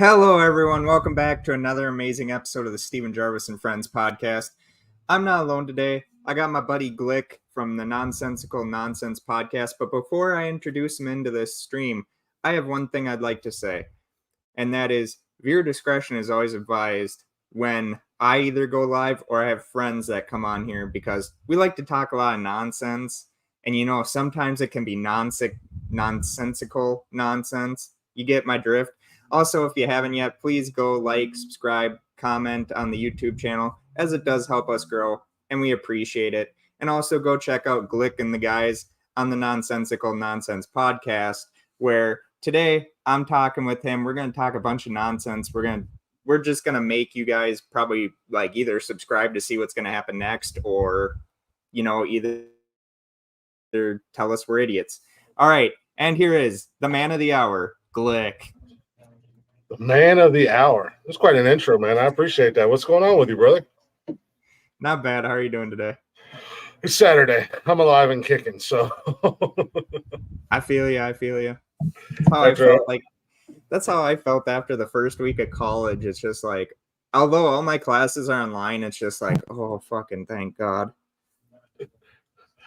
Hello, everyone. Welcome back to another amazing episode of the Stephen Jarvis and Friends podcast. I'm not alone today. I got my buddy Glick from the Nonsensical Nonsense podcast. But before I introduce him into this stream, I have one thing I'd like to say, and that is viewer discretion is always advised when I either go live or I have friends that come on here because we like to talk a lot of nonsense. And sometimes it can be nonsensical nonsense. You get my drift. Also, if you haven't yet, please go like, subscribe, comment on the YouTube channel, as it does help us grow, and we appreciate it. And also go check out Glick and the guys on the Nonsensical Nonsense podcast, where today I'm talking with him. We're going to talk a bunch of nonsense. We're just going to make you guys probably like either subscribe to see what's going to happen next or, either tell us we're idiots. All right. And here is the man of the hour, Glick. The man of the hour. That's quite an intro, man. I appreciate that. What's going on with you, brother? Not bad. How are you doing today? It's Saturday. I'm alive and kicking, so. I feel you. That's how I felt after the first week of college. It's just like, although all my classes are online, it's just like, oh, fucking thank God.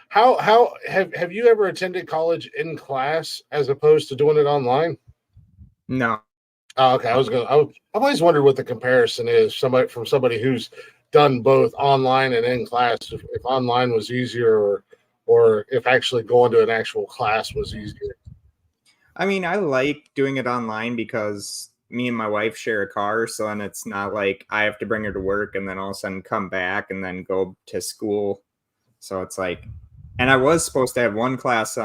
How have you ever attended college in class as opposed to doing it online? No. Oh, okay. I've always wondered what the comparison is. Somebody who's done both online and in class, if online was easier or if actually going to an actual class was easier. I mean, I like doing it online because me and my wife share a car, so then it's not like I have to bring her to work and then all of a sudden come back and then go to school. So it's like, and I was supposed to have one class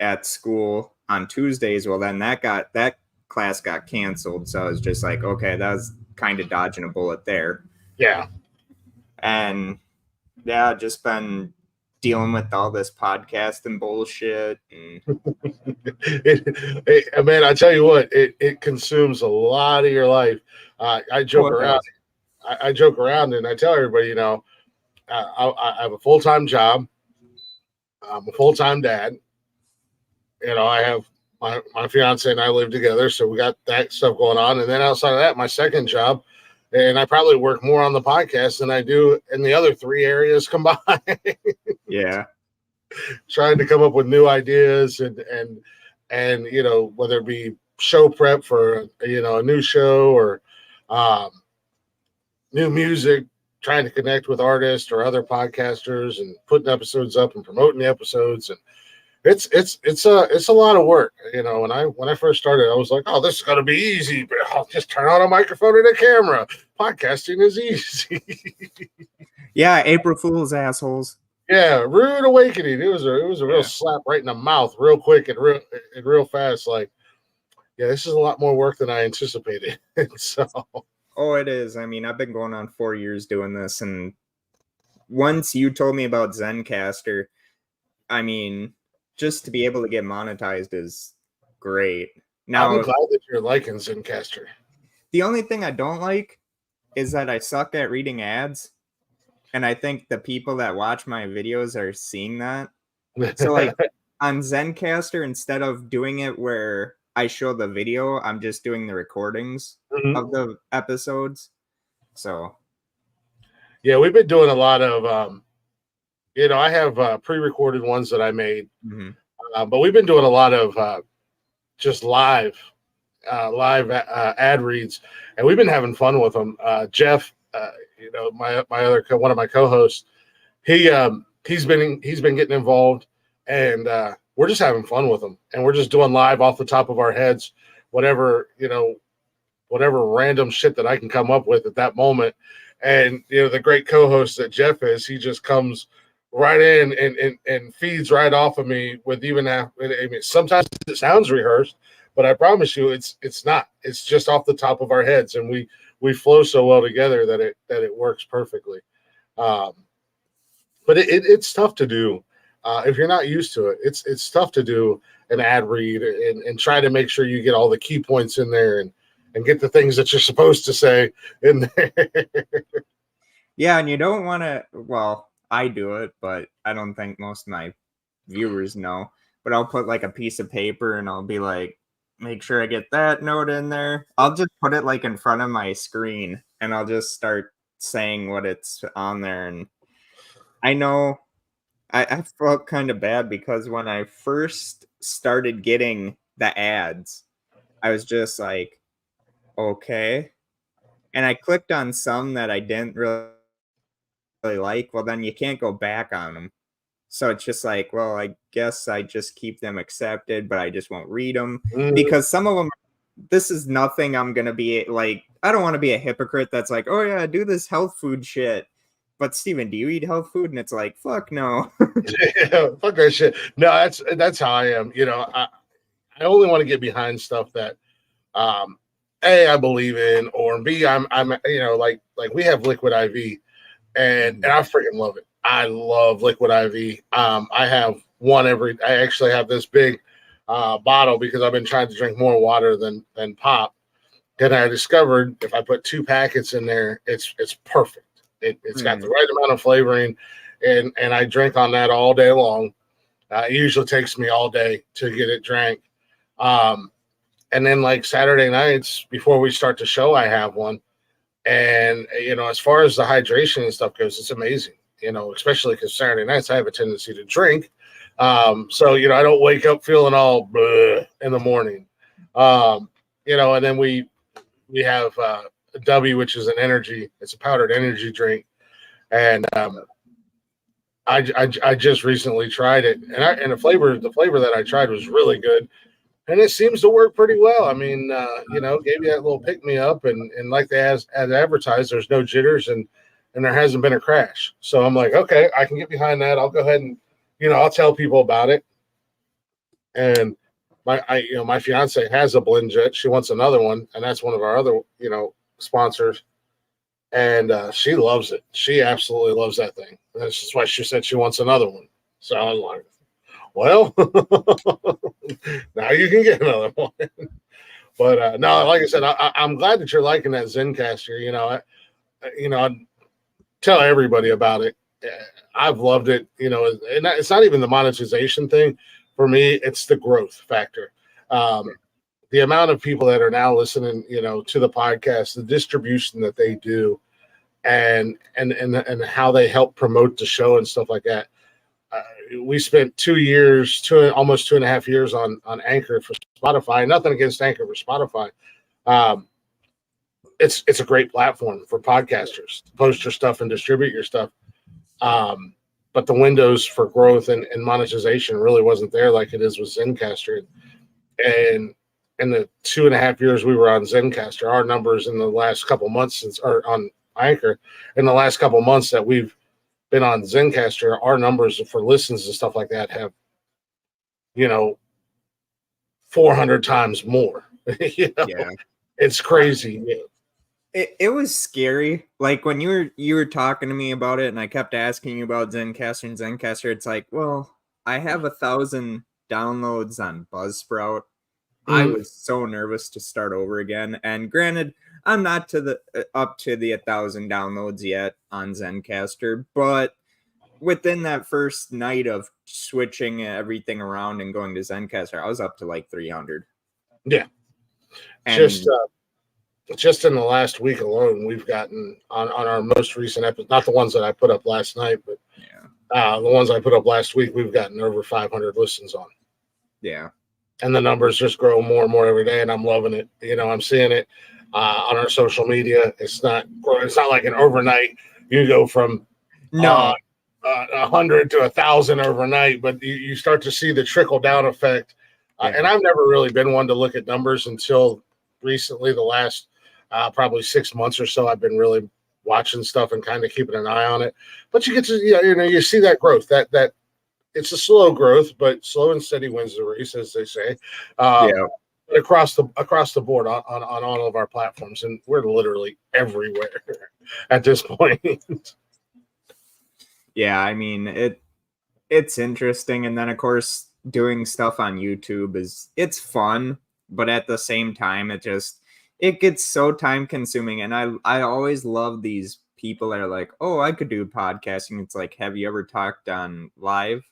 at school on Tuesdays. Well, then that class got canceled, so I was just like, okay, that was kind of dodging a bullet there. Yeah. And yeah, just been dealing with all this podcast and bullshit. Man, I tell you what, it consumes a lot of your life. I joke around. I joke around and I tell everybody, I have a full-time job. I'm a full-time dad. I have my fiance and I live together, so we got that stuff going on. And then outside of that, my second job, and I probably work more on the podcast than I do in the other three areas combined. Yeah. Trying to come up with new ideas and whether it be show prep for a new show or new music, trying to connect with artists or other podcasters and putting episodes up and promoting the episodes, and it's a lot of work. When I first started, I was like, oh, this is gonna be easy, but I'll just turn on a microphone and a camera. Podcasting is easy. Yeah, April Fool's, assholes. Yeah, rude awakening. It was a real slap right in the mouth, real quick and real fast. Like, yeah, this is a lot more work than I anticipated. So, oh, it is. I mean, I've been going on 4 years doing this, and once you told me about Zencastr, I mean, just to be able to get monetized is great. Now, I'm glad that you're liking Zencastr. The only thing I don't like is that I suck at reading ads. And I think the people that watch my videos are seeing that. So like on Zencastr, instead of doing it where I show the video, I'm just doing the recordings of the episodes. So. Yeah, we've been doing a lot of, I have pre-recorded ones that I made, but we've been doing a lot of just live ad reads, and we've been having fun with them. Jeff, my other one of my co-hosts, he's been getting involved, and we're just having fun with them, and we're just doing live off the top of our heads, whatever random shit that I can come up with at that moment. And the great co-host that Jeff is, he just comes right in and feeds right off of me with even after. I mean, sometimes it sounds rehearsed, but I promise you, it's not. It's just off the top of our heads, and we flow so well together that it works perfectly. But it's tough to do if you're not used to it. It's tough to do an ad read and try to make sure you get all the key points in there and get the things that you're supposed to say in there. Yeah, and you don't want to. Well, I do it, but I don't think most of my viewers know. But I'll put like a piece of paper and I'll be like, make sure I get that note in there. I'll just put it like in front of my screen and I'll just start saying what it's on there. And I know I felt kind of bad because when I first started getting the ads, I was just like, okay. And I clicked on some that I didn't really like. Well, then you can't go back on them. So it's just like, well, I guess I just keep them accepted, but I just won't read them Mm. because some of them, this is nothing I'm going to be like, I don't want to be a hypocrite that's like, oh yeah, do this health food shit. But Steven, do you eat health food? And it's like, fuck no. Yeah, fuck that shit. No, that's how I am. I only want to get behind stuff that A, I believe in, or B, I'm like we have Liquid IV, and I freaking love it. I love Liquid IV. I have one I actually have this big bottle because I've been trying to drink more water than pop. Then I discovered if I put 2 packets in there, it's perfect. It's got the right amount of flavoring, and I drink on that all day long. It usually takes me all day to get it drank. And then like Saturday nights before we start the show, I have one. And as far as the hydration and stuff goes, it's amazing. Especially because Saturday nights I have a tendency to drink. So I don't wake up feeling all in the morning. And then we have a W, which is an energy. It's a powdered energy drink, and I just recently tried it, and the flavor that I tried was really good, and it seems to work pretty well. I mean, gave you that little pick me up, and like they as advertised, there's no jitters and there hasn't been a crash. So I'm like, okay, I can get behind that. I'll go ahead and I'll tell people about it. And my fiance has a blend jet. She wants another one, and that's one of our other sponsors. And she loves it. She absolutely loves that thing. That's just why she said she wants another one. So I was like, well, now you can get another one. But no, like I said, I'm glad that you're liking that Zencaster. I tell everybody about it. I've loved it. And it's not even the monetization thing. For me, it's the growth factor. The amount of people that are now listening, to the podcast, the distribution that they do, and how they help promote the show and stuff like that. We spent 2 years, almost 2.5 years on Anchor for Spotify. Nothing against Anchor for Spotify. It's a great platform for podcasters to post your stuff and distribute your stuff. But the windows for growth and monetization really wasn't there like it is with Zencaster. And in the 2.5 years we were on Zencaster, our numbers in the last couple months or on Anchor, in the last couple months that we've been on Zencaster, our numbers for listens and stuff like that have, 400 times more. Yeah. It's crazy. It was scary. Like when you were talking to me about it and I kept asking you about Zencaster and Zencaster, it's like, well, I have 1,000 downloads on Buzzsprout. I was so nervous to start over again. And granted, I'm not to the up to the 1,000 downloads yet on Zencaster, but within that first night of switching everything around and going to Zencaster, I was up to like 300. Yeah. And just in the last week alone, we've gotten on our most recent episode, not the ones that I put up last night, but the ones I put up last week, we've gotten over 500 listens on. Yeah. And the numbers just grow more and more every day, and I'm loving it. I'm seeing it on our social media. It's not like an overnight. You go from 100 to 1,000 overnight, but you start to see the trickle down effect. And I've never really been one to look at numbers until recently. The last probably 6 months or so, I've been really watching stuff and kind of keeping an eye on it. But you get to you see that growth. That it's a slow growth, but slow and steady wins the race, as they say. Across the board on all of our platforms, and we're literally everywhere at this point. Yeah, I mean it's interesting, and then of course doing stuff on YouTube it's fun, but at the same time it gets so time consuming. And I always love these people that are like, oh, I could do podcasting. It's like, have you ever talked on live?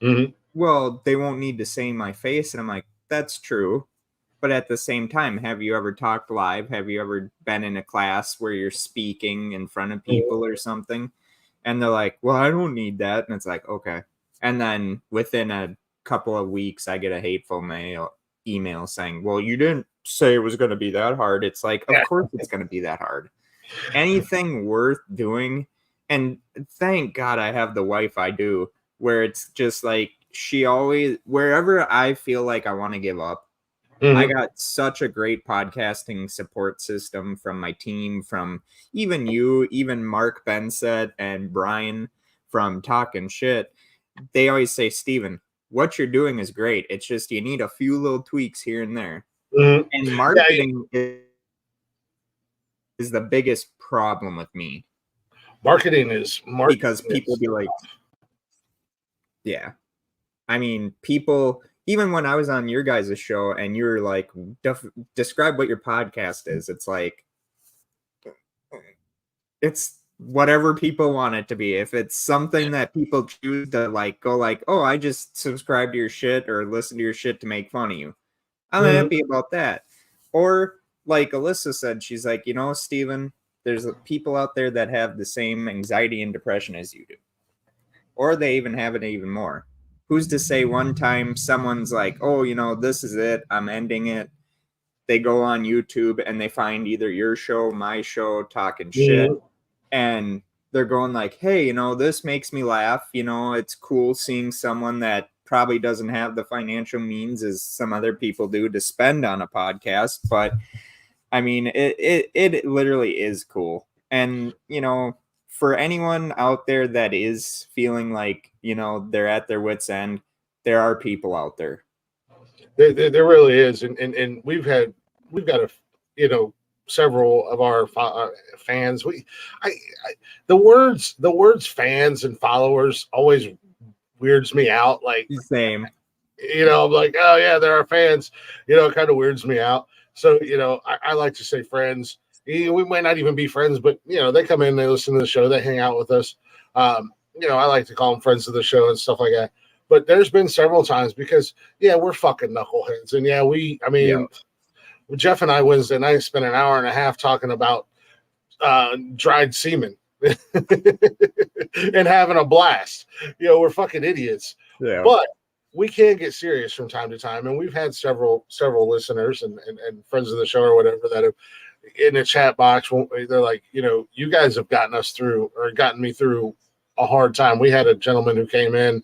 Mm-hmm. Well, they won't need to say my face, and I'm like, that's true. But at the same time, have you ever talked live? Have you ever been in a class where you're speaking in front of people or something? And they're like, well, I don't need that. And it's like, okay. And then within a couple of weeks, I get a hateful email saying, well, you didn't say it was going to be that hard. It's like, of course it's going to be that hard. Anything worth doing. And thank God I have the wife I do, where it's just like, she always, wherever I feel like I want to give up, I got such a great podcasting support system from my team, from even you, even Mark Benset and Brian from Talking Shit. They always say, Steven, what you're doing is great. It's just you need a few little tweaks here and there. And marketing is the biggest problem with me. Marketing is because people be like, yeah. I mean, people, even when I was on your guys' show and you were like, describe what your podcast is, it's like, it's whatever people want it to be. If it's something that people choose to like go like, oh, I just subscribe to your shit or listen to your shit to make fun of you, I'm happy about that. Or like Alyssa said, she's like, you know, Steven, there's people out there that have the same anxiety and depression as you do, or they even have it even more. Who's to say one time someone's like, oh, you know, this is it, I'm ending it. They go on YouTube and they find either your show, my show, Talking Shit, and they're going like, hey, you know, this makes me laugh. You know, it's cool seeing someone that probably doesn't have the financial means as some other people do to spend on a podcast. But I mean, it literally is cool. And, you know, for anyone out there that is feeling like, you know, they're at their wits' end, there are people out there. There really is. And we've got a, you know, several of our fans. The words fans and followers always weirds me out. Like, same, you know, I'm like, oh yeah, there are fans. You know, it kind of weirds me out. So, you know, I like to say friends. We might not even be friends, but you know, they come in, they listen to the show, they hang out with us. You know, I like to call them friends of the show and stuff like that. But there's been several times because, yeah, we're fucking knuckleheads, and yeah, Jeff and I Wednesday night spent an hour and a half talking about dried semen and having a blast. You know, we're fucking idiots. Yeah. But we can get serious from time to time, and we've had several listeners and friends of the show or whatever that have in the chat box. They're like, you know, you guys have gotten us through or gotten me through a hard time. We had a gentleman who came in.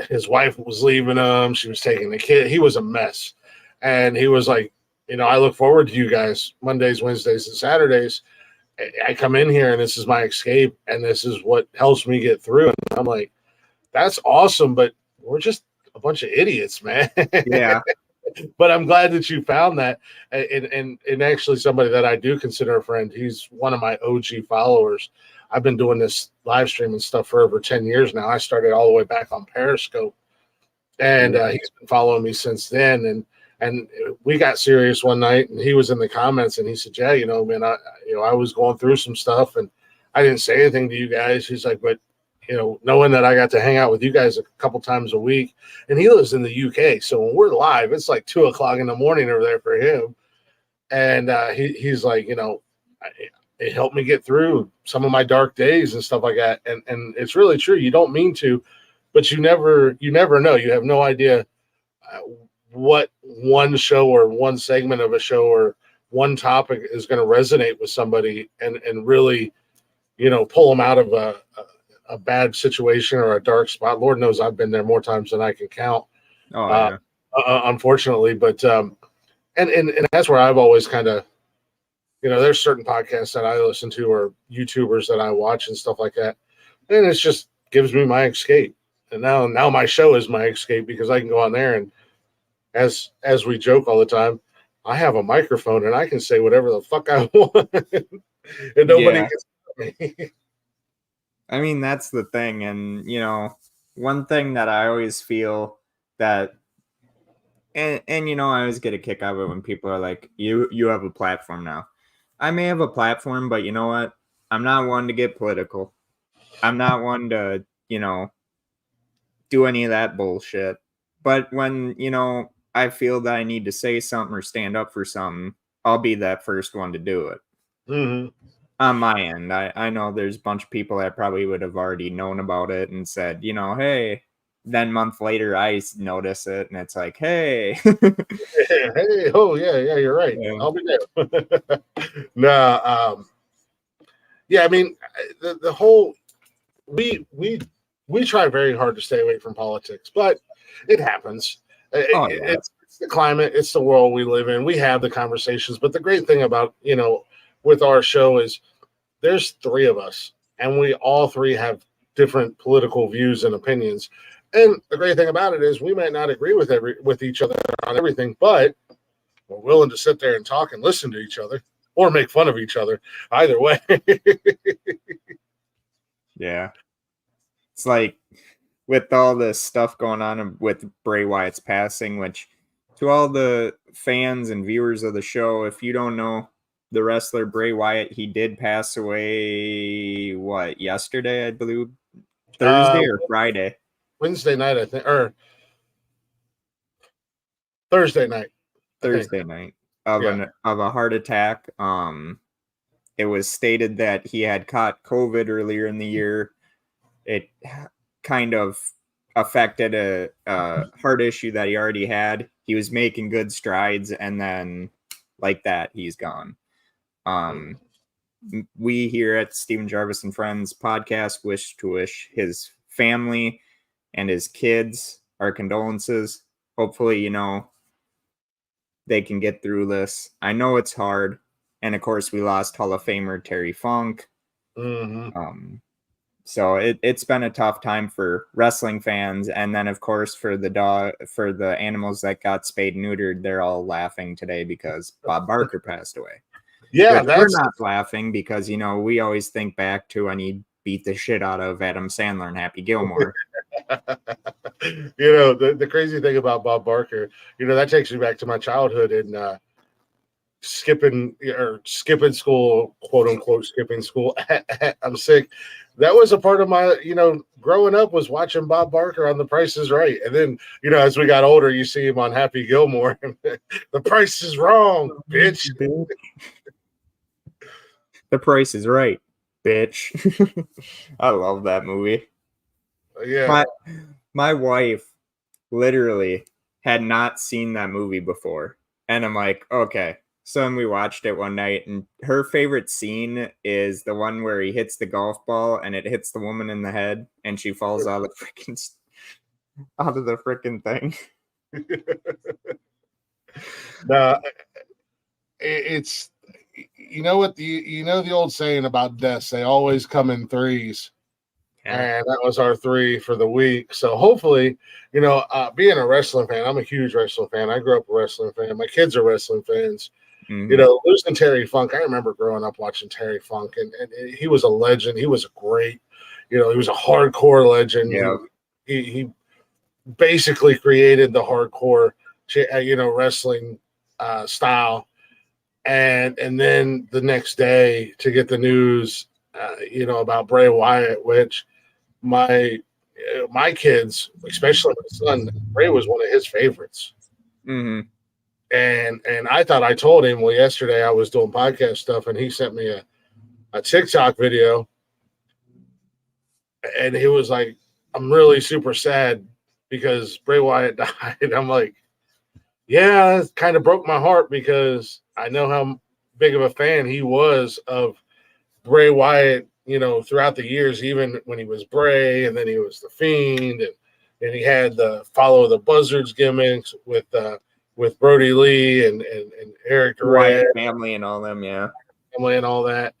His wife was leaving him. She was taking the kid. He was a mess. And he was like, you know, I look forward to you guys Mondays, Wednesdays, and Saturdays. I come in here and this is my escape and this is what helps me get through. And I'm like, that's awesome, but we're just a bunch of idiots, man. Yeah. But I'm glad that you found that. And actually somebody that I do consider a friend. He's one of my OG followers. I've been doing this live streaming stuff for over 10 years now. I started all the way back on Periscope. And he's been following me since then. And we got serious one night, and he was in the comments, and he said, "Yeah, you know, man, I was going through some stuff, and I didn't say anything to you guys." He's like, "But, you know, knowing that I got to hang out with you guys a couple times a week," and he lives in the UK, so when we're live, it's like 2:00 in the morning over there for him, and he's like, you know, it helped me get through some of my dark days and stuff like that, and it's really true. You don't mean to, but you never know. You have no idea. What one show or one segment of a show or one topic is going to resonate with somebody and really, you know, pull them out of a bad situation or a dark spot. Lord knows I've been there more times than I can count. Oh, yeah. Unfortunately, but and that's where I've always kind of, you know, there's certain podcasts that I listen to or YouTubers that I watch and stuff like that, and it just gives me my escape. And now my show is my escape because I can go on there and as we joke all the time, I have a microphone and I can say whatever the fuck I want, and nobody can stop me. I mean, that's the thing, and you know, one thing that I always feel that, and you know, I always get a kick out of it when people are like, "You have a platform now." I may have a platform, but you know what? I'm not one to get political. I'm not one to, you know, do any of that bullshit. But when, you know, I feel that I need to say something or stand up for something, I'll be that first one to do it. Mm-hmm. On my end, I know there's a bunch of people that probably would have already known about it and said, hey. Then a month later, I notice it, and it's like, hey. Hey, oh yeah, you're right. Yeah. I'll be there. No, yeah, I mean, the whole we try very hard to stay away from politics, but it happens. Oh, yeah. It's the climate, it's the world we live in. We have the conversations, but the great thing about with our show is there's three of us, and we all three have different political views and opinions. And the great thing about it is we might not agree with each other on everything, but we're willing to sit there and talk and listen to each other or make fun of each other. Either way. Yeah. It's like with all this stuff going on with Bray Wyatt's passing, which to all the fans and viewers of the show, if you don't know the wrestler Bray Wyatt, he did pass away, yesterday, I believe? Thursday or Friday? Wednesday night, I think, or Thursday night. Thursday night of a heart attack. It was stated that he had caught COVID earlier in the year. It kind of affected a heart issue that he already had. He was making good strides, and then like that, he's gone. We here at Stephen Jarvis and Friends podcast wish his family and his kids our condolences. Hopefully, they can get through this. I know it's hard. And of course, we lost Hall of Famer Terry Funk. Mm-hmm. So it's been a tough time for wrestling fans. And then, of course, for the animals that got spayed and neutered, they're all laughing today because Bob Barker passed away. Yeah, we're not laughing because, we always think back to when he beat the shit out of Adam Sandler and Happy Gilmore. The crazy thing about Bob Barker, that takes me back to my childhood and skipping school, quote unquote, skipping school. I'm sick. That was a part of my, growing up was watching Bob Barker on The Price is Right. And then, as we got older, you see him on Happy Gilmore. The Price is Wrong, bitch. The Price is Right, bitch. I love that movie. Yeah. My wife literally had not seen that movie before. And I'm like, okay. So then we watched it one night, and her favorite scene is the one where he hits the golf ball and it hits the woman in the head and she falls out of the freaking thing. No, it's what the old saying about deaths, they always come in threes. Yeah. And that was our three for the week. So hopefully, being a wrestling fan, I'm a huge wrestling fan. I grew up a wrestling fan. My kids are wrestling fans. Mm-hmm. Losing Terry Funk, I remember growing up watching Terry Funk, and he was a legend. He was a great, he was a hardcore legend. Yeah. He basically created the hardcore, wrestling style. And then the next day to get the news, about Bray Wyatt, which my kids, especially my son, Bray was one of his favorites. Mm-hmm. And I thought I told him, well, yesterday I was doing podcast stuff and he sent me a TikTok video. And he was like, I'm really super sad because Bray Wyatt died. I'm like, yeah, it kind of broke my heart because I know how big of a fan he was of Bray Wyatt, throughout the years, even when he was Bray and then he was the Fiend and he had the Follow the Buzzards gimmicks with Brody Lee and Eric Wyatt family and all them, yeah. Family and all that.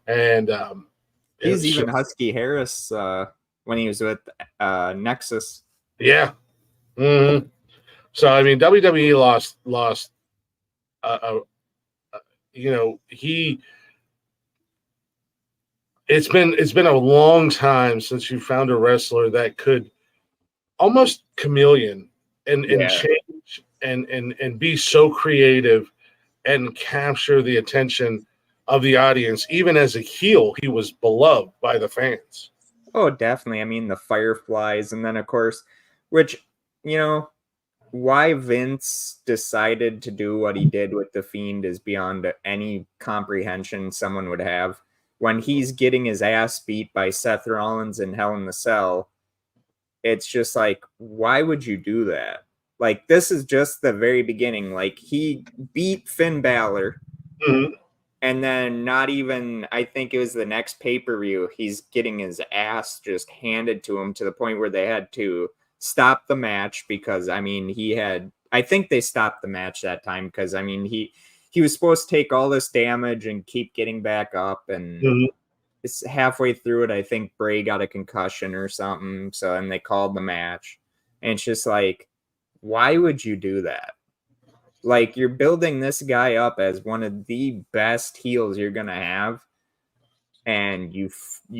And he's even Husky Harris when he was with Nexus. Yeah. Mm-hmm. So I mean, WWE lost. It's been a long time since you found a wrestler that could almost chameleon and change and be so creative and capture the attention of the audience. Even as a heel, he was beloved by the fans. Oh, definitely. I mean, the Fireflies, and then of course, which why Vince decided to do what he did with The Fiend is beyond any comprehension someone would have. When he's getting his ass beat by Seth Rollins in Hell in the Cell, it's just like, why would you do that? Like, this is just the very beginning. Like, he beat Finn Balor, and then not even, I think it was the next pay-per-view, he's getting his ass just handed to him to the point where they had to stop the match because, I mean, I think they stopped the match that time because, I mean, he was supposed to take all this damage and keep getting back up, and it's halfway through it, I think Bray got a concussion or something, so, and they called the match, and it's just like, why would you do that? Like, you're building this guy up as one of the best heels you're gonna have, and you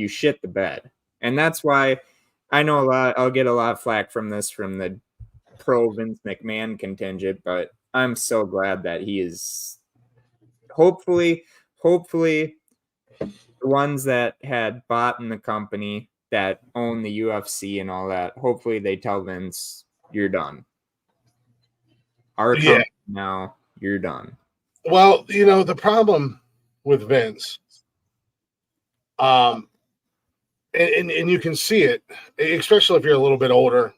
shit the bed. And that's why I know I'll get a lot of flack from this from the pro Vince McMahon contingent, but I'm so glad that he is hopefully the ones that had bought in the company that own the UFC and all that, hopefully they tell Vince, you're done. Our company now, you're done. Well, the problem with Vince, and you can see it, especially if you're a little bit older.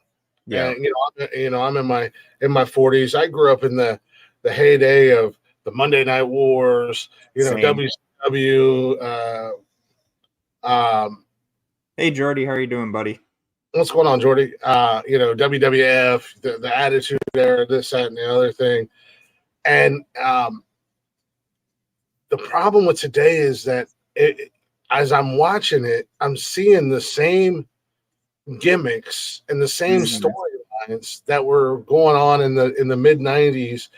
Yeah. And, I'm in my 40s. I grew up in the heyday of the Monday Night Wars, WCW. Hey, Jordy, how are you doing, buddy? What's going on, Jordy? WWF, the Attitude Era, this, that, and the other thing. And the problem with today is that as I'm watching it, I'm seeing the same gimmicks and the same storylines that were going on in the mid 90s,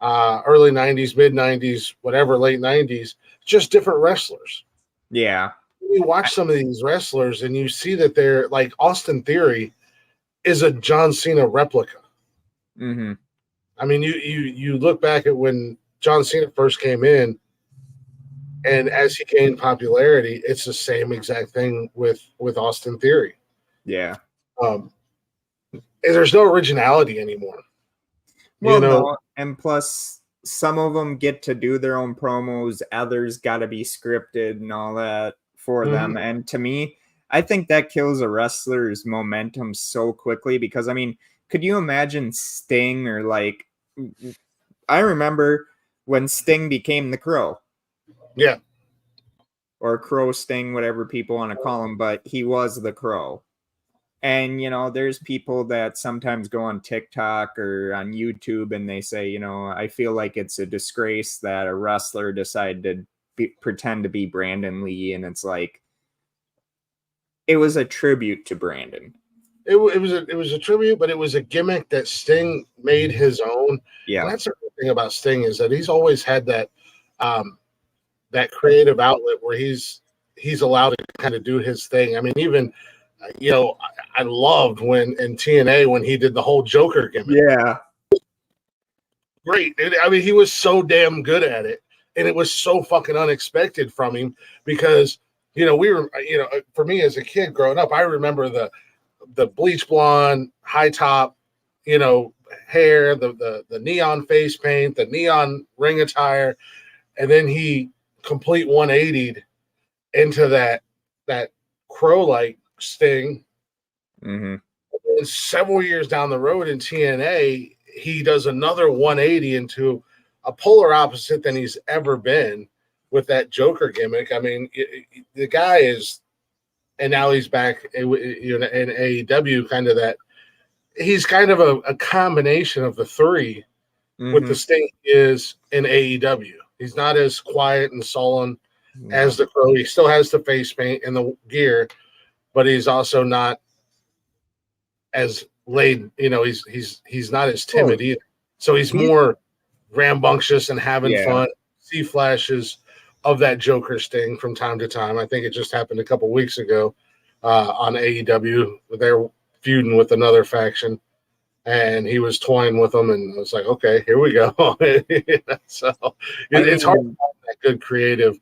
early 90s, mid 90s, whatever, late 90s, just different wrestlers. Yeah. You watch some of these wrestlers and you see that they're like Austin Theory is a John Cena replica. Mm-hmm. I mean, you look back at when John Cena first came in, and as he gained popularity, it's the same exact thing with Austin Theory. Yeah. And there's no originality anymore. Well, no, and plus some of them get to do their own promos. Others got to be scripted and all that for them. And to me, I think that kills a wrestler's momentum so quickly because, I mean, could you imagine Sting or like, I remember when Sting became the Crow. Yeah. Or Crow Sting, whatever people want to call him, but he was the Crow. And, there's people that sometimes go on TikTok or on YouTube and they say, I feel like it's a disgrace that a wrestler decided to pretend to be Brandon Lee. And it's like, it was a tribute to Brandon. It was a tribute, but it was a gimmick that Sting made his own. Yeah. And that's the thing about Sting is that he's always had that that creative outlet where he's allowed to kind of do his thing. I mean, even I loved when in TNA when he did the whole Joker gimmick. Yeah. Great. I mean, he was so damn good at it. And it was so fucking unexpected from him because, we were, for me as a kid growing up, I remember the bleach blonde, high top, hair, the neon face paint, the neon ring attire. And then he complete 180'd into that crow-like Sting. Mm-hmm. And several years down the road in TNA, he does another 180 into a polar opposite than he's ever been with that Joker gimmick. I mean, the guy is, and now he's back in AEW, kind of that. He's kind of a combination of the three with the Sting is in AEW. He's not as quiet and sullen as the Crow. He still has the face paint and the gear, but he's also not as laid. He's not as timid either. So he's more rambunctious and having fun. See flashes of that Joker Sting from time to time. I think it just happened a couple weeks ago on AEW. They're feuding with another faction, and he was toying with them, and I was like, okay, here we go. So it's hard to find that good creative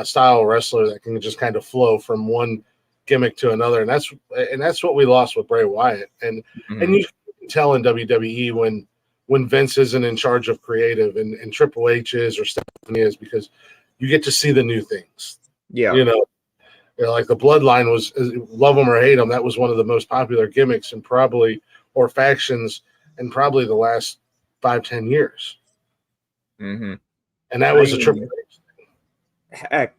style wrestler that can just kind of flow from one gimmick to another, and that's what we lost with Bray Wyatt, and you can tell in WWE when when Vince isn't in charge of creative and Triple H is or Stephanie is, because you get to see the new things. Yeah. Like the Bloodline was, love them or hate them, that was one of the most popular gimmicks and or factions in probably the last 5-10 years. Mm-hmm. And that was a Triple H. Heck,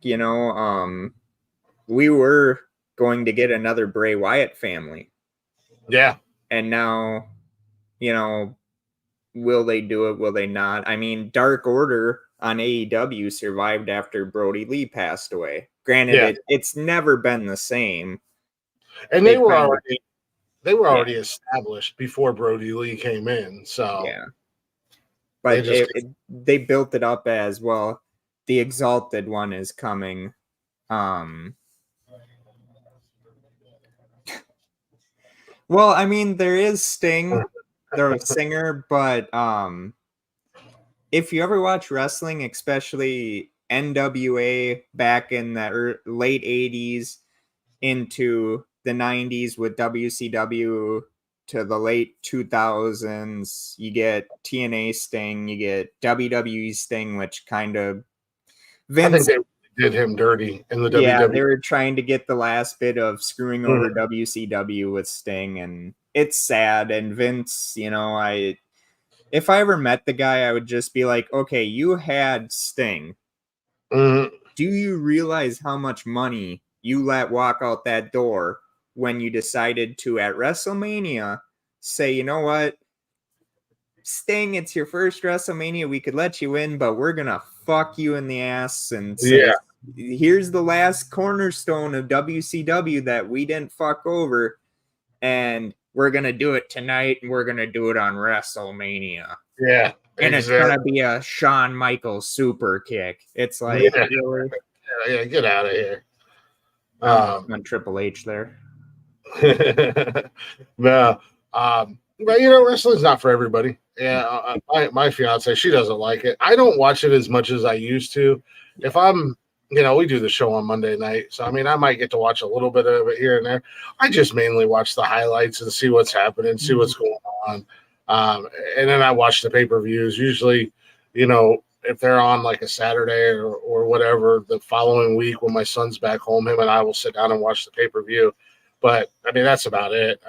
we were going to get another Bray Wyatt family. Yeah. And now, will they do it? Will they not? I mean, Dark Order on AEW survived after Brody Lee passed away. Granted, it's never been the same. And they were already established before Brody Lee came in. So yeah. But they built it up as, well, the Exalted One is coming. Well, I mean, there is Sting, the singer, but if you ever watch wrestling, especially NWA back in the late 80s into the 90s with WCW to the late 2000s, you get TNA Sting, you get WWE Sting, which kind of Vince, I think they did him dirty in the WWE. Yeah, they were trying to get the last bit of screwing over WCW with Sting, and it's sad. And Vince, if I ever met the guy, I would just be like, okay, you had Sting. Mm-hmm. Do you realize how much money you let walk out that door when you decided to, at WrestleMania, say, you know what, Sting, it's your first WrestleMania, we could let you in, but we're gonna fuck you in the ass and say, here's the last cornerstone of WCW that we didn't fuck over, and we're gonna do it tonight, and we're gonna do it on WrestleMania. Yeah, and it's gonna be a Shawn Michaels super kick. It's like, really? Yeah, get out of here. On Triple H there. No, but wrestling's not for everybody. Yeah, my fiance, she doesn't like it. I don't watch it as much as I used to. If I'm, we do the show on Monday night, so I mean, I might get to watch a little bit of it here and there. I just mainly watch the highlights and see what's happening, see what's going on, and then I watch the pay-per-views. Usually, if they're on like a Saturday or whatever, the following week when my son's back home, him and I will sit down and watch the pay-per-view. But I mean, that's about it.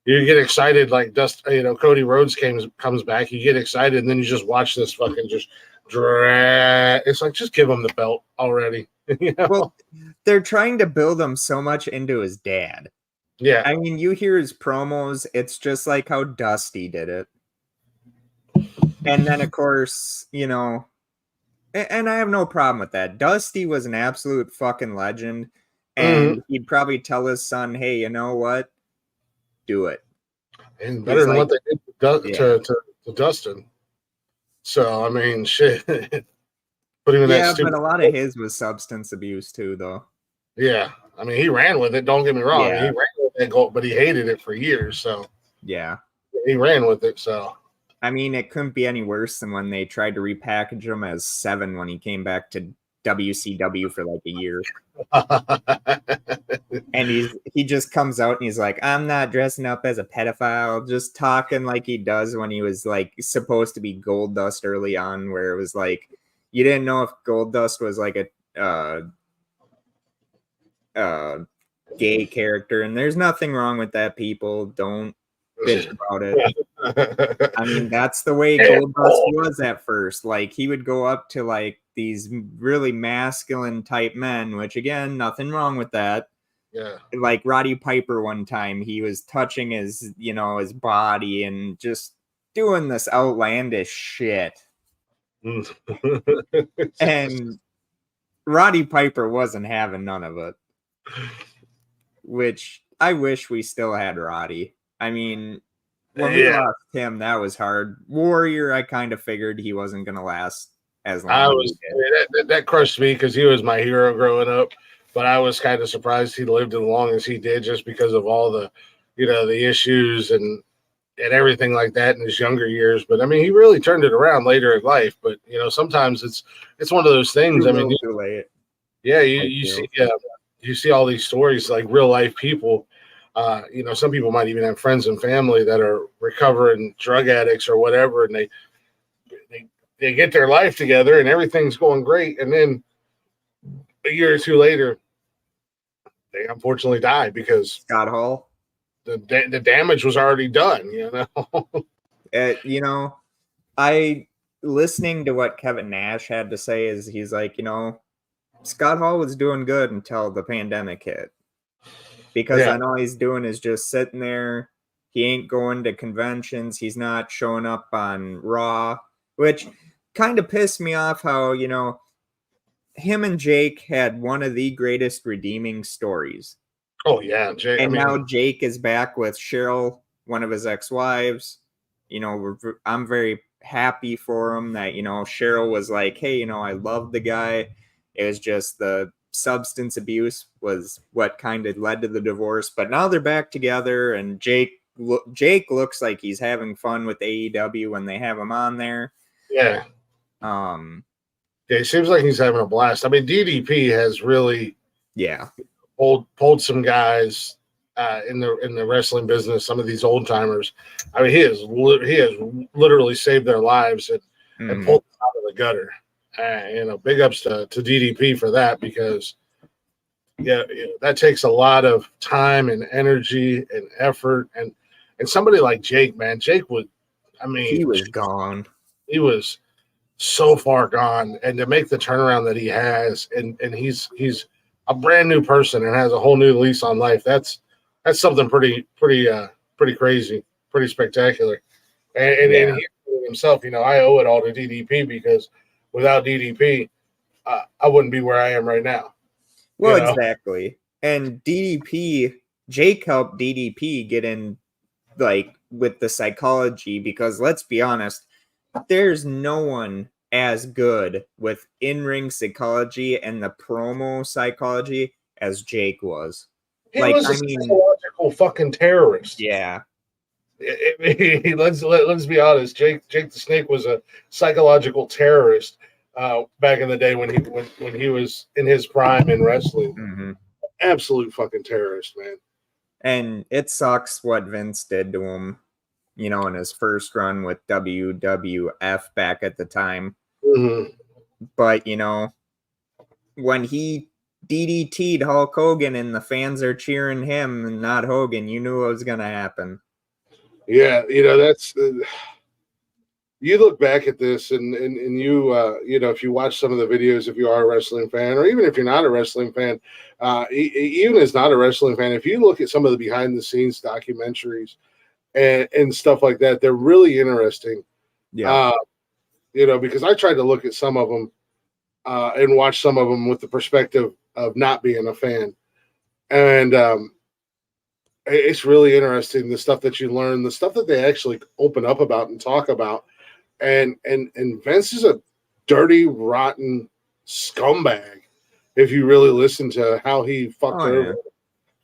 You get excited like Cody Rhodes comes back. You get excited, and then you just watch this fucking just drag. It's like, just give him the belt already. Well, they're trying to build him so much into his dad. Yeah, I mean, you hear his promos. It's just like how Dusty did it. And then, of course, and I have no problem with that. Dusty was an absolute fucking legend. And he'd probably tell his son, hey, you know what? Do it. And better than what they did to Dustin. So, I mean, shit. Put him in that stupid. But a lot of his was substance abuse, too, though. Yeah. I mean, he ran with it. Don't get me wrong. Yeah. He ran with that goal, but he hated it for years. So, yeah. He ran with it. So, I mean, it couldn't be any worse than when they tried to repackage him as Seven when he came back to WCW for like a year. And he just comes out and he's like, I'm not dressing up as a pedophile, just talking like he does when he was like supposed to be Goldust early on, where it was like you didn't know if Goldust was like a gay character, and there's nothing wrong with that. People don't bitch about it. I mean, that's the way Goldust was at first. Like, he would go up to like these really masculine type men, which again, nothing wrong with that. Yeah. Like Roddy Piper one time, he was touching his, his body and just doing this outlandish shit. And Roddy Piper wasn't having none of it. Which I wish we still had Roddy. I mean, when we lost him, that was hard. Warrior, I kind of figured he wasn't going to last as long as he did. That crushed me because he was my hero growing up. But I was kind of surprised he lived as long as he did, just because of all the, the issues and everything like that in his younger years. But I mean, he really turned it around later in life. But sometimes it's one of those things. I mean, too late. Yeah, you see all these stories like real life people. Some people might even have friends and family that are recovering drug addicts or whatever, and they get their life together and everything's going great, and then a year or two later, they unfortunately die because Scott Hall. the damage was already done. I listening to what Kevin Nash had to say is he's like, Scott Hall was doing good until the pandemic hit. Because Yeah. then all he's doing is just sitting there. He ain't going to conventions. He's not showing up on Raw, which kind of pissed me off how, him and Jake had one of the greatest redeeming stories. Oh, yeah. Jake, and now Jake is back with Cheryl, one of his ex-wives. I'm very happy for him that, Cheryl was like, hey, I love the guy. It was just the substance abuse was what kind of led to the divorce. But now they're back together, and Jake looks like he's having fun with AEW when they have him on there. Yeah. Yeah, it seems like he's having a blast. I mean, DDP has really pulled some guys in the wrestling business, some of these old timers. I mean, he has literally saved their lives and pulled them out of the gutter. Big ups to DDP for that, because that takes a lot of time and energy and effort, and somebody like Jake, man, he was gone. He was so far gone, and to make the turnaround that he has, and he's a brand new person and has a whole new lease on life. That's something pretty crazy, pretty spectacular. And he himself, I owe it all to DDP, because without DDP, I wouldn't be where I am right now. Well, exactly. And Jake helped DDP get in, with the psychology, because let's be honest, there's no one as good with in-ring psychology and the promo psychology as Jake was. He was a psychological fucking terrorist. Yeah. Let's be honest. Jake the Snake was a psychological terrorist back in the day when he was in his prime in wrestling. Mm-hmm. Absolute fucking terrorist, man. And it sucks what Vince did to him, in his first run with WWF back at the time. Mm-hmm. But, when he DDT'd Hulk Hogan and the fans are cheering him and not Hogan, you knew what was going to happen. Yeah, that's you look back at this and you if you watch some of the videos, if you are a wrestling fan, or even if you're not a wrestling fan, even as not a wrestling fan, if you look at some of the behind the scenes documentaries and stuff like that, they're really interesting. Yeah. Because I tried to look at some of them and watch some of them with the perspective of not being a fan, and it's really interesting, the stuff that you learn, the stuff that they actually open up about and talk about. And Vince is a dirty, rotten scumbag if you really listen to how he fucked over.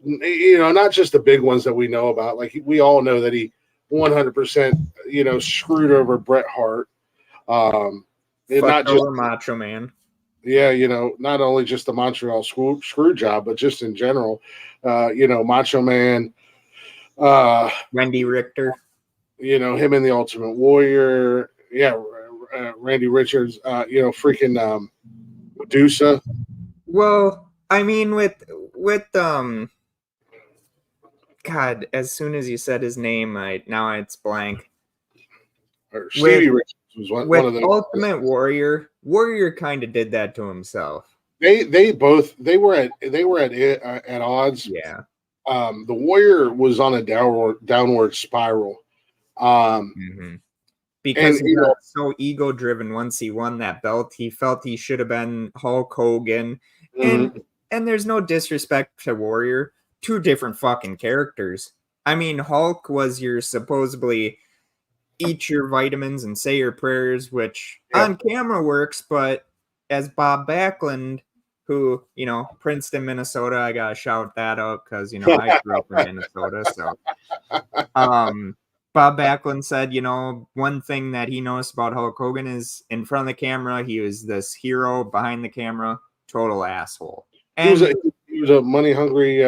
Yeah. Not just the big ones that we know about. Like, we all know that he 100%, screwed over Bret Hart. And not just Macho Man. Yeah, not only just the Montreal screw job, but just in general. Macho Man, Randy Richter, him in the Ultimate Warrior, Randy Richards, freaking Medusa. Well, I mean, with God, as soon as you said his name, now it's blank. Or Stevie Richards was one of those. Ultimate Warrior kind of did that to himself. They were at odds. Yeah. The Warrior was on a downward spiral. Because he got so ego driven once he won that belt, he felt he should have been Hulk Hogan. And there's no disrespect to Warrior, two different fucking characters. I mean, Hulk was your supposedly eat your vitamins and say your prayers, which on camera works, but as Bob Backlund, who, Princeton, Minnesota, I gotta shout that out because, I grew up in Minnesota. So, Bob Backlund said, one thing that he noticed about Hulk Hogan is in front of the camera, he was this hero. Behind the camera, total asshole. And he was a money hungry.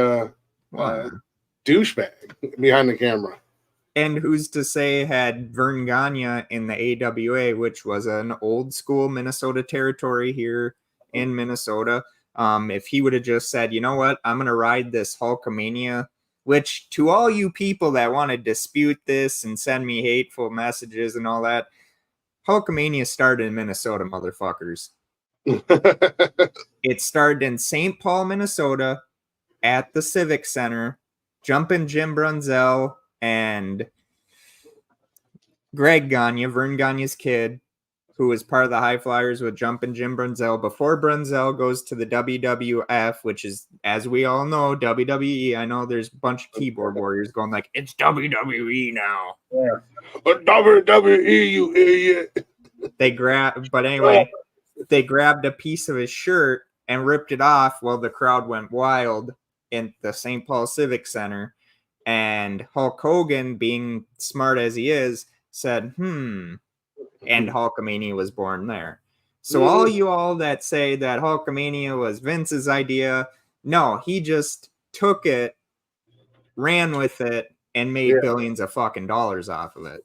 douchebag behind the camera. And who's to say, had Vern Gagne in the AWA, which was an old school Minnesota territory here in Minnesota, if he would have just said, you know what, I'm going to ride this Hulkamania, which to all you people that want to dispute this and send me hateful messages and all that, Hulkamania started in Minnesota, motherfuckers. It started in St. Paul, Minnesota at the Civic Center. Jumpin' Jim Brunzell and Greg Gagne, Vern Gagne's kid, who was part of the High Flyers with Jumpin' Jim Brunzell before Brunzell goes to the WWF, which is, as we all know, WWE. I know there's a bunch of keyboard warriors going like, it's WWE now. Yeah. WWE, you idiot. They grabbed a piece of his shirt and ripped it off while the crowd went wild in the St. Paul Civic Center. And Hulk Hogan, being smart as he is, said, and Hulkamania was born there. So all you all that say that Hulkamania was Vince's idea, no, he just took it, ran with it, and made billions of fucking dollars off of it.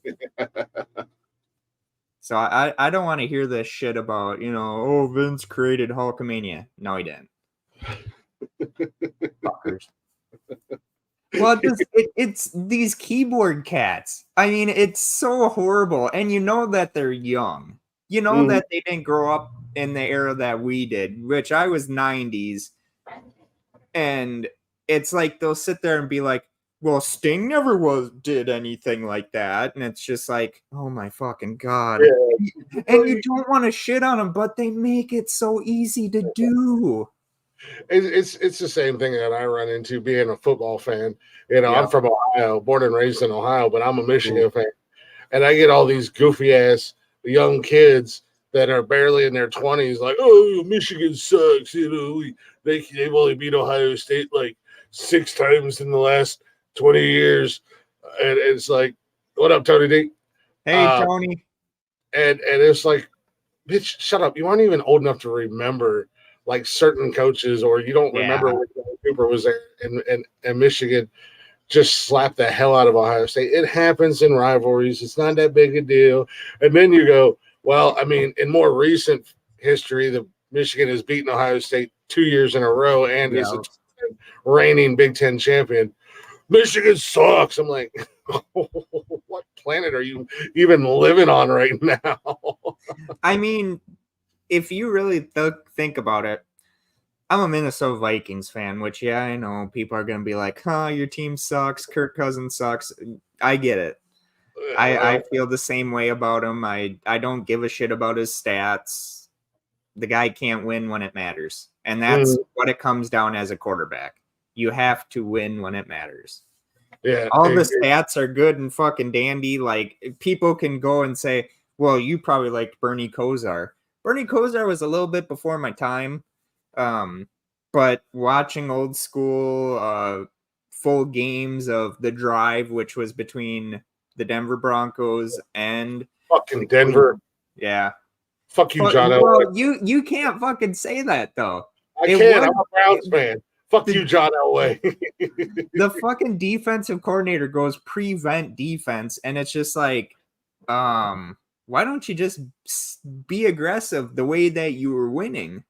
So I don't want to hear this shit about, Vince created Hulkamania. No, he didn't. Fuckers. Well, it's these keyboard cats. I mean, it's so horrible. And you know that they're young. You know that they didn't grow up in the era that we did, which I was 90s. And it's like they'll sit there and be like, well, Sting never did anything like that. And it's just like, oh my fucking God. Yeah. And you don't want to shit on them, but they make it so easy to do. It's the same thing that I run into being a football fan. I'm from Ohio, born and raised in Ohio, but I'm a Michigan fan. And I get all these goofy ass young kids that are barely in their 20s, like, oh, Michigan sucks. They've only beat Ohio State like 6 times in the last 20 years. And it's like, what up, Tony D? Hey, Tony. And it's like, bitch, shut up. You aren't even old enough to remember like certain coaches, or you don't remember when Cooper was there in Michigan, just slapped the hell out of Ohio State. It happens in rivalries. It's not that big a deal. And then you go, well, I mean, in more recent history, the Michigan has beaten Ohio State 2 years in a row and is a reigning Big Ten champion. Michigan sucks. I'm like, what planet are you even living on right now? I mean, if you really think about it, I'm a Minnesota Vikings fan, which, I know people are going to be like, your team sucks. Kirk Cousins sucks. I get it. I feel the same way about him. I don't give a shit about his stats. The guy can't win when it matters. And that's what it comes down as a quarterback. You have to win when it matters. Yeah. All the stats are good and fucking dandy. Like, people can go and say, well, you probably liked Bernie Kosar. Bernie Kosar was a little bit before my time. But watching old school full games of the Drive, which was between the Denver Broncos and fucking Denver. Yeah. Fuck you, John Elway. Well, you can't fucking say that though. I can't. I'm a Browns fan. Fuck you, John Elway. The fucking defensive coordinator goes prevent defense, and it's just like, why don't you just be aggressive the way that you were winning?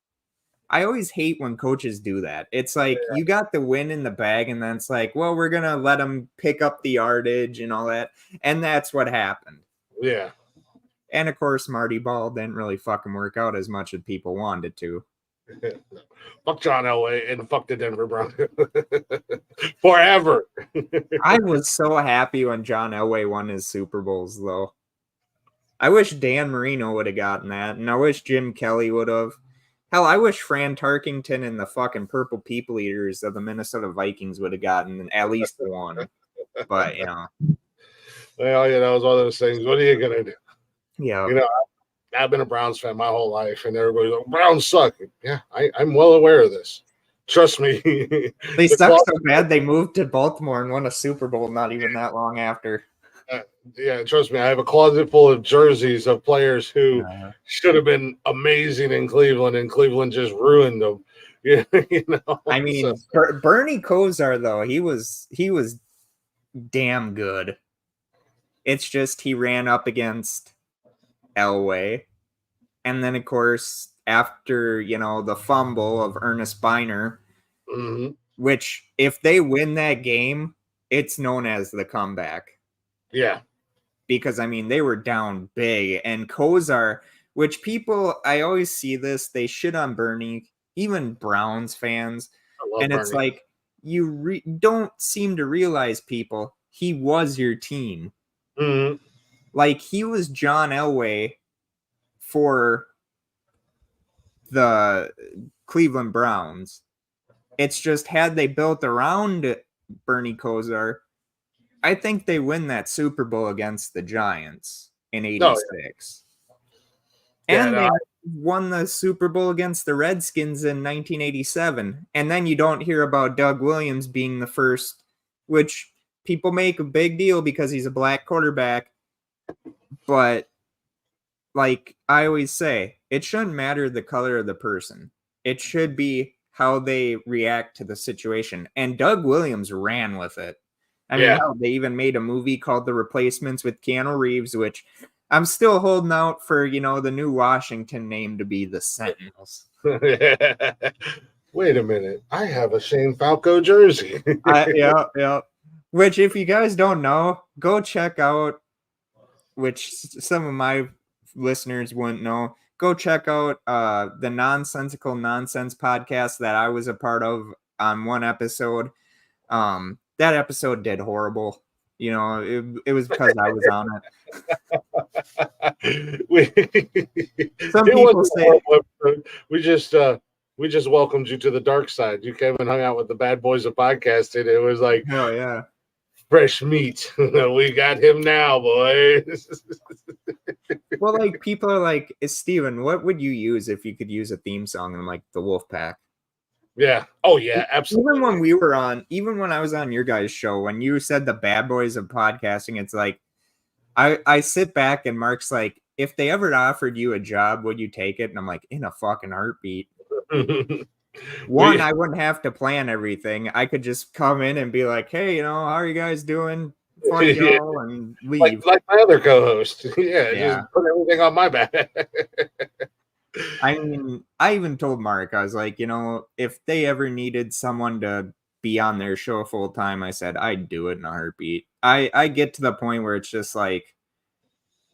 I always hate when coaches do that. It's like you got the win in the bag, and then it's like, well, we're going to let them pick up the yardage and all that. And that's what happened. Yeah. And, of course, Marty Ball didn't really fucking work out as much as people wanted to. Fuck John Elway and fuck the Denver Broncos. Forever. I was so happy when John Elway won his Super Bowls, though. I wish Dan Marino would have gotten that, and I wish Jim Kelly would have. Hell, I wish Fran Tarkington and the fucking Purple People Eaters of the Minnesota Vikings would have gotten at least one. But, Well, it's one of those things. What are you going to do? Yeah. I've been a Browns fan my whole life, and everybody's like, Browns suck. Yeah, I'm well aware of this. Trust me. They suck so bad they moved to Baltimore and won a Super Bowl not even that long after. Yeah, trust me. I have a closet full of jerseys of players who should have been amazing in Cleveland, and Cleveland just ruined them. You know, I mean, Bernie Kosar though, he was damn good. It's just he ran up against Elway, and then of course after the fumble of Ernest Biner, mhm. which if they win that game, it's known as the comeback. Yeah. Because I mean they were down big, and Kosar, which I always see this, they shit on Bernie, even Browns fans, I love and it's Bernie. like you don't seem to realize, people, he was your team. Mhm. Like he was John Elway for the Cleveland Browns. It's just had they built around Bernie Kosar, I think they win that Super Bowl against the Giants in No, '86. yeah, And no, they won the Super Bowl against the Redskins in 1987. And then you don't hear about Doug Williams being the first, which people make a big deal because he's a black quarterback. But like I always say, it shouldn't matter the color of the person. It should be how they react to the situation. And Doug Williams ran with it. I mean, yeah. hell, they even made a movie called The Replacements with Keanu Reeves, which I'm still holding out for, the new Washington name to be the Sentinels. Wait a minute. I have a Shane Falco jersey. Yeah. Which, if you guys don't know, go check out, which some of my listeners wouldn't know. Go check out the Nonsensical Nonsense podcast that I was a part of on one episode. That episode did horrible. It was because I was on it. Some It people wasn't a say, horrible episode. We just welcomed you to the dark side. You came and hung out with the bad boys of podcasting. It was like hell yeah. fresh meat. We got him now, boys. Well, like people are like, Steven, what would you use if you could use a theme song? And I'm like, the Wolfpack. Yeah. Oh yeah, absolutely. Even when I was on your guys' show, when you said the bad boys of podcasting, it's like I sit back and Mark's like, if they ever offered you a job, would you take it? And I'm like, in a fucking heartbeat. I wouldn't have to plan everything. I could just come in and be like, hey, how are you guys doing? Fuck y'all, and leave. Like my other co-host. Yeah, Yeah. just put everything on my back. I mean, I even told Mark, I was like, if they ever needed someone to be on their show full time, I said I'd do it in a heartbeat. I get to the point where it's just like,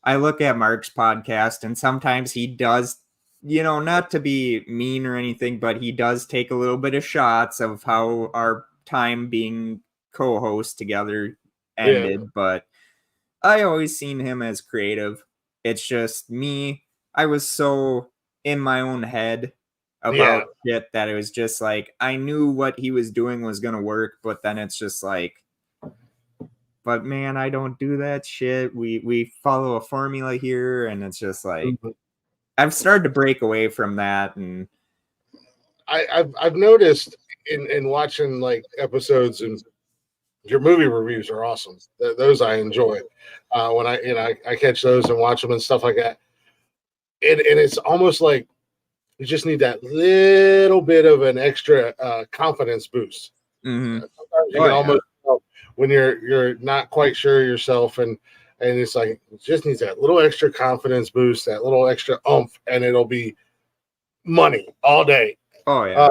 I look at Mark's podcast and sometimes he does, not to be mean or anything, but he does take a little bit of shots of how our time being co-hosts together ended. Yeah. But I always seen him as creative. It's just me. I was so in my own head about shit that it was just like, I knew what he was doing was going to work, but then it's just like, but man, I don't do that shit. We follow a formula here, and it's just like I've started to break away from that. And I've noticed in watching like episodes, and your movie reviews are awesome. Those I enjoy. When I catch those and watch them and stuff like that. And it's almost like you just need that little bit of an extra confidence boost. Mm-hmm. Sometimes you can almost when you're not quite sure yourself, and it's like it just needs that little extra confidence boost, that little extra oomph, and it'll be money all day. Oh yeah.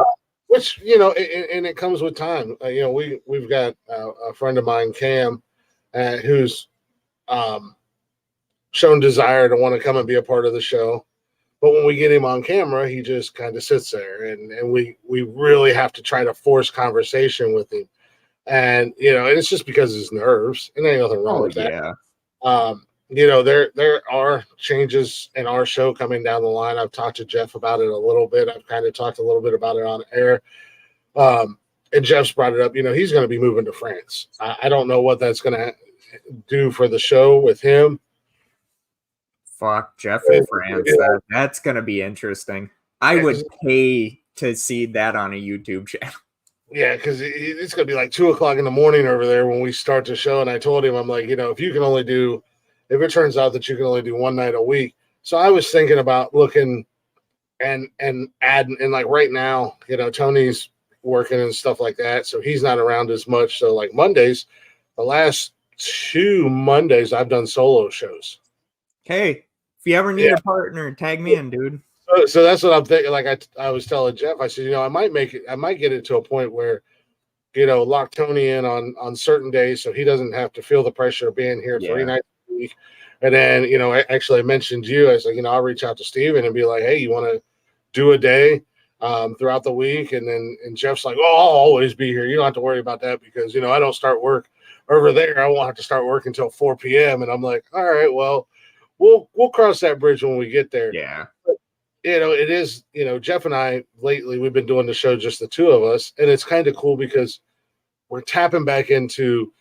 Which and it comes with time. We've got a friend of mine, Cam, who's shown desire to want to come and be a part of the show. But when we get him on camera, he just kind of sits there, and we really have to try to force conversation with him. And and it's just because of his nerves, and ain't nothing wrong with that. There are changes in our show coming down the line. I've talked to Jeff about it a little bit. I've kind of talked a little bit about it on air. And Jeff's brought it up. He's going to be moving to France. I don't know what that's going to do for the show with him. Fuck, Jeff in France. That's going to be interesting. I would pay to see that on a YouTube channel. Yeah, because it's going to be like 2:00 in the morning over there when we start the show. And I told him, I'm like, if it turns out that you can only do one night a week. So I was thinking about looking and add, and like right now, Tony's working and stuff like that, so he's not around as much. So like Mondays, the last 2 Mondays I've done solo shows. Hey, if you ever need a partner, tag me in, dude. So that's what I'm thinking. Like I was telling Jeff, I said, I might get it to a point where, lock Tony in on certain days so he doesn't have to feel the pressure of being here 3 nights a week. And then, actually I mentioned you. I said, I'll reach out to Steven and be like, hey, you want to do a day throughout the week? And Jeff's like, oh, I'll always be here. You don't have to worry about that because, I don't start work over there. I won't have to start work until 4 p.m. And I'm like, all right, well, we'll cross that bridge when we get there. Yeah. But, it is, Jeff and I lately, we've been doing the show, just the two of us. And it's kind of cool because we're tapping back into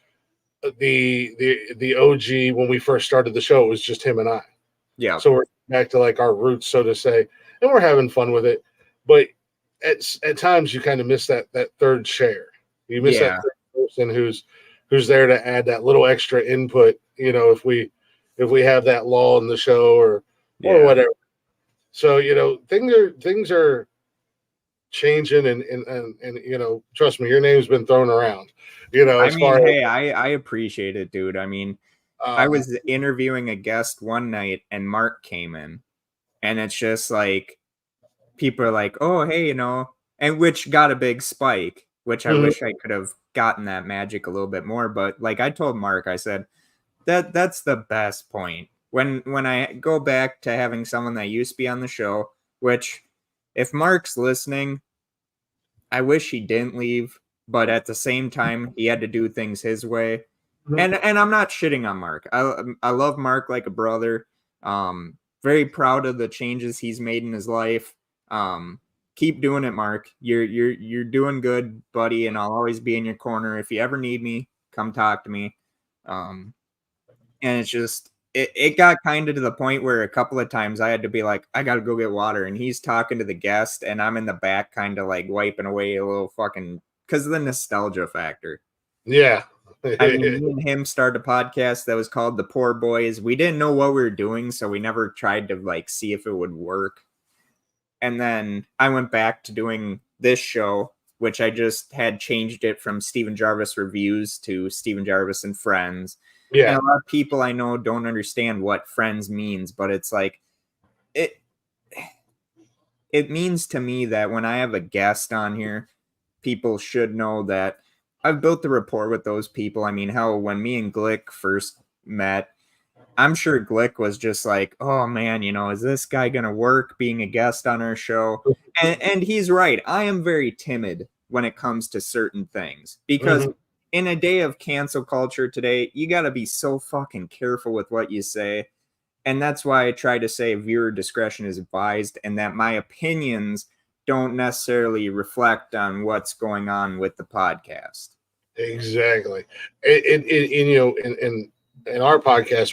the OG. When we first started the show, it was just him and I. Yeah. So we're back to like our roots, so to say, and we're having fun with it. But at times you kind of miss that third chair. You miss that third person who's there to add that little extra input. If we have that lull in the show or whatever. So things are changing, and trust me, your name's been thrown around. I appreciate it, dude. I mean, I was interviewing a guest one night and Mark came in, and it's just like people are like, oh, hey, and which got a big spike, which I wish I could have gotten that magic a little bit more. But like I told Mark, I said that's the best point. When I go back to having someone that used to be on the show, which if Mark's listening, I wish he didn't leave, but at the same time, he had to do things his way. And I'm not shitting on Mark. I love Mark like a brother. Very proud of the changes he's made in his life. Keep doing it, Mark. You're doing good, buddy, and I'll always be in your corner. If you ever need me, come talk to me. And it's just it got kind of to the point where a couple of times I had to be like, I gotta go get water, and he's talking to the guest, and I'm in the back kind of like wiping away a little fucking because of the nostalgia factor. Yeah. I mean, me and him started a podcast that was called The Poor Boys. We didn't know what we were doing, so we never tried to like see if it would work. And then I went back to doing this show, which I just had changed it from Stephen Jarvis Reviews to Stephen Jarvis and Friends. Yeah. And a lot of people I know don't understand what friends means, but it's like it means to me that when I have a guest on here, people should know that I've built the rapport with those people. I mean, hell, when me and Glick first met, I'm sure Glick was just like, oh man, is this guy going to work being a guest on our show? And he's right. I am very timid when it comes to certain things because in a day of cancel culture today, you got to be so fucking careful with what you say. And that's why I try to say viewer discretion is advised and that my opinions don't necessarily reflect on what's going on with the podcast. Exactly. And in our podcast,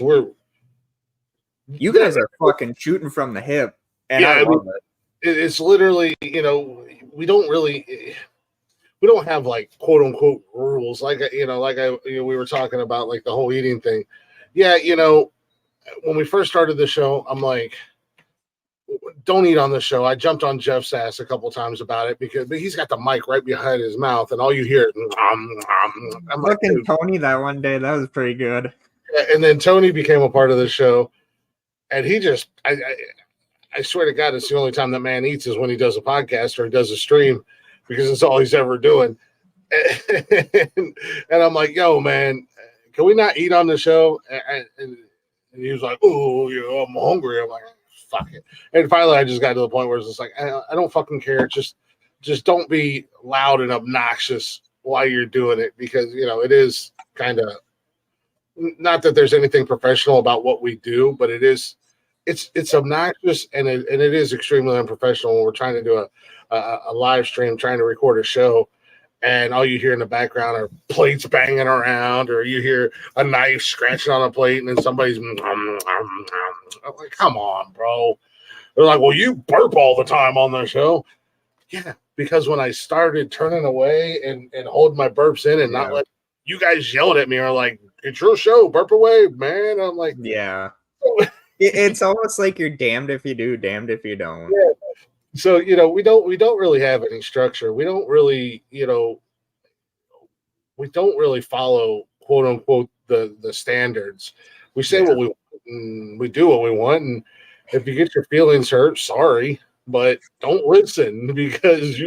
you guys are fucking shooting from the hip. And I love it. It's literally, we don't have like quote unquote rules. Like, we were talking about like the whole eating thing. Yeah. When we first started the show, I'm like, don't eat on the show. I jumped on Jeff's ass a couple times about it because he's got the mic right behind his mouth and all you hear is I'm looking like, Tony that one day. That was pretty good. And then Tony became a part of the show and he just, I swear to God, it's the only time that man eats is when he does a podcast or he does a stream because it's all he's ever doing. And I'm like, yo, man, can we not eat on the show? And he was like, oh, I'm hungry. I'm like, fuck it. And finally, I just got to the point where it's just like, I don't fucking care. Just don't be loud and obnoxious while you're doing it because, it is kind of not that there's anything professional about what we do, but it's obnoxious and it is extremely unprofessional when we're trying to do a live stream, trying to record a show. And all you hear in the background are plates banging around, or you hear a knife scratching on a plate, and then somebody's I'm like, come on, bro. They're like, well, you burp all the time on the show. Yeah, because when I started turning away and holding my burps in and not let you guys yelled at me or like, it's your show, burp away, man. I'm like, yeah. It's almost like you're damned if you do, damned if you don't. Yeah. So, we don't really have any structure. We don't really, we don't really follow quote unquote the standards. We say Yeah. what we want and we do what we want. And if you get your feelings hurt, sorry, but don't listen because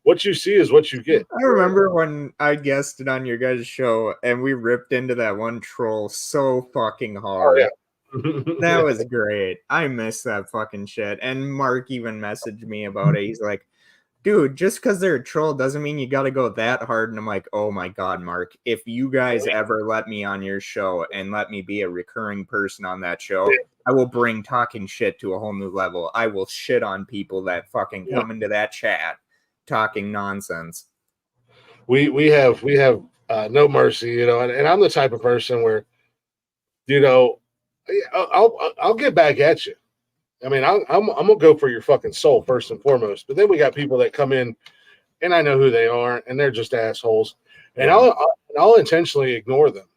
what you see is what you get. I remember when I guested on your guys' show and we ripped into that one troll so fucking Oh hard. That yeah. was great. I miss that fucking shit. And Mark even messaged me about it. He's like, dude, just because they're a troll doesn't mean you got to go that hard. And I'm like, oh my God, Mark, if you guys ever let me on your show and let me be a recurring person on that show, I will bring talking shit to a whole new level. I will shit on people that fucking come into that chat talking nonsense. We have no mercy, and I'm the type of person where, you know, I'll get back at you. I mean, I'm gonna go for your fucking soul first and foremost. But then we got people that come in, and I know who they are, and they're just assholes, and Yeah. I'll intentionally ignore them,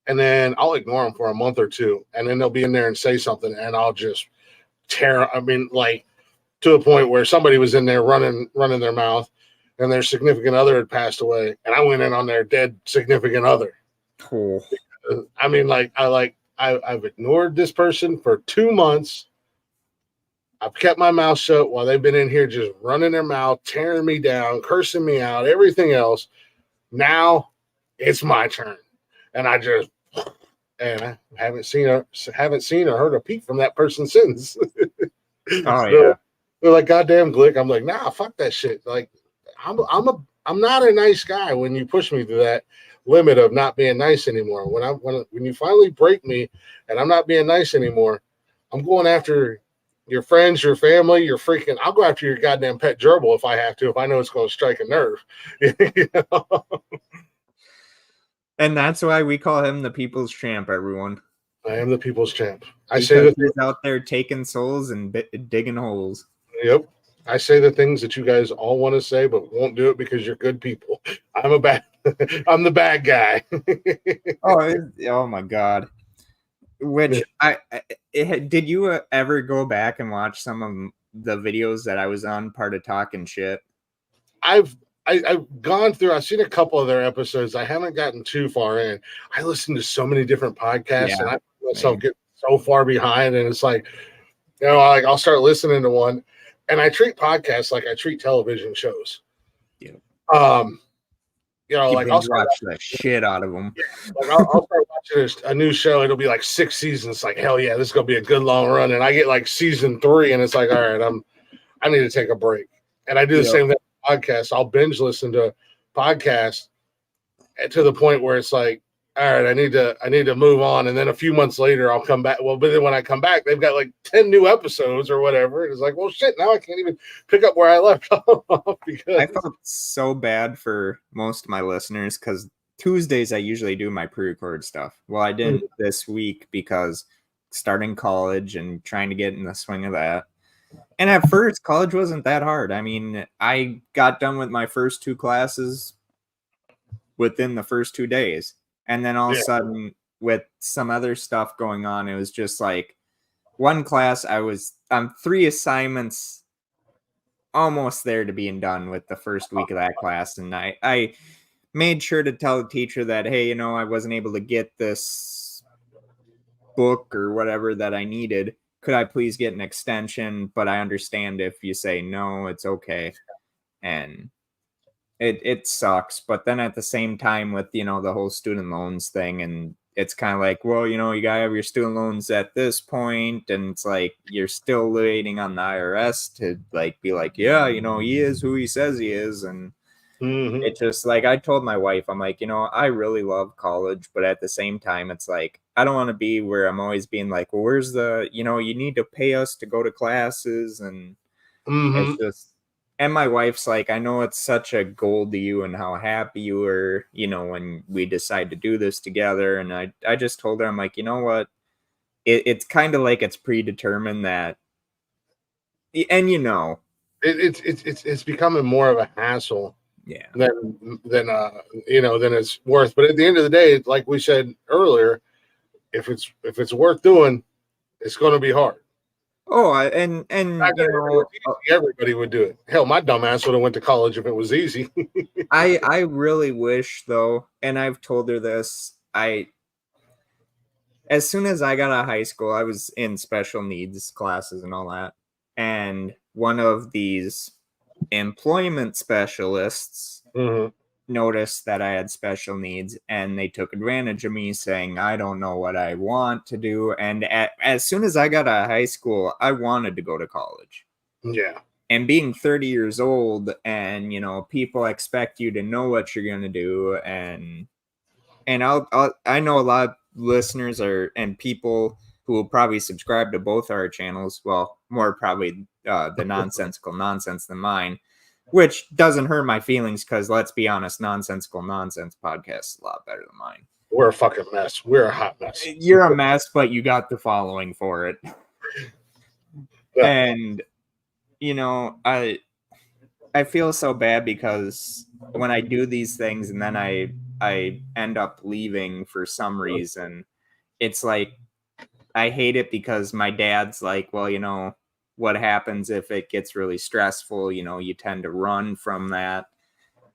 and then I'll ignore them for a month or two, and then they'll be in there and say something, and I'll just tear. I mean, like to a point where somebody was in there running their mouth, and their significant other had passed away, and I went in on their dead significant other. Cool. I mean, I've ignored this person for 2 months. I've kept my mouth shut while they've been in here just running their mouth, tearing me down, cursing me out, everything else. Now it's my turn, and I haven't seen or heard a peep from that person since. Oh, So yeah. they're like, "Goddamn, Glick." I'm like, "Nah, fuck that shit." Like, I'm not a nice guy when you push me to that limit of not being nice anymore. When you finally break me and I'm not being nice anymore, I'm going after your friends, your family, your freaking. I'll go after your goddamn pet gerbil if I have to, if I know it's going to strike a nerve. You know? And that's why we call him the people's champ, everyone. I am the people's champ. I say Because that. he's out there taking souls and digging holes. Yep. I say the things that you guys all want to say, but won't do it because you're good people. I'm the bad guy. Oh my God. Which did you ever go back and watch some of the videos that I was on part of talking shit? I've gone through. I've seen a couple of their episodes. I haven't gotten too far in. I listen to so many different podcasts, and I find myself get so far behind. And it's like, I'll start listening to one, and I treat podcasts like I treat television shows. Yeah. Like I'll watch the shit out of them. Like I'll start watching a new show. It'll be like 6 seasons. Like, hell yeah, this is gonna be a good long run. And I get like season 3, and it's like, all right, I need to take a break. And I do the same thing with podcasts. I'll binge listen to podcasts to the point where it's like, all right, I need to move on. And then a few months later, I'll come back. Well, but then when I come back, they've got like 10 new episodes or whatever. And it's like, well, shit, now I can't even pick up where I left off because I felt so bad for most of my listeners because Tuesdays I usually do my pre-record stuff. Well, I didn't this week because starting college and trying to get in the swing of that. And at first, college wasn't that hard. I mean, I got done with my first 2 classes within the first 2 days. And then all of a sudden, with some other stuff going on, it was just like one class, I was on 3 assignments almost there to being done with the first week of that class. And I made sure to tell the teacher that, hey, I wasn't able to get this book or whatever that I needed. Could I please get an extension? But I understand if you say no, it's okay. And it sucks. But then at the same time with, the whole student loans thing, and it's kind of like, well, you gotta have your student loans at this point, and it's like you're still waiting on the IRS to like be like, yeah, he is who he says he is. And it's just like, I told my wife, I'm like, I really love college, but at the same time, it's like, I don't want to be where I'm always being like, well, where's the, you need to pay us to go to classes. And it's just, and my wife's like, I know it's such a goal to you and how happy you were, when we decide to do this together. And I just told her, I'm like, you know what? It's kind of like it's predetermined that, and it's becoming more of a hassle yeah, than than it's worth. But at the end of the day, like we said earlier, if it's worth doing, it's going to be hard. Oh, and Back then, you if it was know, easy, everybody would do it. Hell, my dumbass would have went to college if it was easy. I really wish though, and I've told her this, I as soon as I got out of high school, I was in special needs classes and all that. And one of these employment specialists Mhm. noticed that I had special needs and they took advantage of me saying, I don't know what I want to do. And as soon as I got out of high school, I wanted to go to college. Yeah. And being 30 years old and, people expect you to know what you're going to do. And I know a lot of listeners are and people who will probably subscribe to both our channels. Well, more probably the Nonsensical Nonsense than mine, which doesn't hurt my feelings because let's be honest, Nonsensical Nonsense podcast is a lot better than mine. We're a fucking mess. We're a hot mess. You're a mess, but you got the following for it. Yeah. And I feel so bad because when I do these things and then I end up leaving for some reason, it's like I hate it because my dad's like, well, what happens if it gets really stressful? You tend to run from that.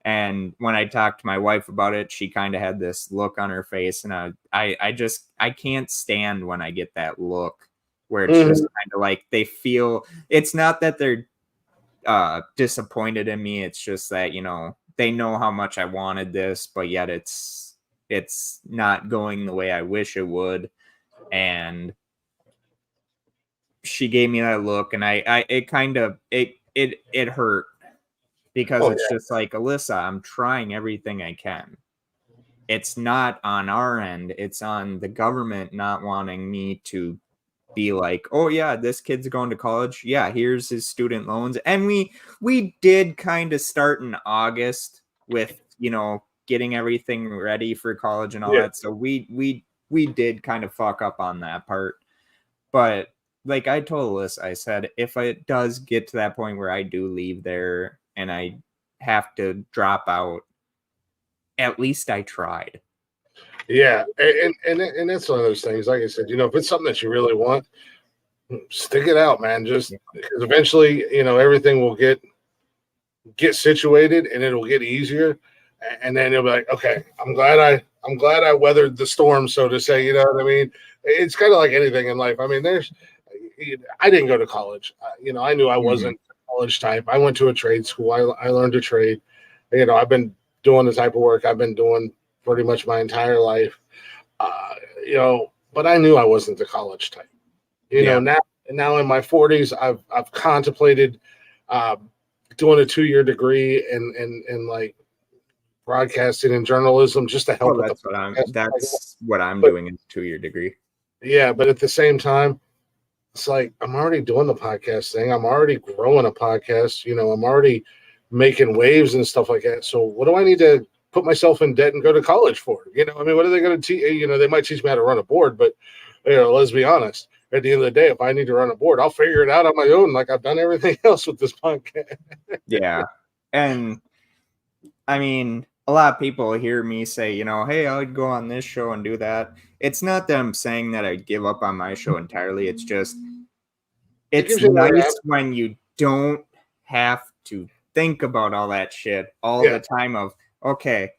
And when I talked to my wife about it, she kind of had this look on her face, and I can't stand when I get that look where it's just Mhm. kind of like they feel it's not that they're disappointed in me. It's just that they know how much I wanted this, but yet it's not going the way I wish it would. And she gave me that look, and I it kind of it hurt because Oh it's yeah. just like, Alyssa, I'm trying everything I can. It's not on our end, it's on the government not wanting me to be like, oh yeah, this kid's going to college, yeah, here's his student loans. And we did kind of start in August with getting everything ready for college and all Yeah. that, so we did kind of fuck up on that part. But like I told Liz, I said, if it does get to that point where I do leave there and I have to drop out, at least I tried. Yeah. And that's one of those things. Like I said, if it's something that you really want, stick it out, man. Just because eventually, everything will get situated and it'll get easier. And then you'll be like, okay, I'm glad I weathered the storm, so to say. You know what I mean? It's kind of like anything in life. I mean, I didn't go to college. I knew I Mhm. wasn't a college type. I went to a trade school. I learned a trade. I've been doing the type of work I've been doing pretty much my entire life. Uh, but I knew I wasn't the college type. Yeah. Now in my 40s, I've contemplated uh, doing a 2-year degree in like broadcasting and journalism just to Oh, help with the podcast. that's what I'm But doing in a 2-year degree. yeah, but at the same time, it's like I'm already doing the podcast thing. I'm already growing a podcast. I'm already making waves and stuff like that. So what do I need to put myself in debt and go to college for? I mean, what are they going to teach? They might teach me how to run a board, but let's be honest. At the end of the day, if I need to run a board, I'll figure it out on my own, like I've done everything else with this podcast. Yeah. And I mean, a lot of people hear me say, hey, I'd go on this show and do that. It's not that I'm saying that I give up on my show entirely. It's just, It it's gives you another nice avenue. when you don't have to think about all that shit all Yeah. the time of, okay.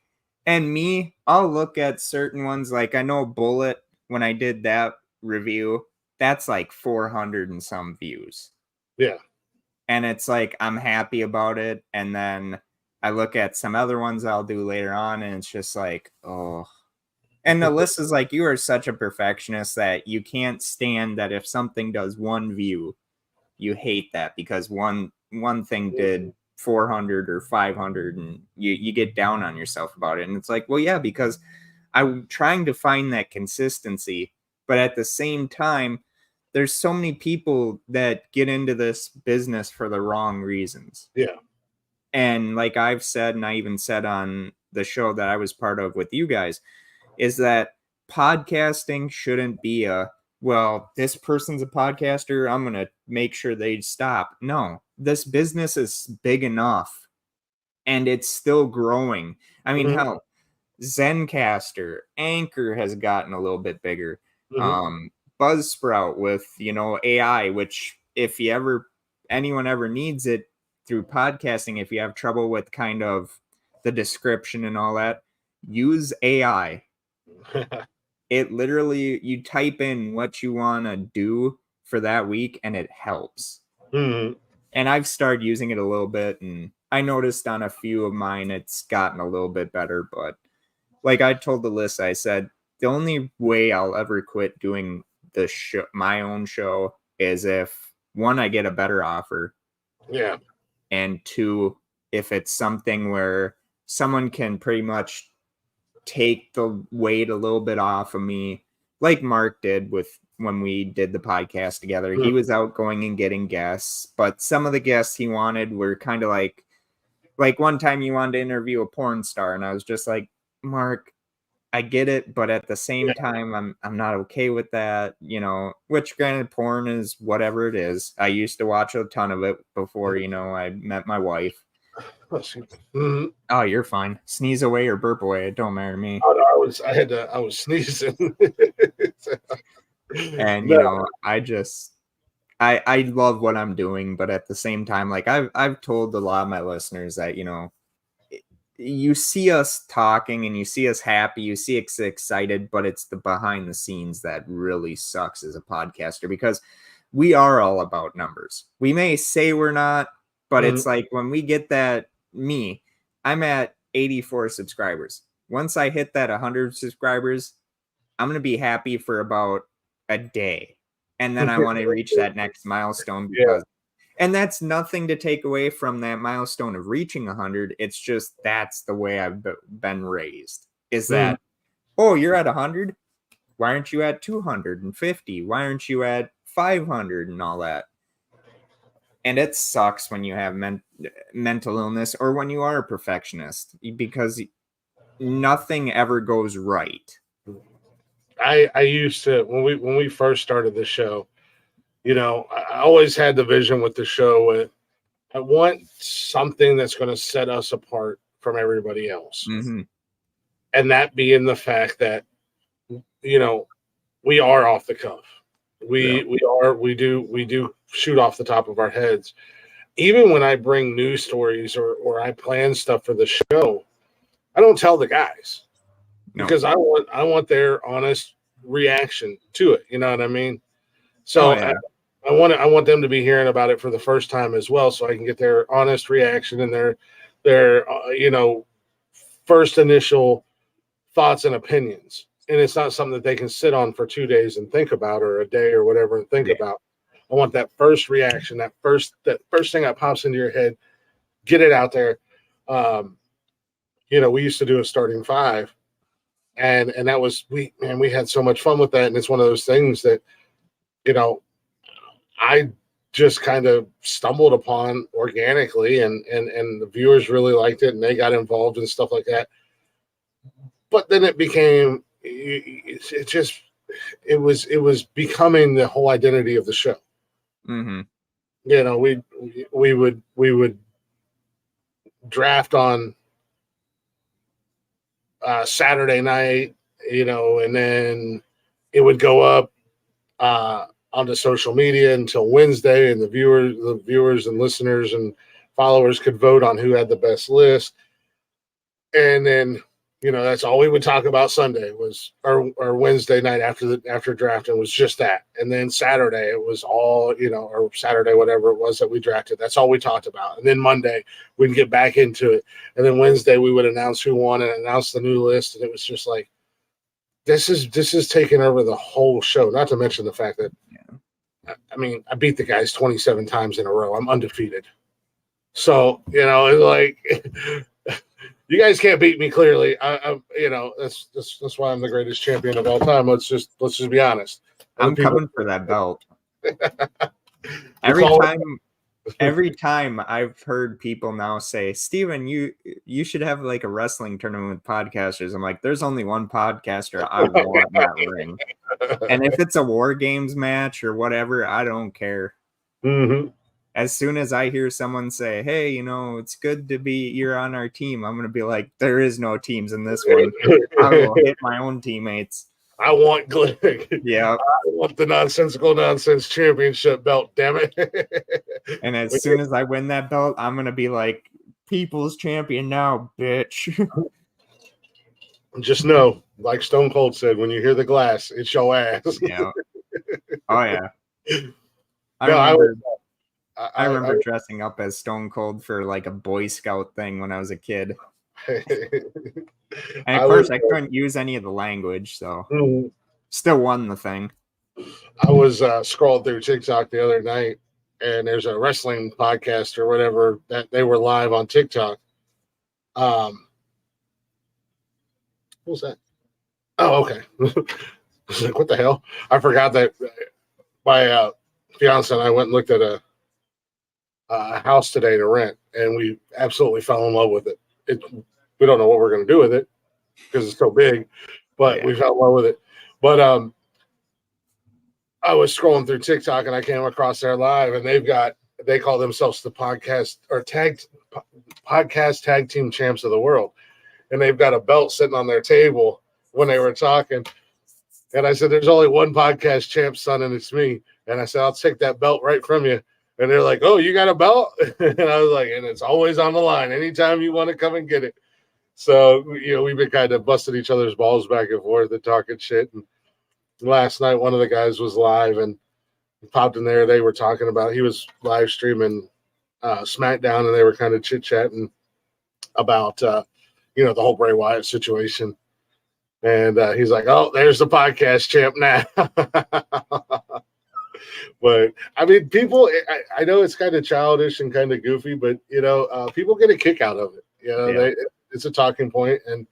And me, I'll look at certain ones, like I know Bullet, when I did that review, that's like 400 and some views. Yeah. And it's like I'm happy about it, and then I look at some other ones I'll do later on and it's just like, oh. And the list is like, you are such a perfectionist that you can't stand that if something does one view, you hate that because one thing did 400 or 500, and you get down on yourself about it. And it's like, well, yeah, because I'm trying to find that consistency, but at the same time, there's so many people that get into this business for the wrong reasons. Yeah. And like I've said, and I even said on the show that I was part of with you guys, is that podcasting shouldn't be a, well, this person's a podcaster, I'm going to make sure they stop. No, this business is big enough and it's still growing. I mean, Hmm. hell, Zencaster, Anchor has gotten a little bit bigger. Hmm. Buzzsprout with, AI, which if anyone ever needs it through podcasting, if you have trouble with kind of the description and all that, use AI. It literally, you type in what you want to do for that week and it helps. Mm-hmm. And I've started using it a little bit, and I noticed on a few of mine it's gotten a little bit better. But like I told the list, I said the only way I'll ever quit doing the show, my own show, is if one, I get a better offer. Yeah. And two, if it's something where someone can pretty much take the weight a little bit off of me, like Mark did with when we did the podcast together. He was out going and getting guests, but some of the guests he wanted were kind of like one time you wanted to interview a porn star, and I was just like, Mark, I get it, but at the same time, I'm not okay with that, you know, which granted, porn is whatever it is. I used to watch a ton of it before, you know, I met my wife. Mm-hmm. Oh, you're fine. Sneeze away or burp away. It don't matter to me. Oh, no, I was sneezing. And you know, I love what I'm doing, but at the same time, like I've told a lot of my listeners that, you know, you see us talking and you see us happy, you see us excited, but it's the behind the scenes that really sucks as a podcaster, because we are all about numbers. We may say we're not, but it's like when we get that, I'm at 84 subscribers. Once I hit that 100 subscribers, I'm going to be happy for about a day. And then I want to reach that next milestone, because and that's nothing to take away from that milestone of reaching 100. It's just that's the way I've been raised. Is that, oh, you're at 100? Why aren't you at 250? Why aren't you at 500 and all that? And it sucks when you have mental illness or when you are a perfectionist, because nothing ever goes right. I used to, when we first started the show, you know, I always had the vision with the show with, I want something that's going to set us apart from everybody else. Mm-hmm. And that being the fact that, you know, we are off the cuff. We do shoot off the top of our heads. Even when I bring news stories or I plan stuff for the show, I don't tell the guys because I want their honest reaction to it. You know what I mean? So I want them to be hearing about it for the first time as well, so I can get their honest reaction and their you know, first initial thoughts and opinions. And it's not something that they can sit on for 2 days and think about, or a day or whatever and think about. I want that first reaction, that first thing that pops into your head. Get it out there. You know, we used to do a starting five, and that was we had so much fun with that. And it's one of those things that, you know, I just kind of stumbled upon organically, and the viewers really liked it and they got involved and stuff like that. But then it became, it was becoming the whole identity of the show. Mm-hmm. You know, we would draft on Saturday night, you know, and then it would go up onto social media until Wednesday, and the viewers and listeners and followers could vote on who had the best list. And then, you know, that's all we would talk about Sunday was, or Wednesday night after drafting was just that. And then Saturday it was all, you know, or Saturday, whatever it was that we drafted, that's all we talked about. And then Monday we'd get back into it. And then Wednesday we would announce who won and announce the new list. And it was just like, this is taking over the whole show. Not to mention the fact that, I mean, I beat the guys 27 times in a row. I'm undefeated. So, you know, it's like, you guys can't beat me. Clearly, I you know, that's why I'm the greatest champion of all time. Let's just be honest. I'm coming for that belt. Every time I've heard people now say, Steven, you should have like a wrestling tournament with podcasters. I'm like, there's only one podcaster I want in that ring. And if it's a War Games match or whatever, I don't care. Mm-hmm. As soon as I hear someone say, hey, you know, it's good to be, you're on our team, I'm going to be like, there is no teams in this one. I will hit my own teammates. I want Glick. Yeah. I want the Nonsensical Nonsense Championship belt, damn it. And as soon as I win that belt, I'm gonna be like people's champion now, bitch. Just know, like Stone Cold said, when you hear the glass, it's your ass. Yeah. Oh yeah. I No, remember I, I I, remember dressing up as Stone Cold for like a Boy Scout thing when I was a kid. And of course I couldn't use any of the language, so still won the thing. I was scrolling through TikTok the other night, and there's a wrestling podcast or whatever that they were live on TikTok. What was that? Oh, okay. I was like, what the hell? I forgot that my fiance and I went and looked at a house today to rent, and we absolutely fell in love with it. We don't know what we're going to do with it because it's so big, but we fell in love with it. But I was scrolling through TikTok and I came across their live, and they call themselves the podcast tag team champs of the world, and they've got a belt sitting on their table when they were talking. And I said, "There's only one podcast champ, son, and it's me." And I said, "I'll take that belt right from you." And they're like, "Oh, you got a belt?" And I was like, "And it's always on the line. Anytime you want to come and get it." So, we've been kind of busting each other's balls back and forth and talking shit. And last night, one of the guys was live and popped in there. They were talking about, he was live streaming SmackDown, and they were kind of chit chatting about, the whole Bray Wyatt situation. And he's like, "Oh, there's the podcast champ now." But I mean, people, I know it's kind of childish and kind of goofy, but people get a kick out of it. It's a talking point, and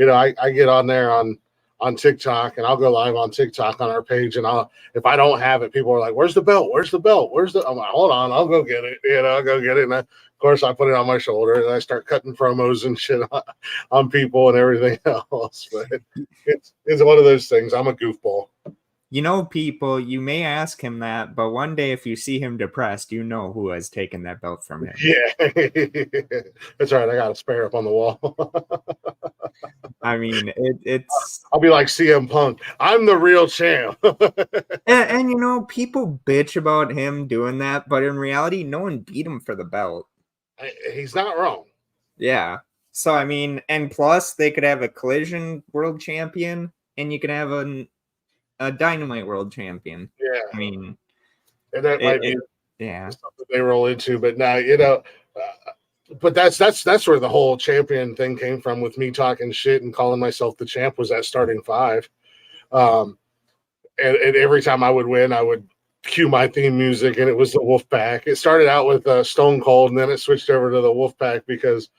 I get on there on TikTok, and I'll go live on TikTok on our page, and if I don't have it, people are like, "Where's the belt? Where's the belt? I'm like, "Hold on, I'll go get it." I'll go get it, and of course I put it on my shoulder, and I start cutting promos and shit on people and everything else. But it's one of those things. I'm a goofball. People, you may ask him that, but one day if you see him depressed, you know who has taken that belt from him. Yeah, that's right. I got a spare up on the wall. I mean, it's. I'll be like CM Punk. I'm the real champ. and people bitch about him doing that, but in reality, no one beat him for the belt. He's not wrong. Yeah. So I mean, and plus they could have a Collision world champion, and you can have a Dynamite world champion. Yeah. I mean, and that might be something they roll into, but now but that's where the whole champion thing came from, with me talking shit and calling myself the champ, was that starting five. And every time I would win, I would cue my theme music, and it was the Wolfpack. It started out with Stone Cold, and then it switched over to the Wolfpack because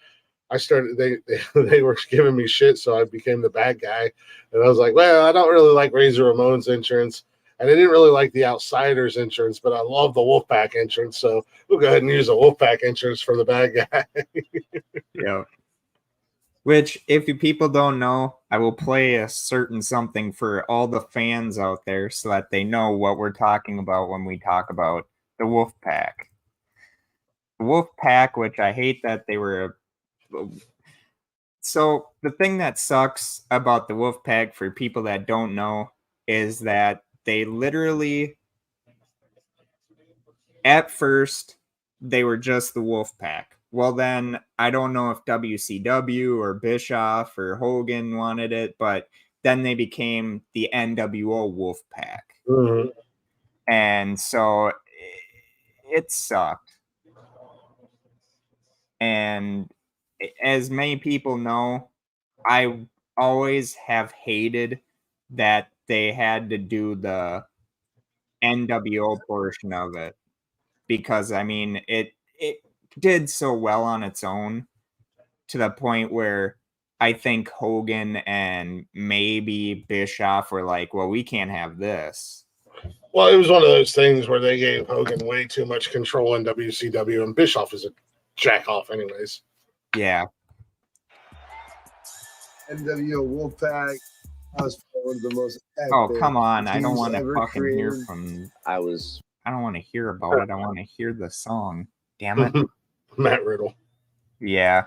they were giving me shit, so I became the bad guy. And I was like, well, I don't really like Razor Ramon's entrance, and I didn't really like the Outsiders entrance, but I love the Wolfpack entrance, so we'll go ahead and use the Wolfpack entrance for the bad guy. Yeah. Which, if you people don't know, I will play a certain something for all the fans out there so that they know what we're talking about when we talk about the Wolfpack. The Wolfpack, which I hate that they were. So the thing that sucks about the Wolfpack, for people that don't know, is that they literally, at first, they were just the Wolfpack. Well, then I don't know if WCW or Bischoff or Hogan wanted it, but then they became the NWO Wolfpack. Mm-hmm. And so it sucked. And as many people know, I always have hated that they had to do the NWO portion of it, because I mean it did so well on its own, to the point where I think Hogan and maybe Bischoff were like, well, we can't have this. Well, it was one of those things where they gave Hogan way too much control in WCW, and Bischoff is a jack off anyways. Yeah. NWO Wolfpack. I was one of the most epic. Oh, come on. I don't want to fucking created. hear from. I don't want to hear about it. I want to hear the song. Damn it. Matt Riddle. Yeah.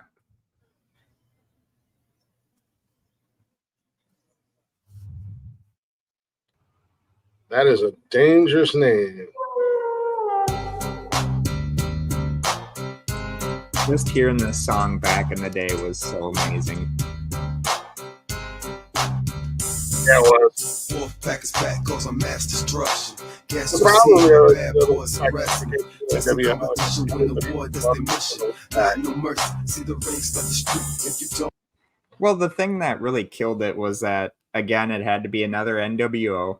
That is a dangerous name. Just hearing this song back in the day was so amazing. Yeah, it was. Wolfpack is back, goes on mass destruction. Gas The problem bad boys arresting. Just a competition, win the war, that's their mission. Got no mercy, see the race like the street. If you don't. Well, the thing that really killed it was that, again, it had to be another NWO.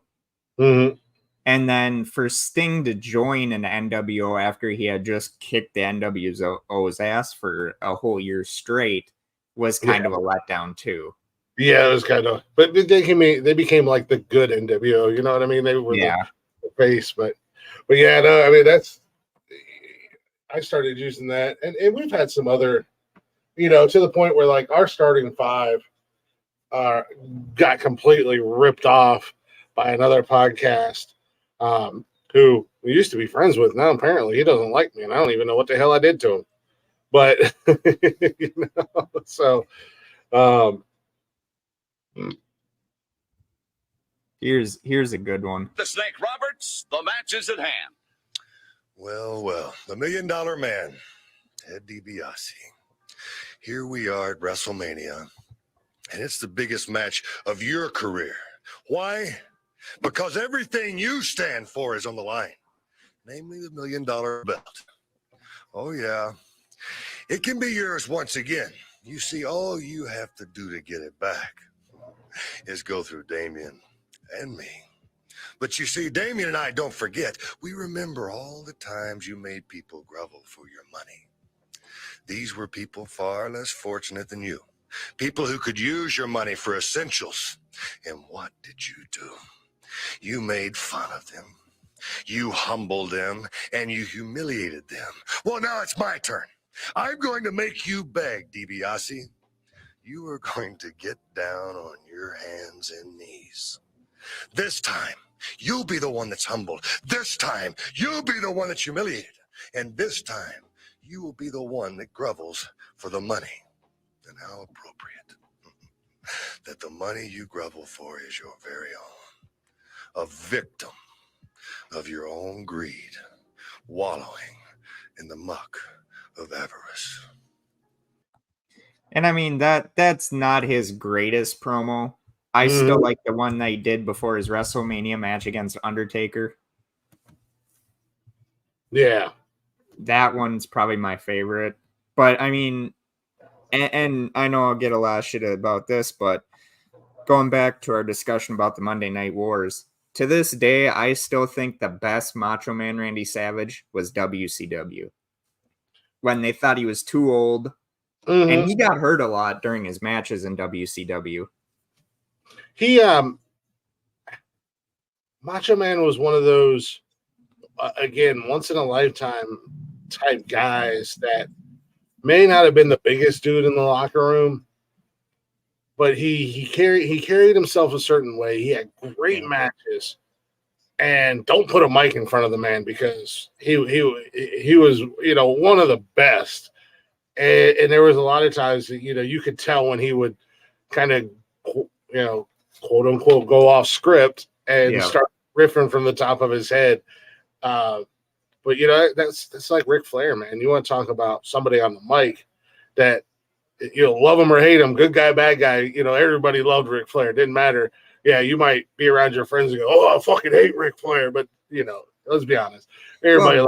Mm-hmm. And then for Sting to join an NWO after he had just kicked the NWO's ass for a whole year straight was kind of a letdown too. Yeah, it was kind of, but they became like the good NWO. You know what I mean? They were the face, but yeah, no, I mean I started using that, and we've had some other, to the point where like our starting five got completely ripped off by another podcast. Who we used to be friends with. Now apparently he doesn't like me, and I don't even know what the hell I did to him. But so here's a good one. The Snake Roberts, the match is at hand. Well, the $1 Million Man, Ted DiBiase. Here we are at WrestleMania, and it's the biggest match of your career. Why? Because everything you stand for is on the line, namely the $1 Million belt. Oh, yeah. It can be yours once again. You see, all you have to do to get it back is go through Damien and me. But you see, Damien and I don't forget. We remember all the times you made people grovel for your money. These were people far less fortunate than you. People who could use your money for essentials. And what did you do? You made fun of them, you humbled them, and you humiliated them. Well, now it's my turn. I'm going to make you beg, DiBiase. You are going to get down on your hands and knees. This time, you'll be the one that's humbled. This time, you'll be the one that's humiliated. And this time, you will be the one that grovels for the money. And how appropriate that the money you grovel for is your very own. A victim of your own greed, wallowing in the muck of avarice. And I mean that's not his greatest promo. I still like the one that he did before his WrestleMania match against Undertaker. Yeah. That one's probably my favorite. But I mean, and I know I'll get a lot of shit about this, but going back to our discussion about the Monday Night Wars, to this day, I still think the best Macho Man Randy Savage was WCW. When they thought he was too old, and he got hurt a lot during his matches in WCW. He, Macho Man was one of those, again, once in a lifetime type guys that may not have been the biggest dude in the locker room, but he carried himself a certain way. He had great matches, and don't put a mic in front of the man because he was one of the best. And there was a lot of times that you could tell when he would kind of quote unquote go off script and start riffing from the top of his head. But that's like Ric Flair, man. You want to talk about somebody on the mic that love him or hate him, good guy, bad guy. Everybody loved Ric Flair. It didn't matter. Yeah, you might be around your friends and go, "Oh, I fucking hate Ric Flair," but let's be honest. Everybody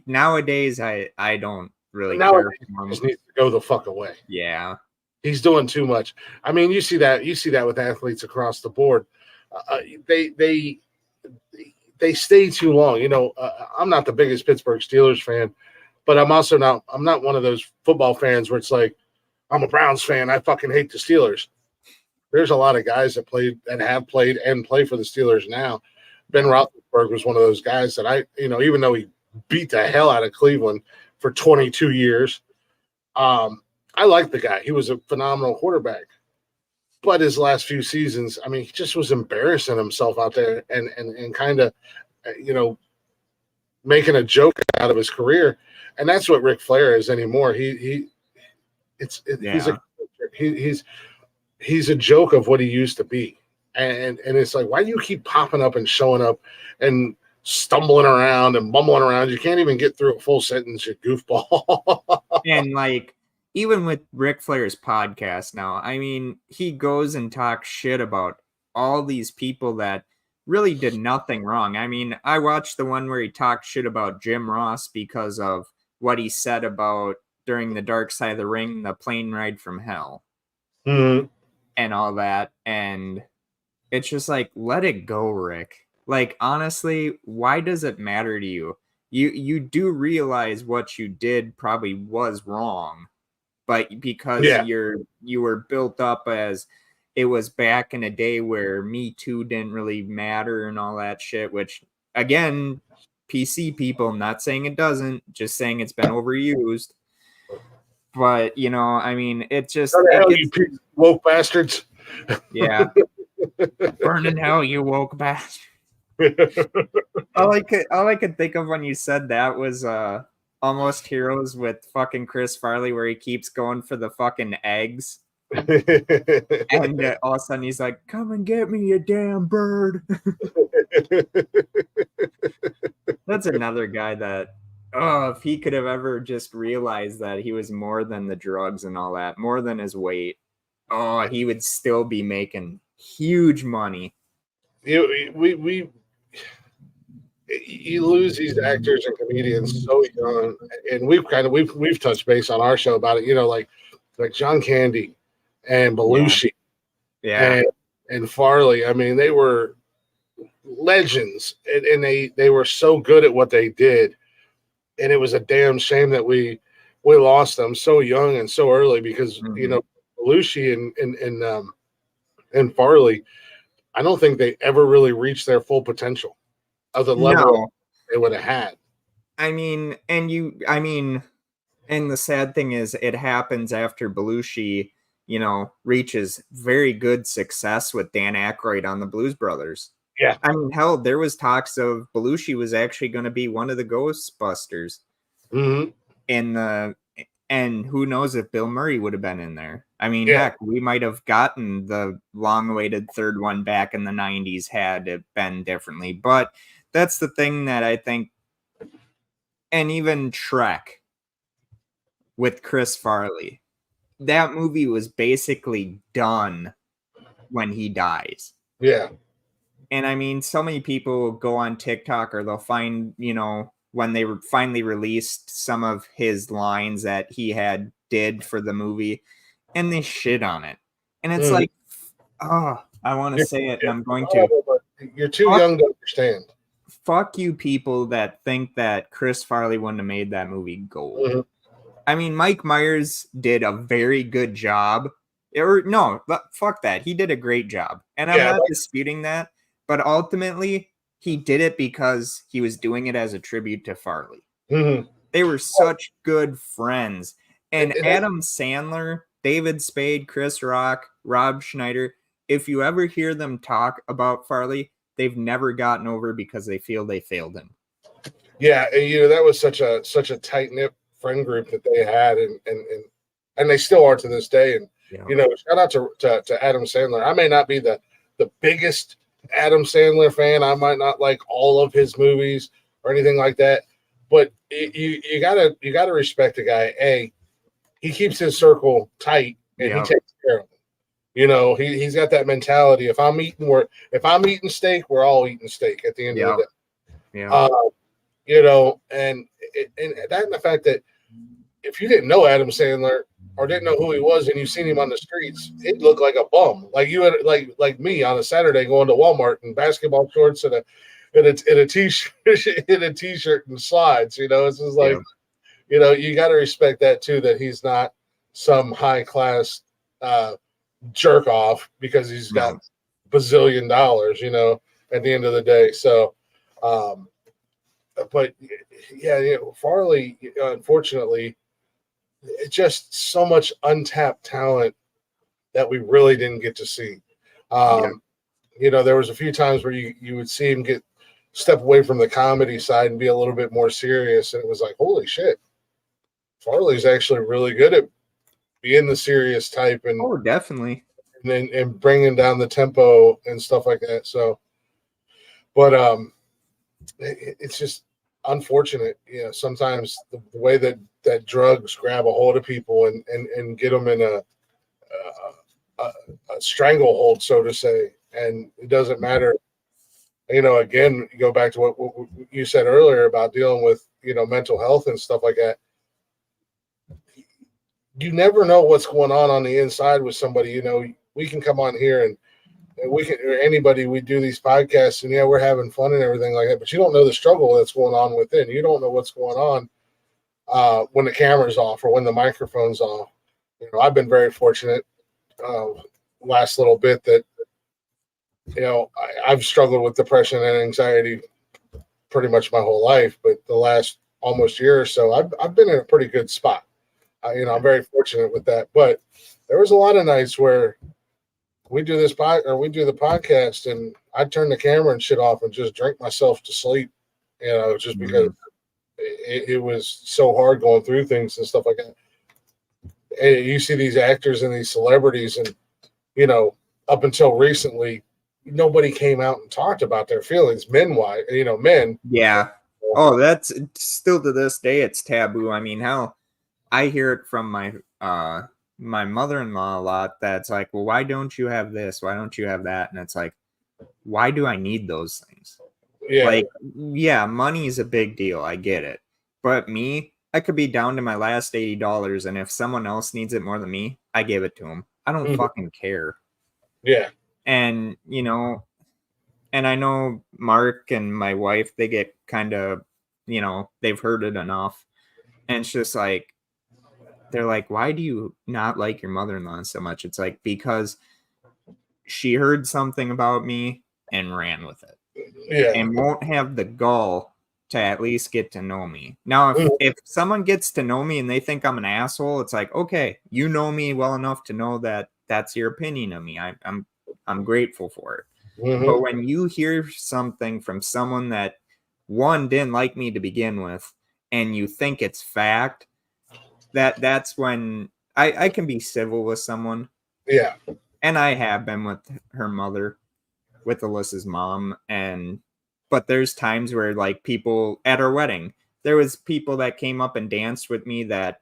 nowadays, I don't really care. He just needs to go the fuck away. Yeah, he's doing too much. I mean, you see that with athletes across the board. They stay too long. I'm not the biggest Pittsburgh Steelers fan, but I'm not one of those football fans where it's like, I'm a Browns fan, I fucking hate the Steelers. There's a lot of guys that have played and play for the Steelers now. Ben Roethlisberger was one of those guys that even though he beat the hell out of Cleveland for 22 years, I like the guy. He was a phenomenal quarterback. But his last few seasons, I mean, he just was embarrassing himself out there and kind of, making a joke out of his career. And that's what Ric Flair is anymore. He's a joke of what he used to be. And it's like, why do you keep popping up and showing up and stumbling around and bumbling around? You can't even get through a full sentence, you goofball. And like, even with Ric Flair's podcast now, I mean, he goes and talks shit about all these people that really did nothing wrong. I mean, I watched the one where he talked shit about Jim Ross because of what he said about during the Dark Side of the Ring, the plane ride from hell, Mhm. and all that. And it's just like, let it go, Rick. Like, honestly, why does it matter to you? You do realize what you did probably was wrong, but because Yeah. you were built up as it was back in a day where Me Too didn't really matter and all that shit, which again, PC people, not saying it doesn't, just saying it's been overused. But you know, I mean, it just How the it hell, gets you woke bastards? yeah. Burn in hell, you woke bastard. All I could think of when you said that was Almost Heroes with fucking Chris Farley, where he keeps going for the fucking eggs, and all of a sudden he's like, "Come and get me, you damn bird." That's another guy that, oh, if he could have ever just realized that he was more than the drugs and all that, more than his weight, oh, he would still be making huge money. we you lose these actors and comedians so young, and we've touched base on our show about it. You know, like John Candy and Belushi Yeah. and Farley. I mean, they were legends, and they were so good at what they did, and it was a damn shame that we lost them so young and so early because you know Belushi and Farley. I don't think they ever really reached their full potential of the level No. they would have had. I mean, and the sad thing is, it happens after Belushi, reaches very good success with Dan Aykroyd on the Blues Brothers. Yeah. I mean, hell, there was talks of Belushi was actually going to be one of the Ghostbusters Mm-hmm. and who knows if Bill Murray would have been in there. I mean, Yeah. heck, we might have gotten the long-awaited third one back in the 90s had it been differently. But that's the thing that I think, and even Shrek with Chris Farley, that movie was basically done when he dies. Yeah. And I mean, so many people go on TikTok or they'll find, when they finally released some of his lines that he did for the movie, and they shit on it. And it's like, oh, I want to say it, and I'm going to. You're too young to understand. Fuck you people that think that Chris Farley wouldn't have made that movie gold. Mm-hmm. I mean, Mike Myers did a very good job. Or no, fuck that. He did a great job. And I'm not disputing that. But ultimately, he did it because he was doing it as a tribute to Farley. Mm-hmm. They were such good friends. And Adam Sandler, David Spade, Chris Rock, Rob Schneider, if you ever hear them talk about Farley, they've never gotten over because they feel they failed him. Yeah, and that was such a tight-knit friend group that they had, and they still are to this day. And shout out to Adam Sandler. I may not be the biggest Adam Sandler fan. I might not like all of his movies or anything like that, but you gotta respect the guy. He keeps his circle tight and he takes care of them. He's got that mentality. If I'm eating steak, we're all eating steak at the end of the day. Yeah. And that and the fact that if you didn't know Adam Sandler or didn't know who he was and you seen him on the streets, it looked like a bum. Like you had like me on a Saturday going to Walmart in basketball shorts and a t-shirt in a t-shirt and slides. It's just like you got to respect that too, that he's not some high class jerk off because he's got bazillion dollars, at the end of the day. So but Farley, unfortunately, it's just so much untapped talent that we really didn't get to see. There was a few times where you would see him step away from the comedy side and be a little bit more serious, and it was like, holy shit, Farley's actually really good at being the serious type. And oh, definitely. and bringing down the tempo and stuff like that. So, but it's just unfortunate, sometimes the way that drugs grab a hold of people and get them in a stranglehold, so to say. And it doesn't matter, again, you go back to what you said earlier about dealing with, mental health and stuff like that. You never know what's going on the inside with somebody. We can come on here and we can, or anybody, we do these podcasts and we're having fun and everything like that, but you don't know the struggle that's going on within. You don't know what's going on when the camera's off or when the microphone's off. I've been very fortunate last little bit that, I've struggled with depression and anxiety pretty much my whole life, but the last almost year or so, I've been in a pretty good spot. I'm very fortunate with that, but there was a lot of nights where we do the podcast and I turn the camera and shit off and just drink myself to sleep, just because it was so hard going through things and stuff like that. And you see these actors and these celebrities and, up until recently, nobody came out and talked about their feelings, men. Yeah. Oh, that's still to this day, it's taboo. I mean, hell, I hear it from my mother-in-law a lot. That's like, well, why don't you have this? Why don't you have that? And it's like, why do I need those things? Yeah. Like, yeah, money is a big deal. I get it. But me, I could be down to my last $80. And if someone else needs it more than me, I give it to them. I don't fucking care. Yeah. And, and I know Mark and my wife, they get kind of, they've heard it enough. And it's just like, they're like, why do you not like your mother-in-law so much? It's like, because she heard something about me and ran with it. Yeah. And won't have the gall to at least get to know me. Now, if someone gets to know me and they think I'm an asshole, it's like, okay, you know me well enough to know that that's your opinion of me. I'm grateful for it. But when you hear something from someone that, one, didn't like me to begin with, and you think it's fact, that's when I can be civil with someone. Yeah. And I have been with her mother, with Alyssa's mom, but there's times where, like, people at our wedding, there was people that came up and danced with me that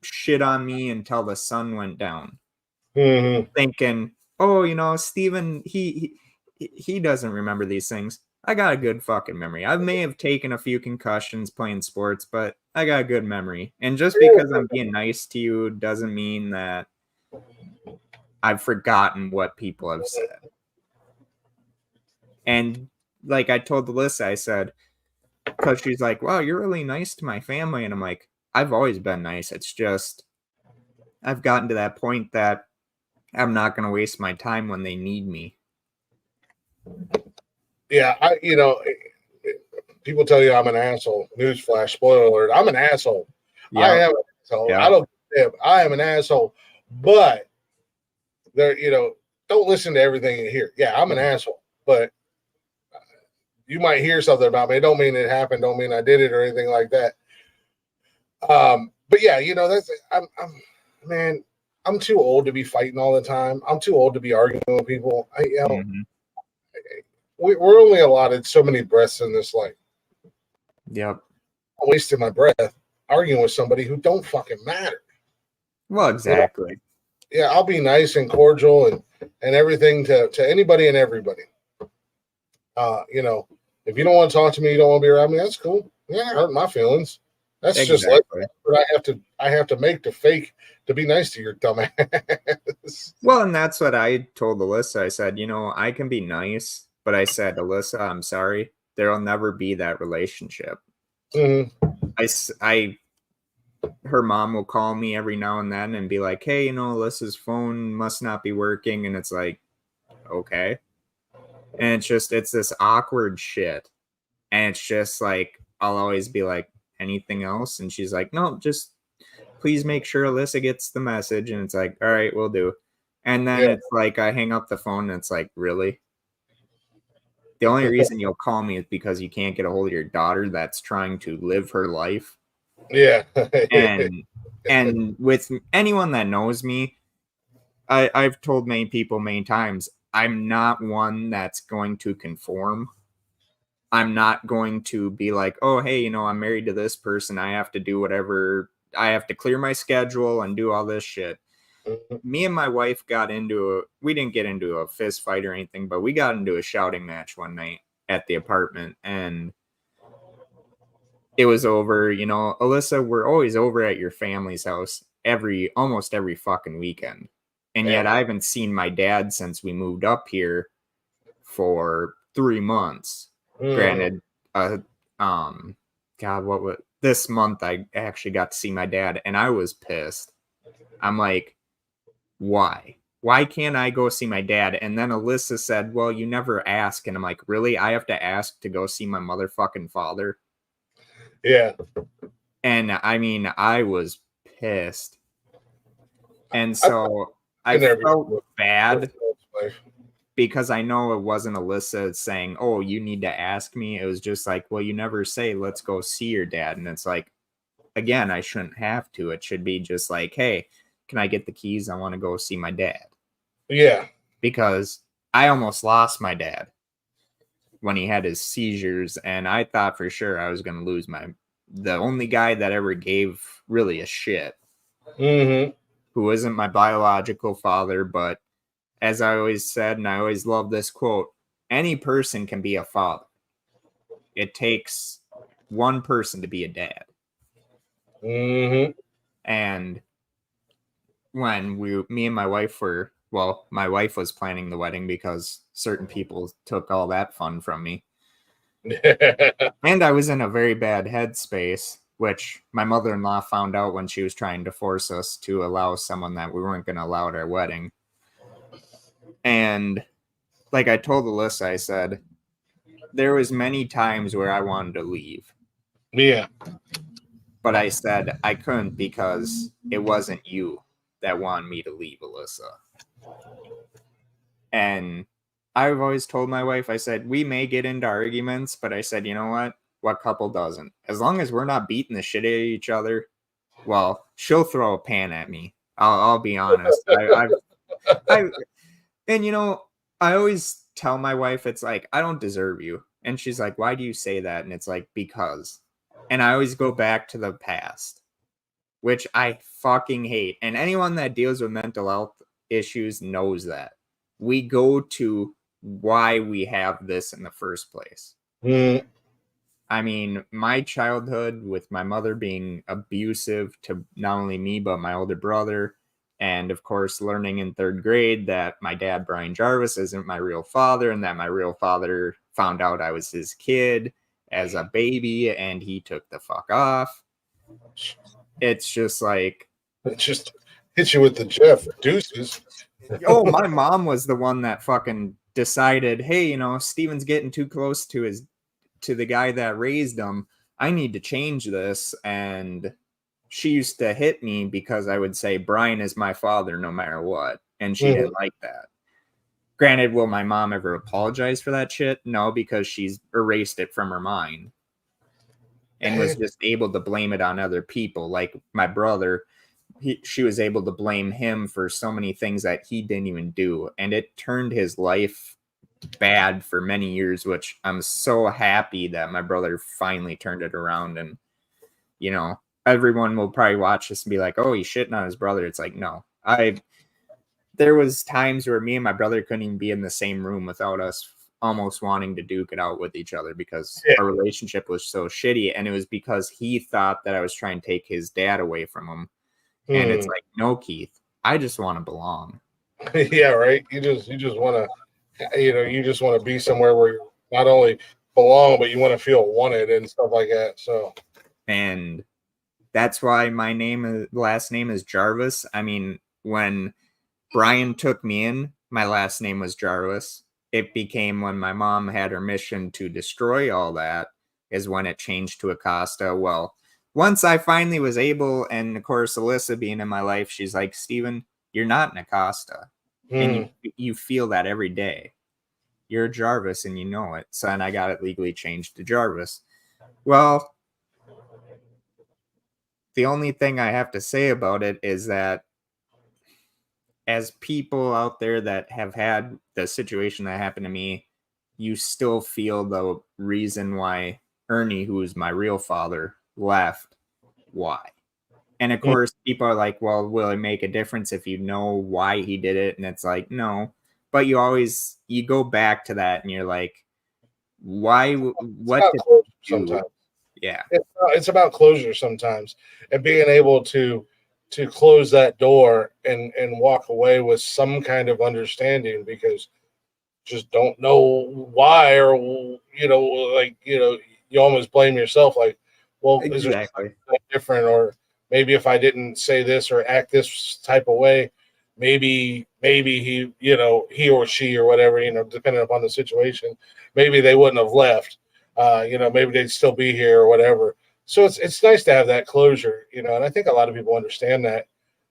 shit on me until the sun went down, thinking, oh, Steven, he doesn't remember these things. I got a good fucking memory. I may have taken a few concussions playing sports, but I got a good memory. And just because I'm being nice to you doesn't mean that I've forgotten what people have said. And like I told Alyssa, I said, because she's like, wow, you're really nice to my family. And I'm like, I've always been nice. It's just, I've gotten to that point that I'm not going to waste my time when they need me. Yeah. People tell you I'm an asshole. Newsflash, spoiler alert. I'm an asshole. Yep. I am an asshole. Yep. I don't give. I am an asshole. But there, don't listen to everything you hear. Yeah, I'm an asshole. But you might hear something about me. It don't mean it happened. Don't mean I did it or anything like that. But yeah, that's I'm too old to be fighting all the time. I'm too old to be arguing with people. We're only allotted so many breaths in this life. Yep. I'm wasting my breath arguing with somebody who don't fucking matter. Well, exactly. Yeah, I'll be nice and cordial and everything to anybody and everybody. If you don't want to talk to me, you don't want to be around me, that's cool. Yeah, it hurt my feelings. That's exactly. Just like what I have to make to fake to be nice to your dumbass. Well, and that's what I told Alyssa. I said, I can be nice, but I said, Alyssa, I'm sorry. There'll never be that relationship. Her mom will call me every now and then and be like, hey, Alyssa's phone must not be working. And it's like, okay. And it's this awkward shit. And it's just like, I'll always be like, anything else? And she's like, no, just please make sure Alyssa gets the message. And it's like, all right, we'll do. And then it's like, I hang up the phone and it's like, really? The only reason you'll call me is because you can't get a hold of your daughter that's trying to live her life. Yeah. and with anyone that knows me, I've told many people many times, I'm not one that's going to conform. I'm not going to be like, oh, hey, you know, I'm married to this person. I have to do whatever. I have to clear my schedule and do all this shit. Mhm. Me and my wife we didn't get into a fist fight or anything, but we got into a shouting match one night at the apartment. And it was over, you know, Alyssa, we're always over at your family's house almost every fucking weekend. And yet Yeah. I haven't seen my dad since we moved up here for 3 months. Mhm. Granted, uh, God, what was this month? I actually got to see my dad, and I was pissed. I'm like, why? Why can't I go see my dad? And then Alyssa said, well, you never ask. And I'm like, really? I have to ask to go see my motherfucking father? Yeah. And I mean, I was pissed. And I've so I been there felt before. bad because I know it wasn't Alyssa saying, oh, you need to ask me. It was just like, well, you never say, let's go see your dad. And it's like, again, I shouldn't have to. It should be just like, hey, can I get the keys? I want to go see my dad. Yeah. Because I almost lost my dad when he had his seizures. And I thought for sure I was going to lose the only guy that ever gave really a shit, Mm-hmm. who isn't my biological father, but as I always said, and I always love this quote, any person can be a father. It takes one person to be a dad. Mm-hmm. And when me and my wife my wife was planning the wedding because certain people took all that fun from me. And I was in a very bad headspace, which my mother-in-law found out when she was trying to force us to allow someone that we weren't going to allow at our wedding. And like I told Alyssa, I said, there was many times where I wanted to leave. Yeah. But I said I couldn't because it wasn't you that wanted me to leave, Alyssa. And I've always told my wife, I said, we may get into arguments, but I said, you know what? What couple doesn't? As long as we're not beating the shit out of each other, well, she'll throw a pan at me. I'll be honest. I, and you know, I always tell my wife, it's like, I don't deserve you. And she's like, why do you say that? And it's like, because. And I always go back to the past, which I fucking hate. And anyone that deals with mental health issues knows that. We go to why we have this in the first place. Mm-hmm. I mean, my childhood with my mother being abusive to not only me, but my older brother. And of course, learning in third grade that my dad, Brian Jarvis, isn't my real father, and that my real father found out I was his kid as a baby and he took the fuck off. It's just like, It just hit you with the Jeff deuces. oh, my mom was the one that fucking decided, hey, you know, Steven's getting too close to the guy that raised him. I need to change this. And she used to hit me because I would say Brian is my father no matter what. And she didn't like that. Granted, will my mom ever apologize for that shit? No, because she's erased it from her mind and was just able to blame it on other people. Like my brother, she was able to blame him for so many things that he didn't even do. And it turned his life bad for many years, which I'm so happy that my brother finally turned it around. And, you know, everyone will probably watch this and be like, oh, he's shitting on his brother. It's like, no, there was times where me and my brother couldn't even be in the same room without us almost wanting to duke it out with each other because our relationship was so shitty. And it was because he thought that I was trying to take his dad away from him. And it's like, no, Keith, I just want to belong. Yeah, right. You just want to, you just want to be somewhere where you not only belong, but you want to feel wanted and stuff like that. So, and that's why my last name is Jarvis. I mean, when Brian took me in, my last name was Jarvis. It became when my mom had her mission to destroy all that is when it changed to Acosta. Well, once I finally was able, and of course, Alyssa being in my life, she's like, Steven, you're not an Acosta. And you feel that every day. You're a Jarvis and you know it. So, and I got it legally changed to Jarvis. Well, the only thing I have to say about it is that as people out there that have had the situation that happened to me, you still feel the reason why Ernie, who is my real father, left. Why? And of course, people are like, well, will it make a difference if you know why he did it? And it's like, no. But you go back to that and you're like, why? What did he do? Sometimes. Yeah. It's about closure sometimes, and being able to close that door and walk away with some kind of understanding, because just don't know why, or you almost blame yourself, like, well, is there Exactly. something different, or maybe if I didn't say this or act this type of way, maybe he or she or whatever, depending upon the situation, maybe they wouldn't have left. Maybe they'd still be here or whatever. So it's nice to have that closure, and I think a lot of people understand that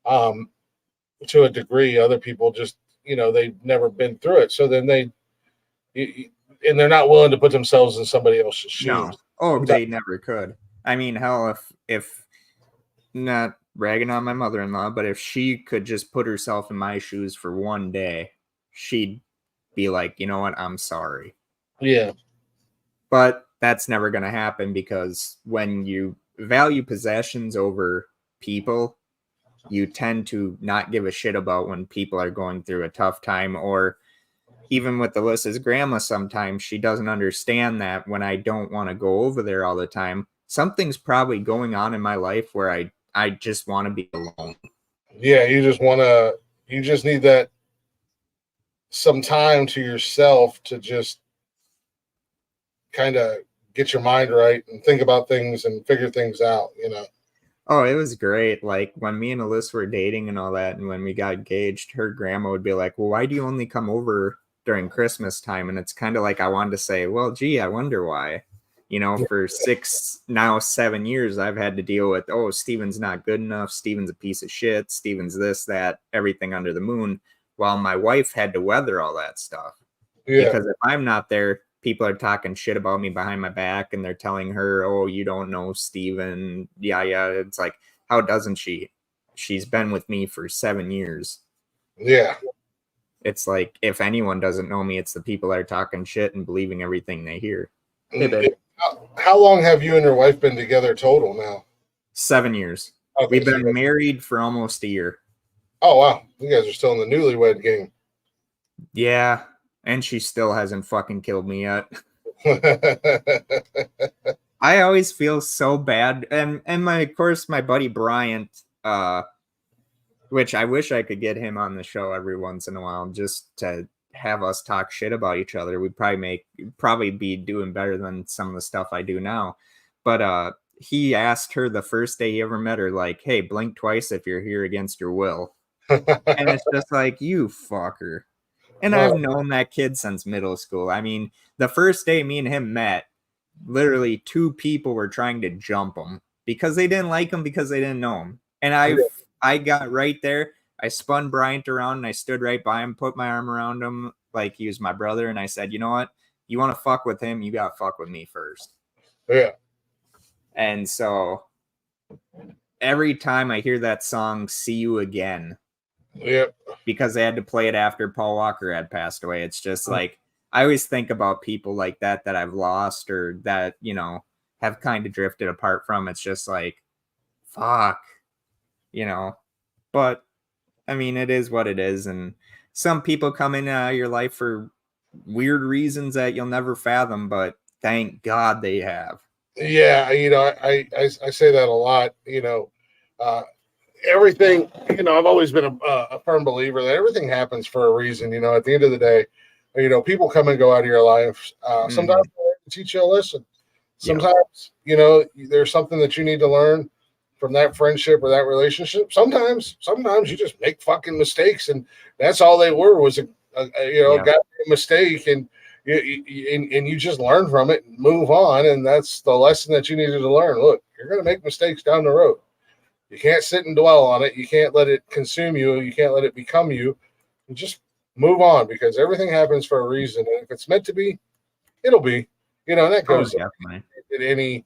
to a degree. Other people just, they've never been through it, so then and they're not willing to put themselves in somebody else's shoes. No. Oh, they never could. I mean, hell, if not ragging on my mother-in-law, but if she could just put herself in my shoes for one day, she'd be like, you know what, I'm sorry. Yeah. But that's never going to happen, because when you value possessions over people, you tend to not give a shit about when people are going through a tough time. Or even with Alyssa's grandma, sometimes she doesn't understand that when I don't want to go over there all the time, something's probably going on in my life where I just want to be alone. Yeah, you just need that some time to yourself to just kind of get your mind right and think about things and figure things out. Oh, it was great. Like when me and Alyssa were dating and all that, and when we got engaged, her grandma would be like, well, why do you only come over during Christmas time? And it's kind of like I wanted to say, well, gee, I wonder why. For 7 years, I've had to deal with, oh, Steven's not good enough. Steven's a piece of shit. Steven's this, that, everything under the moon. While my wife had to weather all that stuff. Yeah. Because if I'm not there, people are talking shit about me behind my back, and they're telling her, oh, you don't know Steven. Yeah. It's like, how doesn't she? She's been with me for 7 years. Yeah. It's like, if anyone doesn't know me, it's the people that are talking shit and believing everything they hear. How long have you and your wife been together total now? 7 years. Okay, We've been married for almost a year. Oh, wow. You guys are still in the newlywed game. Yeah. And she still hasn't fucking killed me yet. I always feel so bad. And of course, my buddy Bryant, which I wish I could get him on the show every once in a while just to have us talk shit about each other. We'd probably be doing better than some of the stuff I do now. But he asked her the first day he ever met her, like, hey, blink twice if you're here against your will. And it's just like, you fucker. And I've known that kid since middle school. I mean, the first day me and him met, literally 2 people were trying to jump him because they didn't like him, because they didn't know him. And I got right there. I spun Bryant around and I stood right by him, put my arm around him like he was my brother. And I said, you know what? You want to fuck with him? You got to fuck with me first. Yeah. And so every time I hear that song, See You Again, yep, because they had to play it after Paul Walker had passed away, it's just like, I always think about people like that I've lost, or that, have kind of drifted apart from. It's just like, fuck, but I mean, it is what it is. And some people come in your life for weird reasons that you'll never fathom, but thank God they have. Yeah, I say that a lot. Everything. I've always been a firm believer that everything happens for a reason. At the end of the day, people come and go out of your life. Sometimes they teach you a lesson. Sometimes, there's something that you need to learn from that friendship or that relationship. Sometimes you just make fucking mistakes, and that's all they were, was a goddamn mistake, and you just learn from it and move on. And that's the lesson that you needed to learn. Look, you're going to make mistakes down the road. You can't sit and dwell on it. You can't let it consume you. You can't let it become you. You just move on, because everything happens for a reason. And if it's meant to be, it'll be. And that goes in any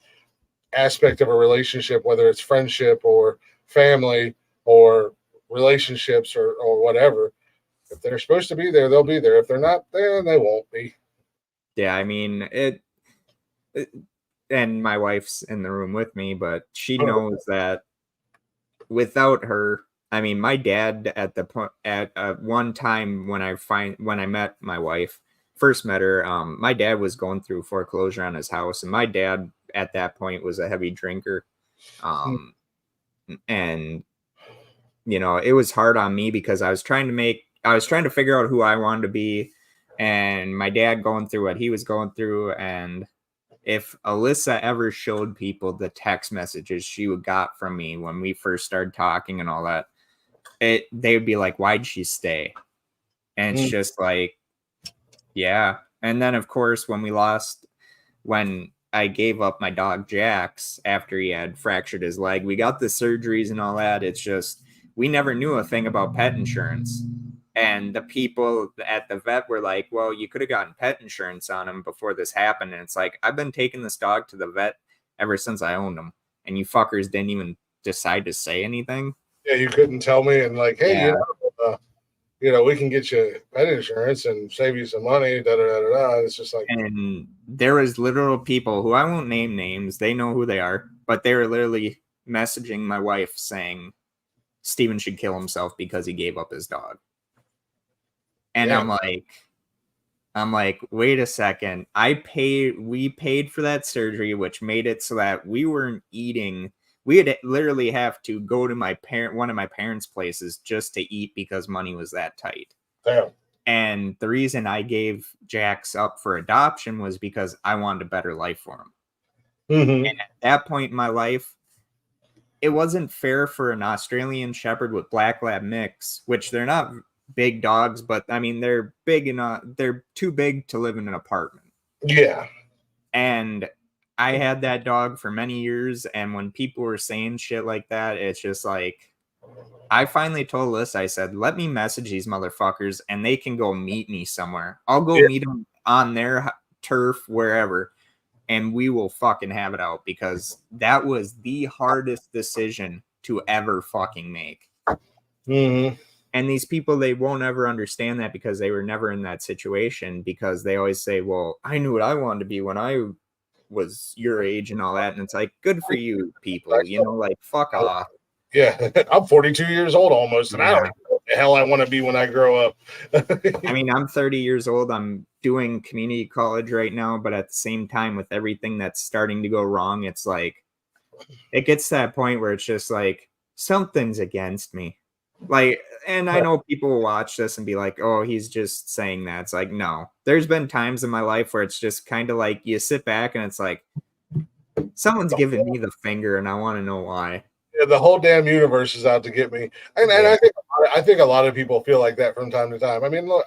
aspect of a relationship, whether it's friendship or family or relationships or whatever. If they're supposed to be there, they'll be there. If they're not there, they won't be. Yeah, I mean and my wife's in the room with me, but she knows that without her, I mean, my dad at the point at one time when I met my wife, first met her, my dad was going through foreclosure on his house, and my dad at that point was a heavy drinker, and it was hard on me because I was trying to figure out who I wanted to be, and my dad going through what he was going through, and if Alyssa ever showed people the text messages she got from me when we first started talking and all that, they would be like, "Why'd she stay?" And it's just like, yeah. And then of course when I gave up my dog Jax after he had fractured his leg, we got the surgeries and all that. It's just we never knew a thing about pet insurance. And the people at the vet were like, well, you could have gotten pet insurance on him before this happened. And it's like, I've been taking this dog to the vet ever since I owned him. And you fuckers didn't even decide to say anything. Yeah, you couldn't tell me and like, hey, Yeah. We can get you pet insurance and save you some money. Da da da da. It's just like, and there was literal people who I won't name names. They know who they are, but they were literally messaging my wife saying Steven should kill himself because he gave up his dog. And yeah. I'm like, wait a second. We paid for that surgery, which made it so that we weren't eating. We had literally have to go to one of my parents' places just to eat because money was that tight. Damn. And the reason I gave Jax up for adoption was because I wanted a better life for him. Mm-hmm. And at that point in my life, it wasn't fair for an Australian Shepherd with Black Lab mix, which they're not big dogs, but I mean, they're big enough. They're too big to live in an apartment. Yeah. And I had that dog for many years. And when people were saying shit like that, it's just like, I finally told Liz, I said, let me message these motherfuckers and they can go meet me somewhere. I'll go meet them on their turf, wherever, and we will fucking have it out, because that was the hardest decision to ever fucking make. Mm-hmm. And these people, they won't ever understand that because they were never in that situation, because they always say, well, I knew what I wanted to be when I was your age and all that. And it's like, good for you people, like, fuck off. Yeah. I'm 42 years old almost, and I don't know what the hell I want to be when I grow up. I mean, I'm 30 years old. I'm doing community college right now, but at the same time, with everything that's starting to go wrong, it's like, it gets to that point where it's just like, something's against me. Like, and I know people will watch this and be like, oh, he's just saying that. It's like, no, there's been times in my life where it's just kind of like, you sit back and it's like, someone's giving me the finger and I want to know why. Yeah, the whole damn universe is out to get me. And I think a lot of people feel like that from time to time. I mean, look,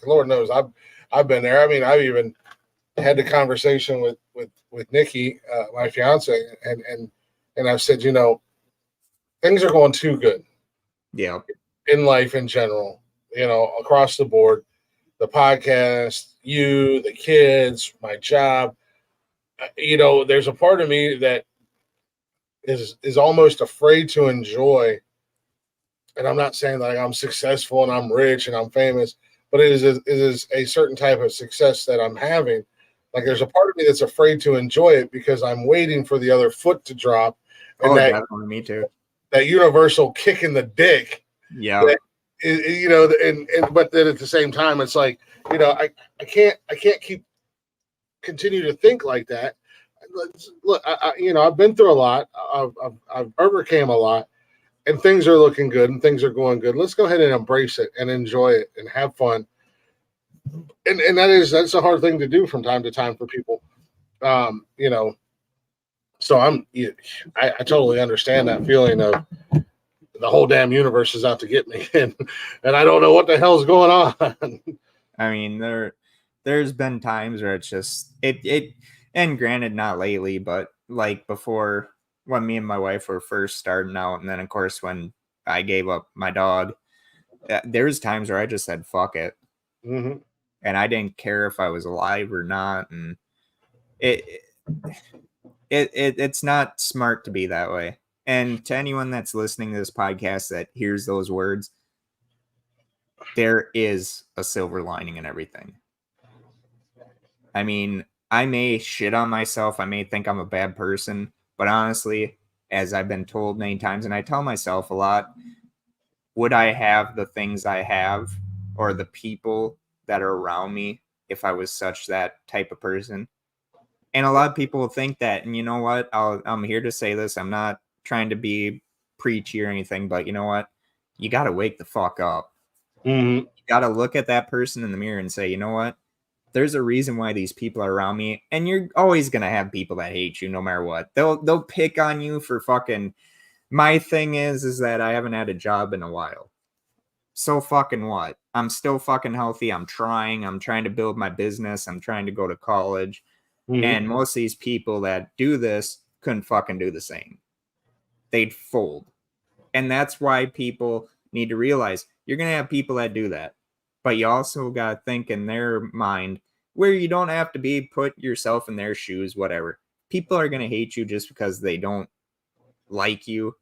Lord knows I've been there. I mean, I've even had the conversation with Nikki, my fiance, and I've said, things are going too good. Yeah. In life in general, across the board, the podcast, the kids, my job, there's a part of me that is almost afraid to enjoy. And I'm not saying that I'm successful and I'm rich and I'm famous, but it is a certain type of success that I'm having. Like, there's a part of me that's afraid to enjoy it because I'm waiting for the other foot to drop. And definitely, me too. That universal kick in the dick. Yeah. But then at the same time, it's like, I can't continue to think like that. Look, I've been through a lot. I've overcame a lot, and things are looking good and things are going good. Let's go ahead and embrace it and enjoy it and have fun. And that's a hard thing to do from time to time for people. So I totally understand that feeling of the whole damn universe is out to get me, and I don't know what the hell's going on. I mean, there's been times where it's just it and granted, not lately, but like before, when me and my wife were first starting out, and then of course when I gave up my dog, there's times where I just said fuck it. Mm-hmm. And I didn't care if I was alive or not, and it's not smart to be that way. And to anyone that's listening to this podcast that hears those words, there is a silver lining in everything. I mean, I may shit on myself. I may think I'm a bad person. But honestly, as I've been told many times, and I tell myself a lot, would I have the things I have or the people that are around me if I was such that type of person? And a lot of people think that. And you know what? I'm here to say this. I'm not trying to be preachy or anything, but you know what? You got to wake the fuck up. Mm-hmm. You got to look at that person in the mirror and say, you know what? There's a reason why these people are around me, and you're always gonna have people that hate you no matter what. They'll pick on you for fucking. My thing is that I haven't had a job in a while. So fucking what? I'm still fucking healthy. I'm trying to build my business. I'm trying to go to college. Mm-hmm. And most of these people that do this couldn't fucking do the same. They'd fold. And that's why people need to realize you're gonna have people that do that. But you also got to think in their mind where you don't have to put yourself in their shoes, whatever. People are going to hate you just because they don't like you.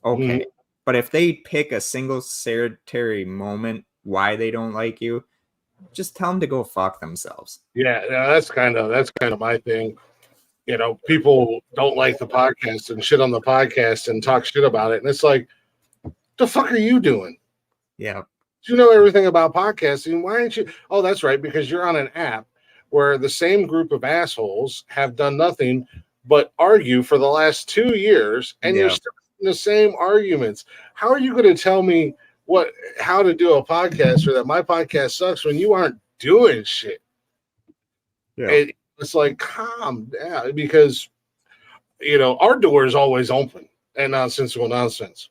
Okay. Mm-hmm. But if they pick a single solitary moment why they don't like you, just tell them to go fuck themselves. Yeah, that's kind of my thing. You know, people don't like the podcast and shit on the podcast and talk shit about it. And it's like, the fuck are you doing? Yeah. You know everything about podcasting. Why aren't you? Oh, that's right, because you're on an app where the same group of assholes have done nothing but argue for the last 2 years, and you're still in the same arguments. How are you going to tell me how to do a podcast or that my podcast sucks when you aren't doing shit? Yeah. It's like, calm down, because our door is always open at Nonsensical Nonsense.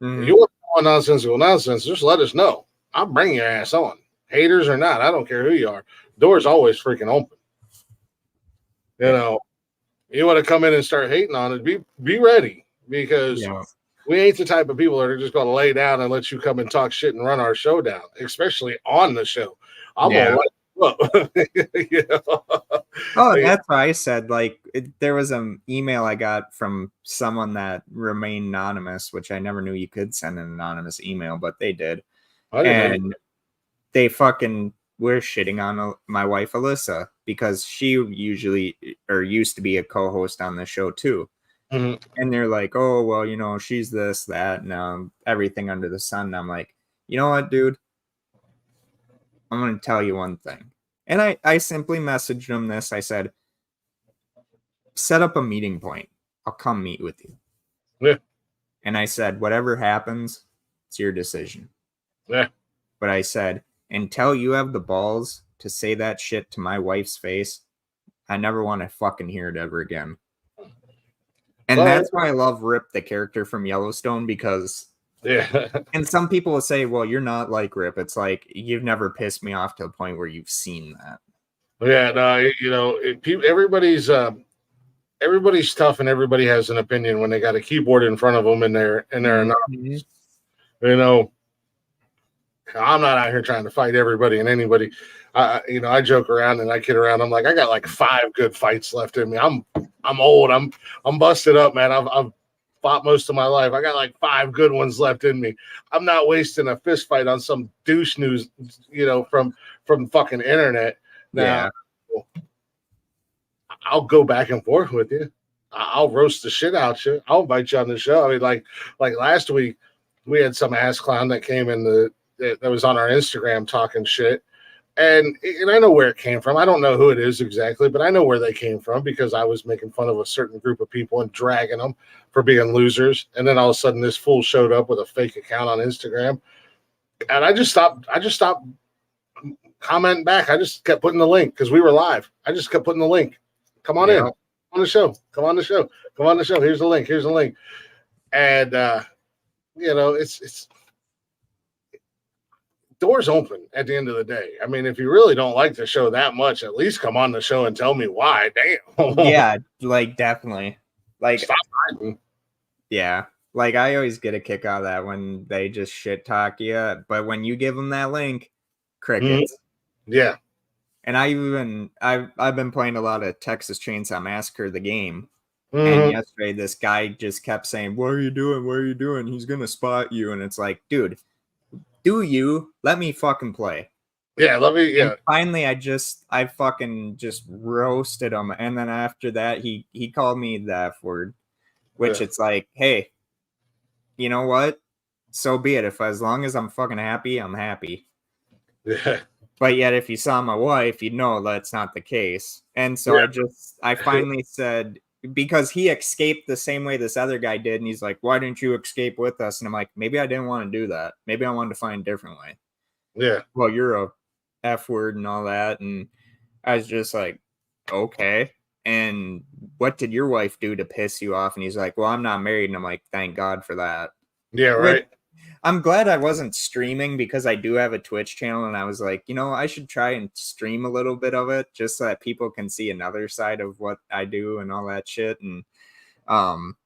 Mm-hmm. If you want to go on Nonsensical Nonsense, just let us know. I'll bring your ass on. Haters or not, I don't care who you are. Door's always freaking open. You want to come in and start hating on it, be ready, because we ain't the type of people that are just going to lay down and let you come and talk shit and run our show down, especially on the show. I'm going to let you up. Oh, that's why I said, there was an email I got from someone that remained anonymous, which I never knew you could send an anonymous email, but they did. And they fucking were shitting on my wife, Alyssa, because she used to be a co-host on the show too. Mm-hmm. And they're like, oh, well, she's this, that, and everything under the sun. And I'm like, you know what, dude? I'm going to tell you one thing. And I simply messaged them this. I said, set up a meeting point. I'll come meet with you. Yeah. And I said, whatever happens, it's your decision. Yeah. But I said, until you have the balls to say that shit to my wife's face, I never want to fucking hear it ever again. And that's why I love Rip, the character from Yellowstone, because and some people will say, well, you're not like Rip. It's like, you've never pissed me off to a point where you've seen that. Yeah, no, everybody's tough and everybody has an opinion when they got a keyboard in front of them and they're anonymous. I'm not out here trying to fight everybody and anybody. I joke around and I kid around. I'm like, I got like 5 good fights left in me. I'm old. I'm busted up, man. I've fought most of my life. I got like 5 good ones left in me. I'm not wasting a fist fight on some douche news, from fucking internet. Now, I'll go back and forth with you. I'll roast the shit out you. I'll invite you on the show. I mean, like last week, we had some ass clown that came in that was on our Instagram talking shit. And I know where it came from. I don't know who it is exactly, but I know where they came from because I was making fun of a certain group of people and dragging them for being losers. And then all of a sudden this fool showed up with a fake account on Instagram. And I just stopped commenting back. I just kept putting the link because we were live. I just kept putting the link. Come on in. On the show. Come on the show. Come on the show. Here's the link. Here's the link. And it's doors open at the end of the day. I mean, if you really don't like the show that much, at least come on the show and tell me why. Damn. Yeah, definitely. Stop hiding. Yeah. I always get a kick out of that when they just shit talk you, but when you give them that link, crickets. Mm-hmm. Yeah. And I've been playing a lot of Texas Chainsaw Massacre, the game, And Mhm. yesterday, this guy just kept saying, "What are you doing? What are you doing? He's gonna spot you." And it's like, dude, do you let me fucking play? Yeah, let me. And Yeah, finally, I fucking just roasted him. And then after that, he called me the F word, which yeah, it's like, hey, you know what? So be it. If as long as I'm fucking happy, I'm happy. yeah, But yet, if you saw my wife, you'd know that's not the case. And so I finally said, because he escaped the same way this other guy did. And he's like, why didn't you escape with us? And I'm like, maybe I didn't want to do that. Maybe I wanted to find a different way. yeah. Well, you're a F word and all that. And I was just like, okay. And what did your wife do to piss you off? And he's like, well, I'm not married. And I'm like, thank God for that. Yeah, Which right. I'm glad I wasn't streaming because I do have a Twitch channel, and I was like, I should try and stream a little bit of it just so that people can see another side of what I do and all that shit. And um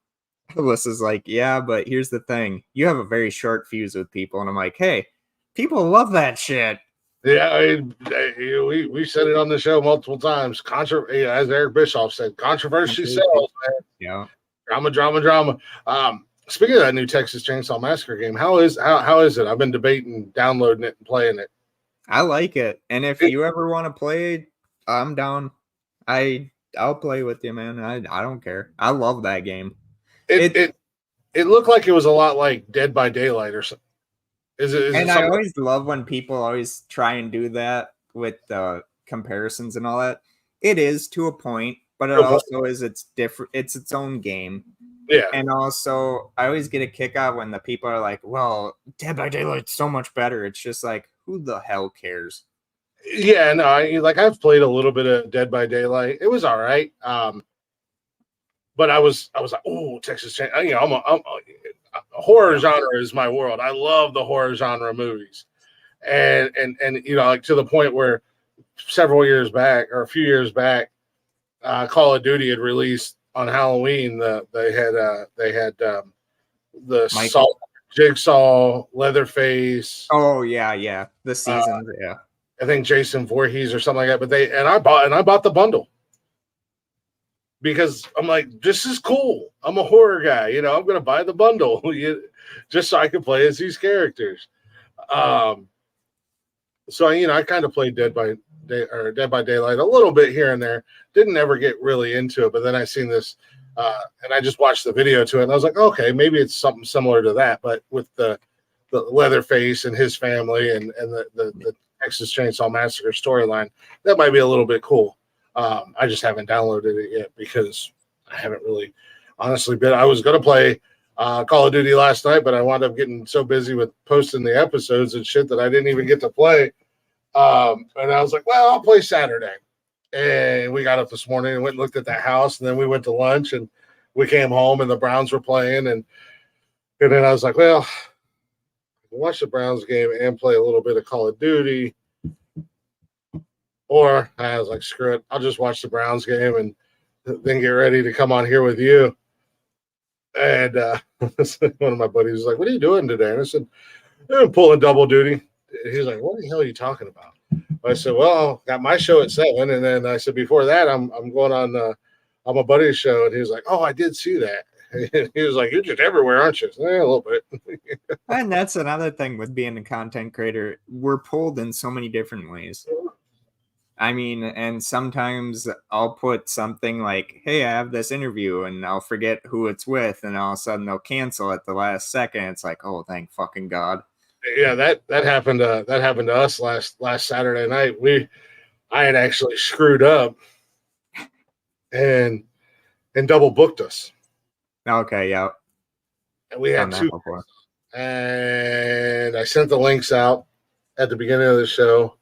Alyssa's like, yeah, but here's the thing. You have a very short fuse with people. And I'm like, hey, people love that shit. Yeah, we said it on the show multiple times. As Eric Bischoff said, controversy sells, man. Yeah. Drama, drama, drama. Speaking of that new Texas Chainsaw Massacre game, how is it? I've been debating downloading it and playing it. I like it. And if you ever want to play, I'm down. I'll play with you, man. I don't care. I love that game. It looked like it was a lot like Dead by Daylight or something. Is it And I something? always love when people always try and do that with comparisons and all that. It is to a point, but it also is it's different. It's its own game. Yeah, And also, I always get a kick out when the people are like, "Well, Dead by Daylight's so much better." It's just like, who the hell cares? yeah. No, I've played a little bit of Dead by Daylight. It was all right. But I was like, oh, Texas Chainsaw. Horror genre is my world. I love the horror genre movies, and like to the point where several years back or a few years back, Call of Duty had released on Halloween. They had the Michael? Jigsaw, Leatherface. Oh yeah, the seasons, yeah. I think Jason Voorhees or something like that. But I bought the bundle because I'm like, this is cool. I'm a horror guy, I'm going to buy the bundle just so I can play as these characters. So I kind of played Dead by Daylight a little bit here and there. Didn't ever get really into it, but then I seen this, and I just watched the video to it, and I was like, okay, maybe it's something similar to that, but with the Leatherface and his family and the Texas Chainsaw Massacre storyline, that might be a little bit cool. I just haven't downloaded it yet because I haven't really, honestly, been. I was going to play Call of Duty last night, but I wound up getting so busy with posting the episodes and shit that I didn't even get to play. And I was like, well, I'll play Saturday. And we got up this morning and went and looked at that house, and then we went to lunch, and we came home, and the Browns were playing, and then I was like, well, watch the Browns game and play a little bit of Call of Duty. Or I was like, screw it, I'll just watch the Browns game and then get ready to come on here with you. And one of my buddies was like, what are you doing today? And I said, I'm pulling double duty. He's like, what the hell are you talking about? I said, well, got my show at 7. And then I said, before that, I'm going on my buddy's show. And he was like, oh, I did see that. He was like, you're just everywhere, aren't you? Yeah, a little bit. And that's another thing with being a content creator. We're pulled in so many different ways. I mean, and sometimes I'll put something like, hey, I have this interview, and I'll forget who it's with, and all of a sudden they'll cancel at the last second. It's like, oh, thank fucking God. Yeah, that happened to us last Saturday night. I had actually screwed up and double booked us. Okay, yeah. And we had two before. And I sent the links out at the beginning of the show.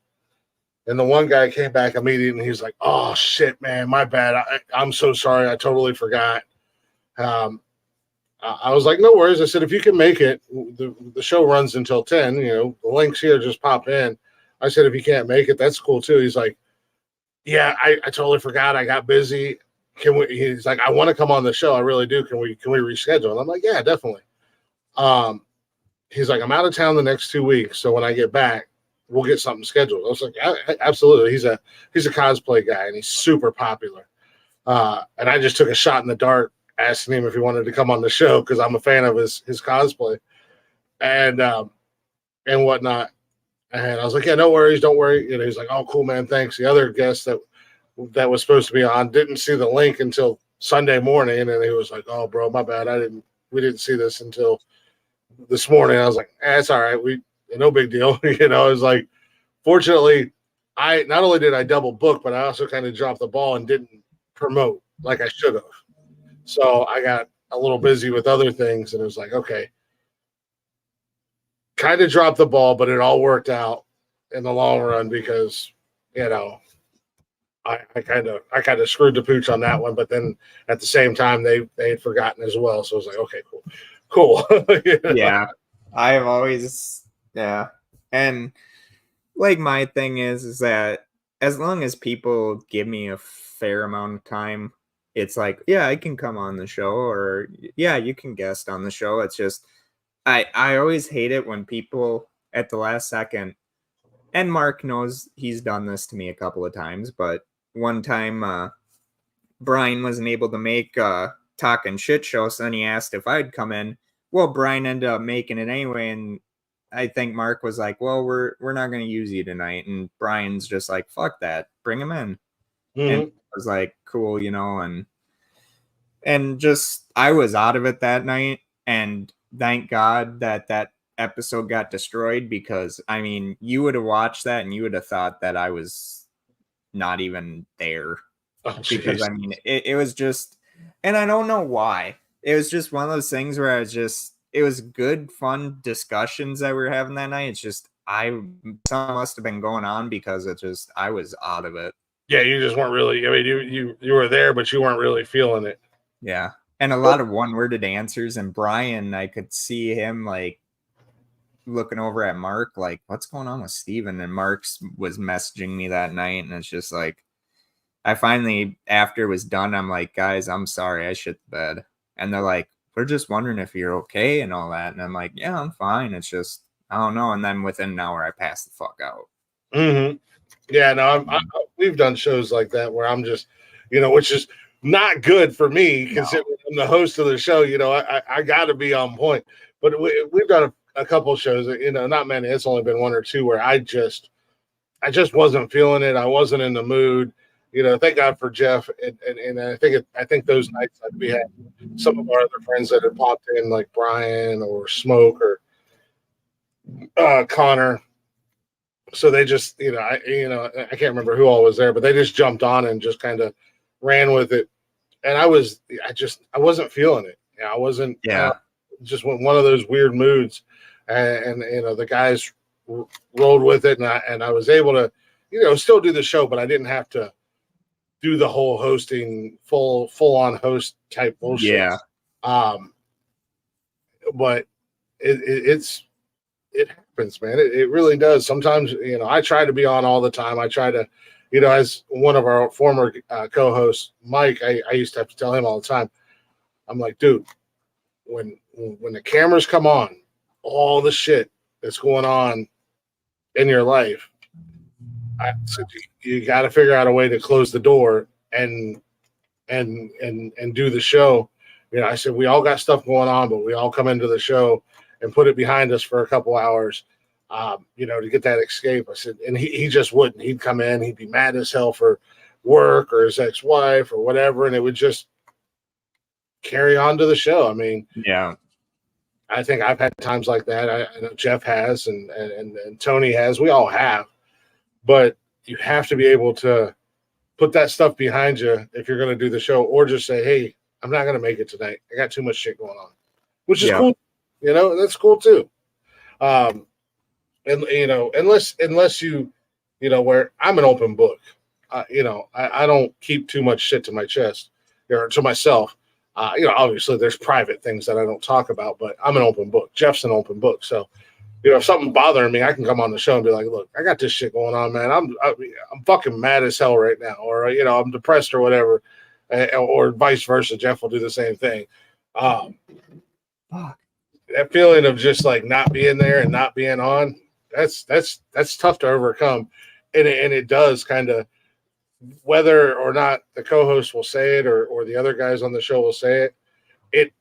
And the one guy came back immediately, and he's like, oh, shit, man, my bad. I'm so sorry. I totally forgot. I was like, no worries. I said, if you can make it, the show runs until 10. The links here just pop in. I said, if you can't make it, that's cool, too. He's like, yeah, I totally forgot. I got busy. He's like, I want to come on the show. I really do. Can we reschedule? And I'm like, yeah, definitely. He's like, I'm out of town the next 2 weeks. So when I get back, we'll get something scheduled. I was like, absolutely. He's a cosplay guy, and he's super popular. And I just took a shot in the dark, asking him if he wanted to come on the show because I'm a fan of his cosplay and whatnot. And I was like, yeah, no worries, don't worry. You know, he's like, oh, cool, man, thanks. The other guest that was supposed to be on didn't see the link until Sunday morning, and he was like, oh, bro, my bad, we didn't see this until this morning. I was like, it's all right, no big deal. You know, it was like, fortunately, I not only did I double book, but I also kind of dropped the ball and didn't promote like I should have. So I got a little busy with other things, and it was like, okay, kind of dropped the ball, but it all worked out in the long run because, you know, I kind of screwed the pooch on that one, but then at the same time they had forgotten as well. So I was like, okay, cool. You know? Yeah, I have always, yeah, and like my thing is that as long as people give me a fair amount of time, it's like, yeah, I can come on the show, or yeah, you can guest on the show. It's just I always hate it when people at the last second, and Mark knows he's done this to me a couple of times, but one time Brian wasn't able to make Talking Shit Show, so then he asked if I'd come in. Well, Brian ended up making it anyway, and I think Mark was like, well, we're not going to use you tonight, and Brian's just like, fuck that, bring him in. And I was like, cool, you know, and just I was out of it that night, and thank God that episode got destroyed, because I mean, you would have watched that and you would have thought that I was not even there. Because I mean, it was just, and I don't know why. It was just one of those things where it was good, fun discussions that we were having that night. It's just something must have been going on, because I was out of it. Yeah, you just weren't really. I mean, you were there, but you weren't really feeling it. Yeah, and a lot of one-worded answers. And Brian, I could see him like looking over at Mark, like, what's going on with Steven? And Mark was messaging me that night, and it's just like, I finally, after it was done, I'm like, guys, I'm sorry, I shit the bed. And they're like, we're just wondering if you're okay and all that. And I'm like, yeah, I'm fine. It's just, I don't know. And then within an hour, I passed the fuck out. Mm-hmm. Yeah, no, we've done shows like that where I'm just, you know, which is not good for me considering I'm the host of the show. You know, I got to be on point. But we've done a couple shows, you know, not many. It's only been one or two where I just wasn't feeling it. I wasn't in the mood. You know, thank God for Jeff, and I think those nights that we had some of our other friends that had popped in, like Brian or Smoke or Connor. So they just, you know, I can't remember who all was there, but they just jumped on and just kind of ran with it. And I wasn't feeling it. I wasn't. Just one of those weird moods, and you know, the guys rolled with it, and I was able to, you know, still do the show, but I didn't have to do the whole hosting full on host type bullshit. Yeah. But it happens, man. It really does. Sometimes, you know, I try to be on all the time. I try to, you know, as one of our former co-hosts, Mike, I used to have to tell him all the time. I'm like, dude, when the cameras come on, all the shit that's going on in your life, I said, you got to figure out a way to close the door and do the show. You know, I said, we all got stuff going on, but we all come into the show and put it behind us for a couple hours, you know, to get that escape. I said, and he just wouldn't. He'd come in, he'd be mad as hell for work or his ex-wife or whatever, and it would just carry on to the show. I mean, yeah, I think I've had times like that. I know Jeff has, and Tony has. We all have. But you have to be able to put that stuff behind you if you're going to do the show, or just say, hey, I'm not going to make it tonight. I got too much shit going on, which is cool. You know, that's cool too. And, you know, unless you know, where I'm an open book, you know, I don't keep too much shit to my chest or to myself. You know, obviously there's private things that I don't talk about, but I'm an open book. Jeff's an open book. So, you know, if something's bothering me, I can come on the show and be like, look, I got this shit going on, man. I'm fucking mad as hell right now. Or, you know, I'm depressed or whatever, or vice versa. Jeff will do the same thing. That feeling of just like not being there and not being on, that's tough to overcome. And it does kind of whether or not the co-host will say it or the other guys on the show will say it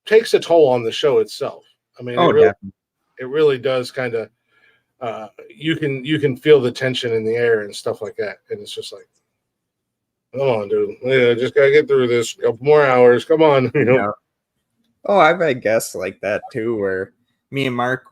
takes a toll on the show itself. I mean, Definitely. it really does kind of you can feel the tension in the air and stuff like that, and it's just like, come on, dude, just gotta get through this. A couple more hours, come on, Yeah. Oh, I've had guests like that too, where me and Mark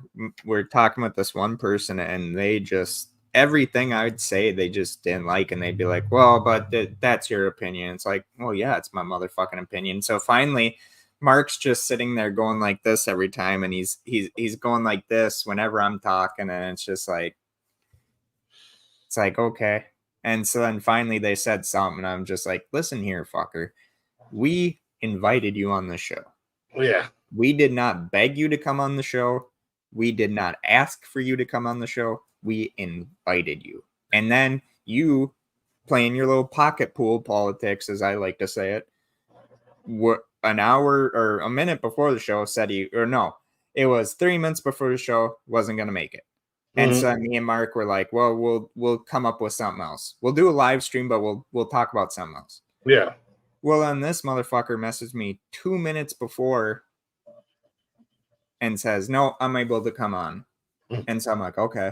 were talking with this one person, and they just everything I'd say they just didn't like, and they'd be like, "Well, but that's your opinion." It's like, "Well, yeah, it's my motherfucking opinion." So finally, Mark's just sitting there going like this every time, and he's going like this whenever I'm talking, and it's just like, it's like, okay. And so then finally they said something, and I'm just like, "Listen here, fucker, we invited you on the show. Yeah, We did not beg you to come on the show. We did not ask for you to come on the show. We invited you." And then you, playing your little pocket pool politics, as I like to say it, an hour or a minute before the show said it was 3 minutes before the show, wasn't going to make it. And so me and Mark were like, well, we'll come up with something else. We'll do a live stream, but we'll talk about something else. yeah. Well, then this motherfucker messaged me 2 minutes before and says, "No, I'm able to come on." And so I'm like, okay.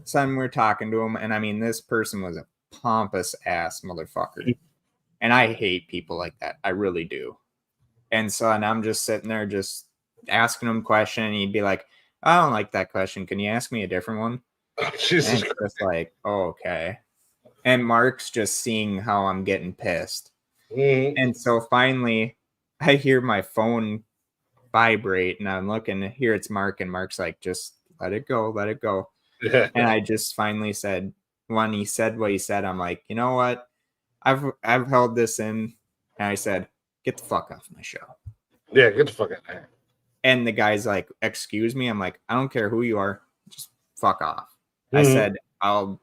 So then we're talking to him, and I mean, this person was a pompous ass motherfucker. And I hate people like that. I really do. And so, and I'm just sitting there just asking him a question, and he'd be like, "I don't like that question. Can you ask me a different one?" Jesus And it's just like, oh, okay. And Mark's just seeing how I'm getting pissed. And so finally, I hear my phone vibrate, and I'm looking here. It's Mark, and Mark's like, "Just let it go, let it go." Yeah. And I just finally said, when he said what he said, I'm like, you know what? I've held this in, and I said, "Get the fuck off my show." Yeah, get the fuck out of here. And the guy's like, "Excuse me." I'm like, "I don't care who you are, just fuck off." I said, I'm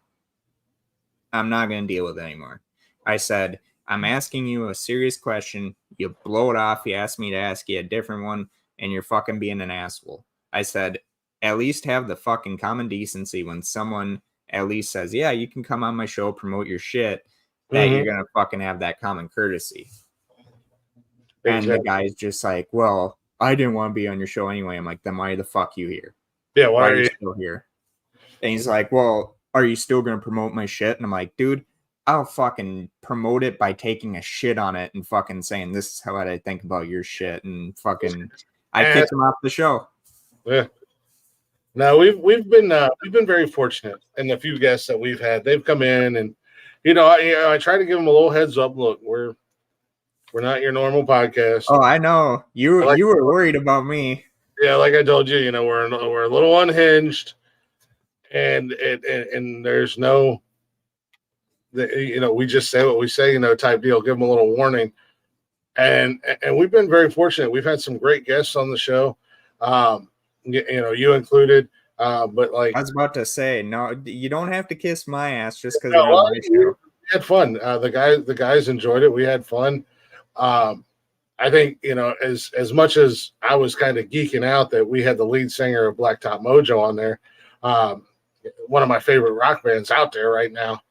not gonna deal with it anymore. I said, "I'm asking you a serious question. You blow it off. You ask me to ask you a different one, and you're fucking being an asshole." I said, "At least have the fucking common decency when someone at least says, yeah, you can come on my show, promote your shit, that you're gonna fucking have that common courtesy." And the guy's just like, "Well, I didn't want to be on your show anyway." I'm like, "Then why the fuck you here? Yeah, Why are you still here?" And he's like, "Well, are you still gonna promote my shit?" And I'm like, "Dude, I'll fucking promote it by taking a shit on it and fucking saying this is how I think about your shit," and fucking I kicked him off the show. Yeah. No, we've been very fortunate in the few guests that we've had. They've come in, and I try to give them a little heads up. Look, we're not your normal podcast. Oh, I know. You were worried about me. Yeah, like I told you, we're a little unhinged, and there's no, we just say what we say, type deal. Give them a little warning, and we've been very fortunate. We've had some great guests on the show, you included. But like I was about to say, no, you don't have to kiss my ass just because no, you're on my show. we had fun. The guys enjoyed it. We had fun. I think, as much as I was kind of geeking out that we had the lead singer of Blacktop Mojo on there, one of my favorite rock bands out there right now.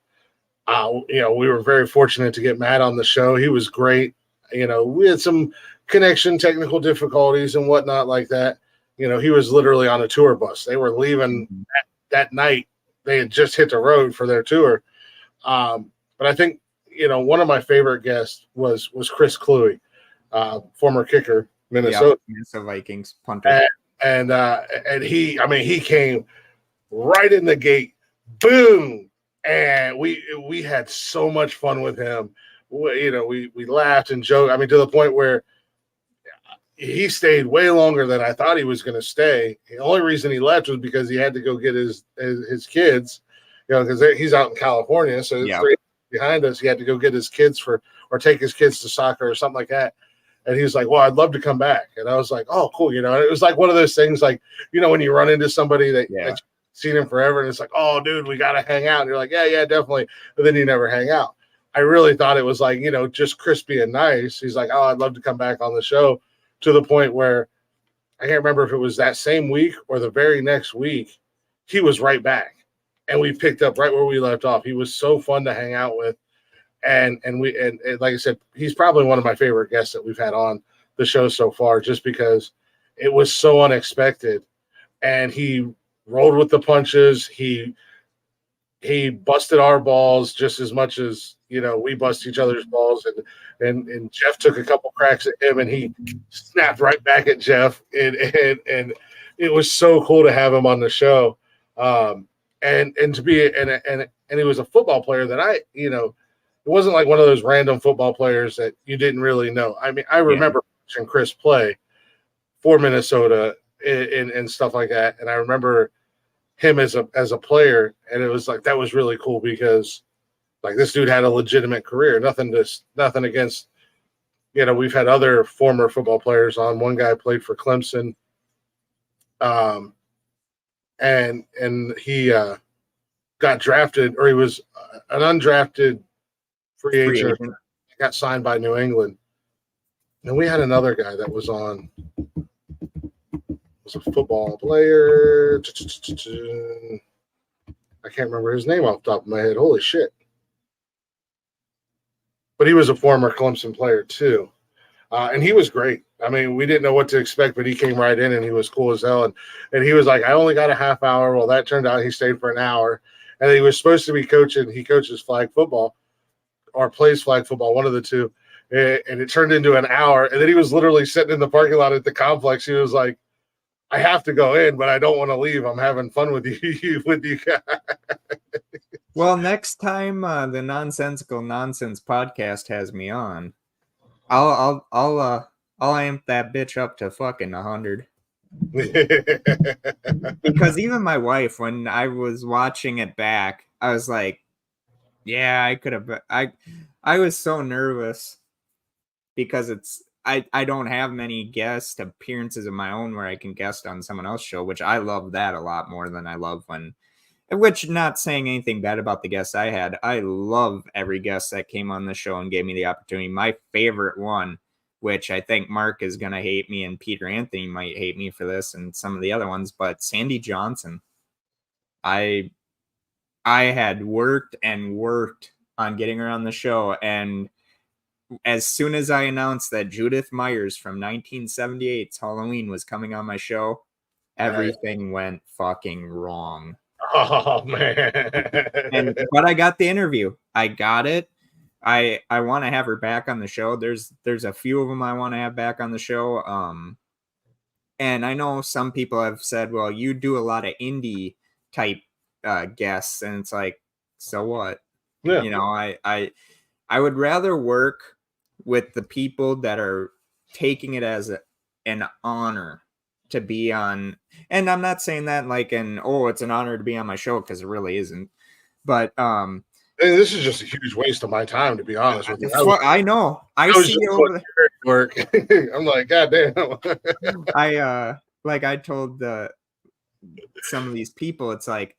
We were very fortunate to get Matt on the show. He was great. We had some connection technical difficulties and whatnot like that. He was literally on a tour bus. They were leaving that night. They had just hit the road for their tour. But I think, one of my favorite guests was Chris Cluey, former kicker, Minnesota. Yeah, Minnesota Vikings punter. And he came right in the gate, boom. And we had so much fun with him. We laughed and joked. To the point where he stayed way longer than I thought he was going to stay. The only reason he left was because he had to go get his kids, because he's out in California. So it's right behind us. He had to go get his kids or take his kids to soccer or something like that. And he was like, "Well, I'd love to come back." And I was like, "Oh, cool." It was like one of those things, like, when you run into somebody that you've seen him forever and it's like, "Oh, dude, we got to hang out." And you're like, yeah, definitely. But then you never hang out. I really thought it was like, just crispy and nice. He's like, "Oh, I'd love to come back on the show," to the point where I can't remember if it was that same week or the very next week, he was right back. and we picked up right where we left off. He was so fun to hang out with. And like I said, he's probably one of my favorite guests that we've had on the show so far, just because it was so unexpected. And he rolled with the punches. He busted our balls just as much as we bust each other's balls. And Jeff took a couple cracks at him, and he snapped right back at Jeff. And it was so cool to have him on the show. And to be and he was a football player that it wasn't like one of those random football players that you didn't really know. I mean, I remember watching Chris play for Minnesota and stuff like that. And I remember him as a player, and it was like, that was really cool because like this dude had a legitimate career. Nothing against, we've had other former football players on. One guy played for Clemson. And he got drafted, or he was an undrafted free agent. Got signed by New England. And we had another guy that was a football player. I can't remember his name off the top of my head. Holy shit. But he was a former Clemson player too. And he was great. I mean, we didn't know what to expect, but he came right in and he was cool as hell. And he was like, I only got a half hour. Well, that turned out he stayed for an hour. And he was supposed to be coaching. He coaches flag football or plays flag football, one of the two. And it turned into an hour. And then he was literally sitting in the parking lot at the complex. He was like, I have to go in, but I don't want to leave. I'm having fun with you guys. Well, next time the Nonsensical Nonsense podcast has me on, I'll amp that bitch up to fucking 100. Because even my wife, when I was watching it back, I was like, yeah, I could have. I was so nervous because I don't have many guest appearances of my own where I can guest on someone else's show, which I love that a lot more than I love when. Which, not saying anything bad about the guests I had, I love every guest that came on the show and gave me the opportunity. My favorite one, which I think Mark is going to hate me and Peter Anthony might hate me for this and some of the other ones, but Sandy Johnson. I had worked on getting her on the show, and as soon as I announced that Judith Myers from 1978's Halloween was coming on my show, everything went fucking wrong. Oh man. But I got the interview. I got it. I want to have her back on the show. There's a few of them I want to have back on the show. And I know some people have said, well, you do a lot of indie type guests, and it's like, so what? Yeah. I would rather work with the people that are taking it as an honor to be on. And I'm not saying that like it's an honor to be on my show, because it really isn't. But this is just a huge waste of my time, to be honest with you. I know. I see you over there. Work. I'm like, God damn. I told some of these people, it's like,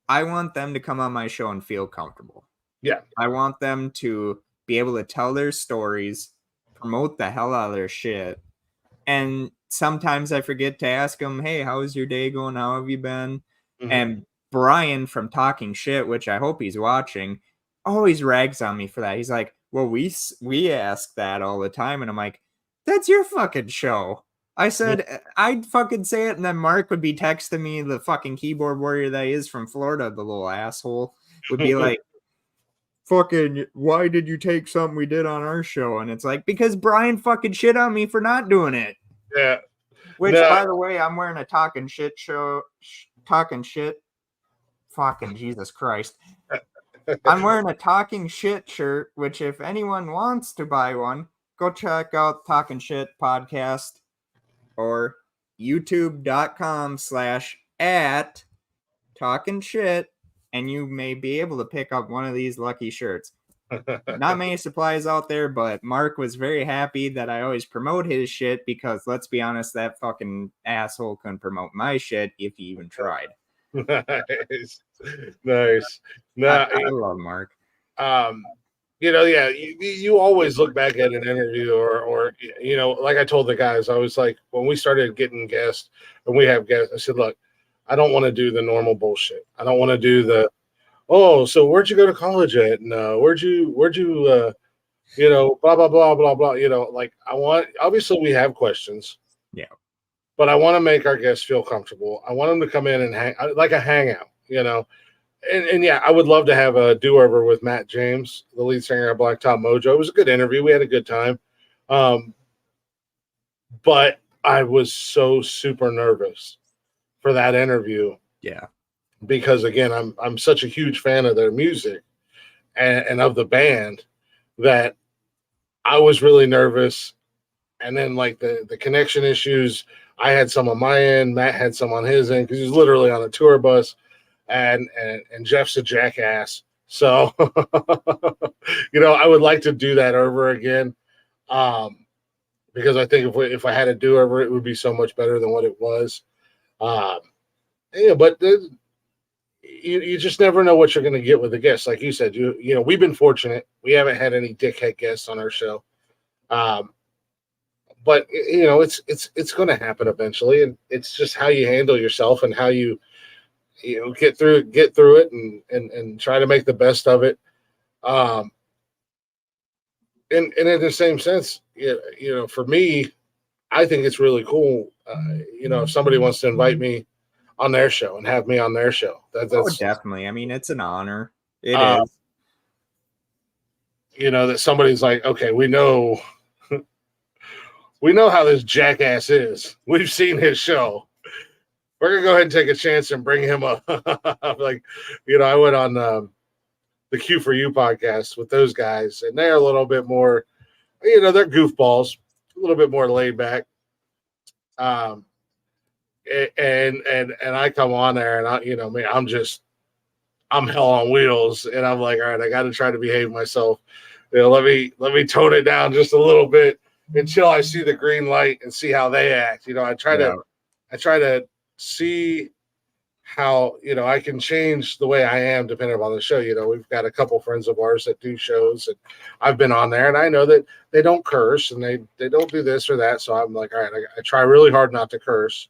I want them to come on my show and feel comfortable. Yeah. I want them to be able to tell their stories, promote the hell out of their shit. And sometimes I forget to ask them, hey, how's your day going? How have you been? Mm-hmm. And Brian from Talking Shit, which I hope he's watching, always rags on me for that. He's like, well, we ask that all the time. And I'm like, that's your fucking show. I said, I'd fucking say it. And then Mark would be texting me, the fucking keyboard warrior that he is from Florida, the little asshole, would be like, fucking, why did you take something we did on our show? And it's like, because Brian fucking shit on me for not doing it. Yeah. Which, by the way, I'm wearing a Talking Shit show. Talking Shit. Fucking Jesus Christ. I'm wearing a Talking Shit shirt, which if anyone wants to buy one, go check out Talking Shit podcast or youtube.com/@Talking Shit, and you may be able to pick up one of these lucky shirts. Not many supplies out there, but Mark was very happy that I always promote his shit, because let's be honest, that fucking asshole couldn't promote my shit if he even tried. Nice. No, I love Mark. You always look back at an interview or like I told the guys, I was like, when we started getting guests and we have guests, I said, look, I don't want to do the normal bullshit. I don't want to do the oh, so where'd you go to college at? And where'd you blah blah blah blah blah. Like obviously we have questions. Yeah. But I want to make our guests feel comfortable. I want them to come in and hang like a hangout, And yeah, I would love to have a do-over with Matt James, the lead singer of Blacktop Mojo. It was a good interview. We had a good time. But I was so super nervous for that interview. Yeah. Because again, I'm such a huge fan of their music and of the band that I was really nervous. And then like the connection issues, I had some on my end, Matt had some on his end because he was literally on a tour bus, and Jeff's a jackass. So I would like to do that over again. Because I think if I had to do over, it would be so much better than what it was. But you just never know what you're going to get with a guest. Like you said, we've been fortunate. We haven't had any dickhead guests on our show. But it's going to happen eventually, and it's just how you handle yourself and how you get through it and try to make the best of it. And in the same sense, for me, I think it's really cool. If somebody wants to invite me on their show and have me on their show, that's definitely. I mean, it's an honor. It is. That somebody's like, okay, we know how this jackass is. We've seen his show. We're gonna go ahead and take a chance and bring him up. Like, I went on the Q for You podcast with those guys, and they're a little bit more, they're goofballs, a little bit more laid back. And I come on there, and I'm hell on wheels, and I'm like, all right, I got to try to behave myself. Let me tone it down just a little bit until I see the green light and see how they act. I try to see how, I can change the way I am depending on the show. We've got a couple friends of ours that do shows, and I've been on there, and I know that they don't curse and they don't do this or that. So I'm like, all right, I try really hard not to curse.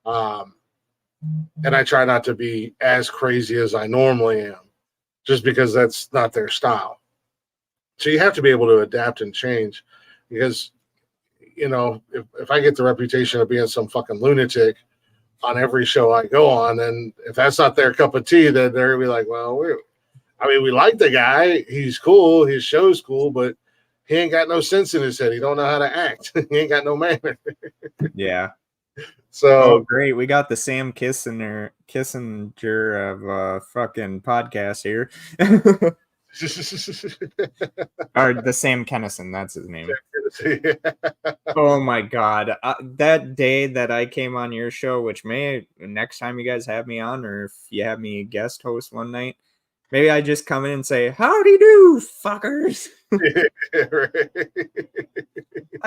And I try not to be as crazy as I normally am just because that's not their style. So you have to be able to adapt and change because, if I get the reputation of being some fucking lunatic on every show I go on, and if that's not their cup of tea, then they're gonna be like, well, we like the guy. He's cool. His show's cool, but he ain't got no sense in his head. He don't know how to act. He ain't got no manner. Yeah. So great. We got the Sam Kissinger of fucking podcast here. Or the Sam Kennison, that's his name. Oh my god, that day that I came on your show, which next time you guys have me on, or if you have me guest host one night, maybe I just come in and say, howdy do, fuckers. I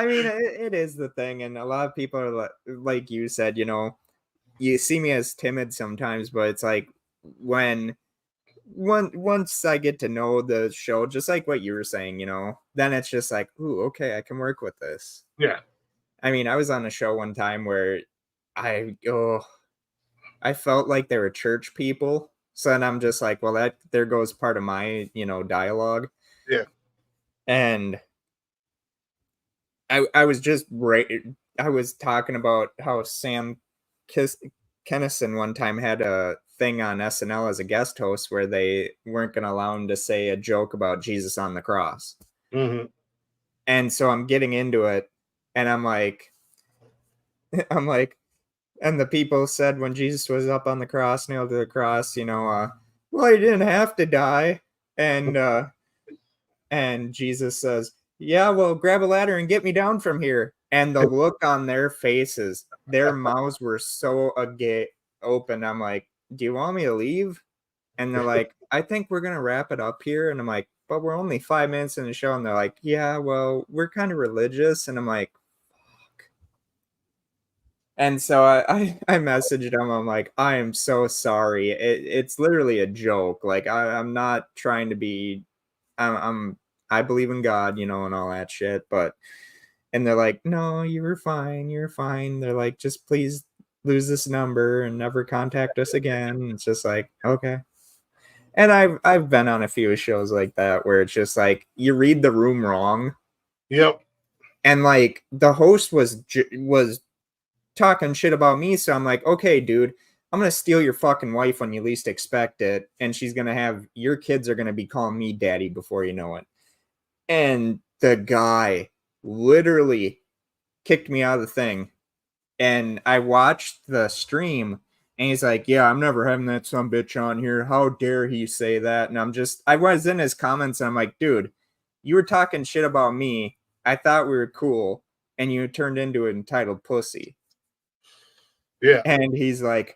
mean, it is the thing, and a lot of people are like you said, you see me as timid sometimes, but it's like once I get to know the show, just like what you were saying, then it's just like, ooh, okay, I can work with this. Yeah. I mean, I was on a show one time where I felt like they were church people. So then I'm just like, well, there goes part of my, dialogue. Yeah. And I was just I was talking about how Sam Kennison one time had a thing on SNL as a guest host where they weren't going to allow him to say a joke about Jesus on the cross. Mm-hmm. And so I'm getting into it, and I'm like, and the people said when Jesus was up on the cross, nailed to the cross, well, he didn't have to die. And Jesus says, yeah, well, grab a ladder and get me down from here. And the look on their faces, their mouths were so agape open. I'm like, do you want me to leave? And they're like, I think we're going to wrap it up here. And I'm like, but we're only 5 minutes in the show. And they're like, yeah, well, we're kind of religious. And I'm like, fuck. And so I messaged them. I'm like, I am so sorry. It's literally a joke. Like, I'm not trying to be, I believe in God, and all that shit. And they're like, no, you were fine. You're fine. They're like, just please lose this number and never contact us again. It's just like, okay. And I've been on a few shows like that where it's just like you read the room wrong. Yep. And like the host was talking shit about me, so I'm like, okay, dude, I'm gonna steal your fucking wife when you least expect it, and she's gonna have your kids are gonna be calling me daddy before you know it. And the guy literally kicked me out of the thing. And I watched the stream, and he's like, yeah, I'm never having that some bitch on here. How dare he say that? And I was in his comments, and I'm like, dude, you were talking shit about me. I thought we were cool, and you turned into an entitled pussy. Yeah. And he's like,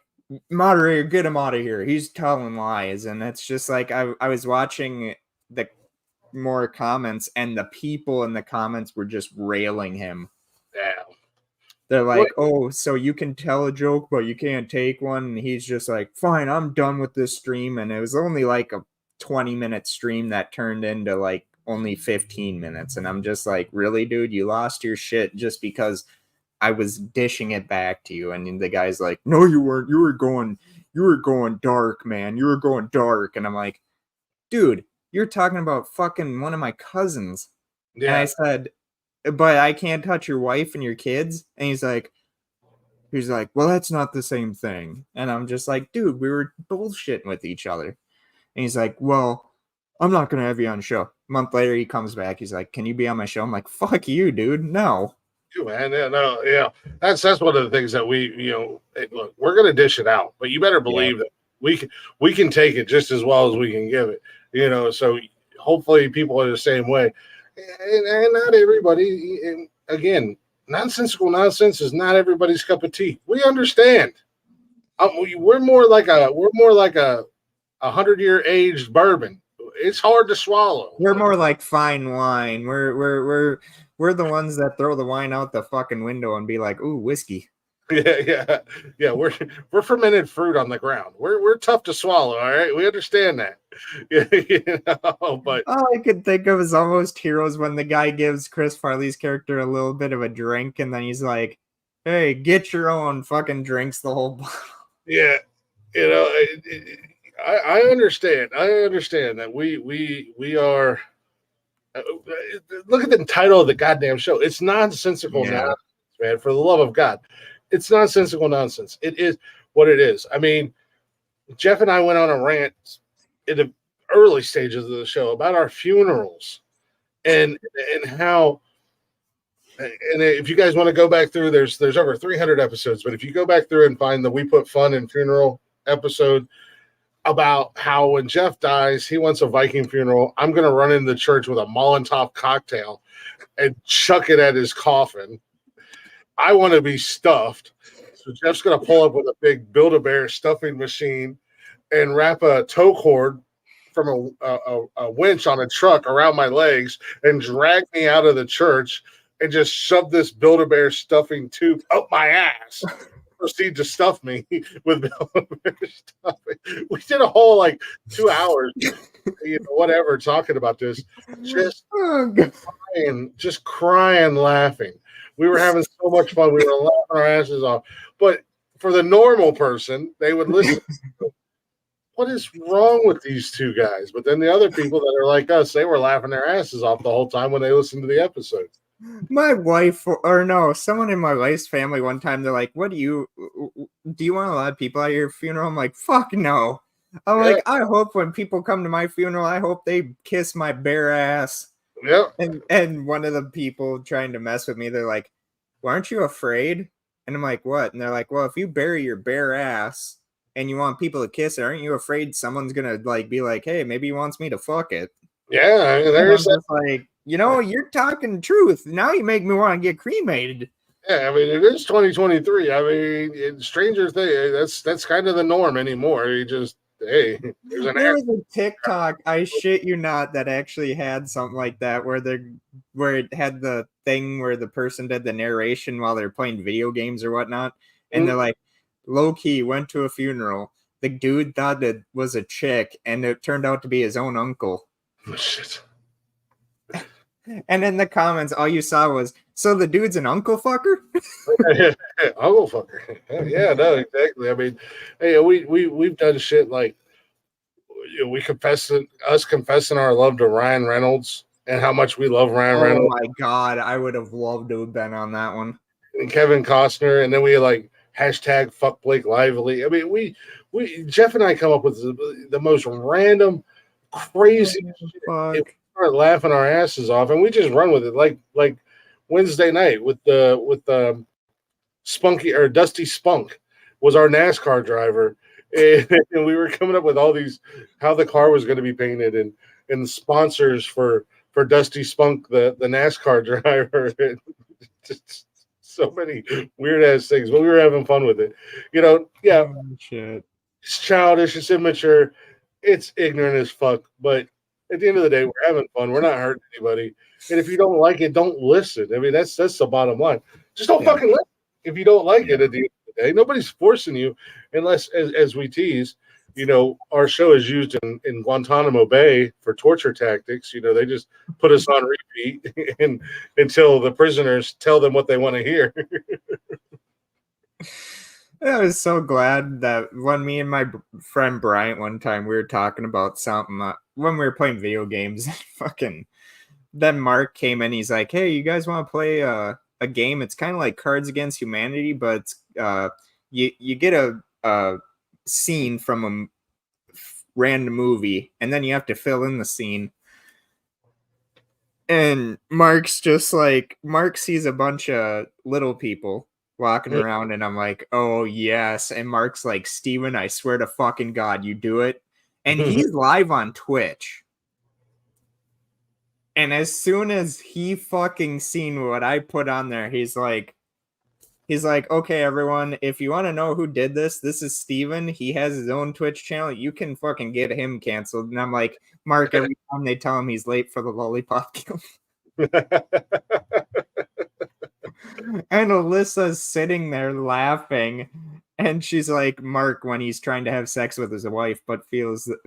moderator, get him out of here. He's telling lies. And it's just like, I was watching the more comments, and the people in the comments were just railing him. Yeah. They're like, oh, so you can tell a joke, but you can't take one. And he's just like, fine, I'm done with this stream. And it was only like a 20-minute stream that turned into like only 15 minutes. And I'm just like, really, dude, you lost your shit just because I was dishing it back to you. And the guy's like, no, you weren't. You were going dark, man. You were going dark. And I'm like, dude, you're talking about fucking one of my cousins. Yeah. And I said, but I can't touch your wife and your kids. And he's like, well, that's not the same thing. And I'm just like, dude, we were bullshitting with each other. And he's like, well, I'm not going to have you on the show. A month later, he comes back. He's like, can you be on my show? I'm like, fuck you, dude. No. Man, yeah, no, yeah. That's one of the things that we, look, we're going to dish it out, but you better believe that we can take it just as well as we can give it, so hopefully people are the same way. And not everybody, and again, nonsensical nonsense is not everybody's cup of tea. We understand. We're more like a 100-year aged bourbon. It's hard to swallow. We're more like fine wine. We're the ones that throw the wine out the fucking window and be like, ooh, whiskey. Yeah. We're fermented fruit on the ground. We're tough to swallow. All right, we understand that. But all I could think of is almost Heroes when the guy gives Chris Farley's character a little bit of a drink, and then he's like, "Hey, get your own," fucking drinks the whole bottle. Yeah, I understand. I understand that we are. Look at the title of the goddamn show. It's nonsensical nonsense, man. For the love of God, it's nonsensical nonsense. It is what it is. I mean, Jeff and I went on a rant in the early stages of the show about our funerals and how. And if you guys want to go back through, there's over 300 episodes. But if you go back through and find the We Put Fun in Funeral episode about how when Jeff dies, he wants a Viking funeral. I'm going to run into the church with a Molotov cocktail and chuck it at his coffin. I want to be stuffed. So Jeff's going to pull up with a big Build-A-Bear stuffing machine and wrap a tow cord from a winch on a truck around my legs and drag me out of the church and just shove this Build-A-Bear stuffing tube up my ass. Proceed to stuff me with Build-A-Bear stuffing. We did a whole 2 hours, whatever, talking about this. Just crying, laughing. We were having so much fun. We were laughing our asses off. But for the normal person, they would listen. What is wrong with these two guys? But then the other people that are like us, they were laughing their asses off the whole time when they listened to the episode. My wife, or no, someone in my wife's family one time, they're like, what do you want a lot of people at your funeral? I'm like, fuck no. I'm like, I hope when people come to my funeral, I hope they kiss my bare ass. Yeah. And one of the people trying to mess with me, they're like, well, aren't you afraid? And I'm like, what? And they're like, well, if you bury your bare ass and you want people to kiss it, aren't you afraid someone's gonna be like, hey, maybe he wants me to fuck it? Yeah, there's like, you're talking truth. Now you make me want to get cremated. Yeah, I mean, it is 2023. I mean, Stranger Things, that's kind of the norm anymore. You just, hey, there was a TikTok, I shit you not, that actually had something like that where it had the thing where the person did the narration while they're playing video games or whatnot. And they're like, low key, went to a funeral. The dude thought it was a chick, and it turned out to be his own uncle. Oh, shit. And in the comments, all you saw was, so the dude's an uncle fucker? Uncle fucker. Yeah, no, exactly. I mean, hey, we've done shit like, we confessing our love to Ryan Reynolds and how much we love Ryan Oh Reynolds my god, I would have loved to have been on that one. and Kevin Costner, and then we like hashtag fuck Blake Lively. I mean, we Jeff and I come up with the most random, crazy shit. And Fuck. we start laughing our asses off, and we just run with it. Like Wednesday night with Spunky or Dusty Spunk was our NASCAR driver, and we were coming up with all these how the car was going to be painted and the sponsors for Dusty Spunk, the NASCAR driver. Just so many weird ass things, but we were having fun with it. Yeah, Oh, shit. it's childish, it's immature, it's ignorant as fuck. But at the end of the day, we're having fun. We're not hurting anybody. And if you don't like it, don't listen. I mean, that's the bottom line. Just don't fucking listen. If you don't like it at the end of the day, nobody's forcing you, unless, as we tease, our show is used in Guantanamo Bay for torture tactics. They just put us on repeat and until the prisoners tell them what they want to hear. I was so glad that when me and my friend Bryant one time we were talking about something when we were playing video games, fucking. Then Mark came in. He's like, "Hey, you guys want to play a game? It's kind of like Cards Against Humanity, but it's, you get a scene from a random movie, and then you have to fill in the scene." And Mark's just like, Mark sees a bunch of little people walking around, and I'm like, "Oh yes." And Mark's like, "Steven, I swear to fucking God, you do it." And he's live on Twitch. And as soon as he fucking seen what I put on there, he's like, "Okay, everyone, if you want to know who did this is Steven. He has his own Twitch channel. You can fucking get him canceled." And I'm like, "Mark, every time they tell him he's late for the lollipop kill." And Alyssa's sitting there laughing. And she's like, "Mark, when he's trying to have sex with his wife, but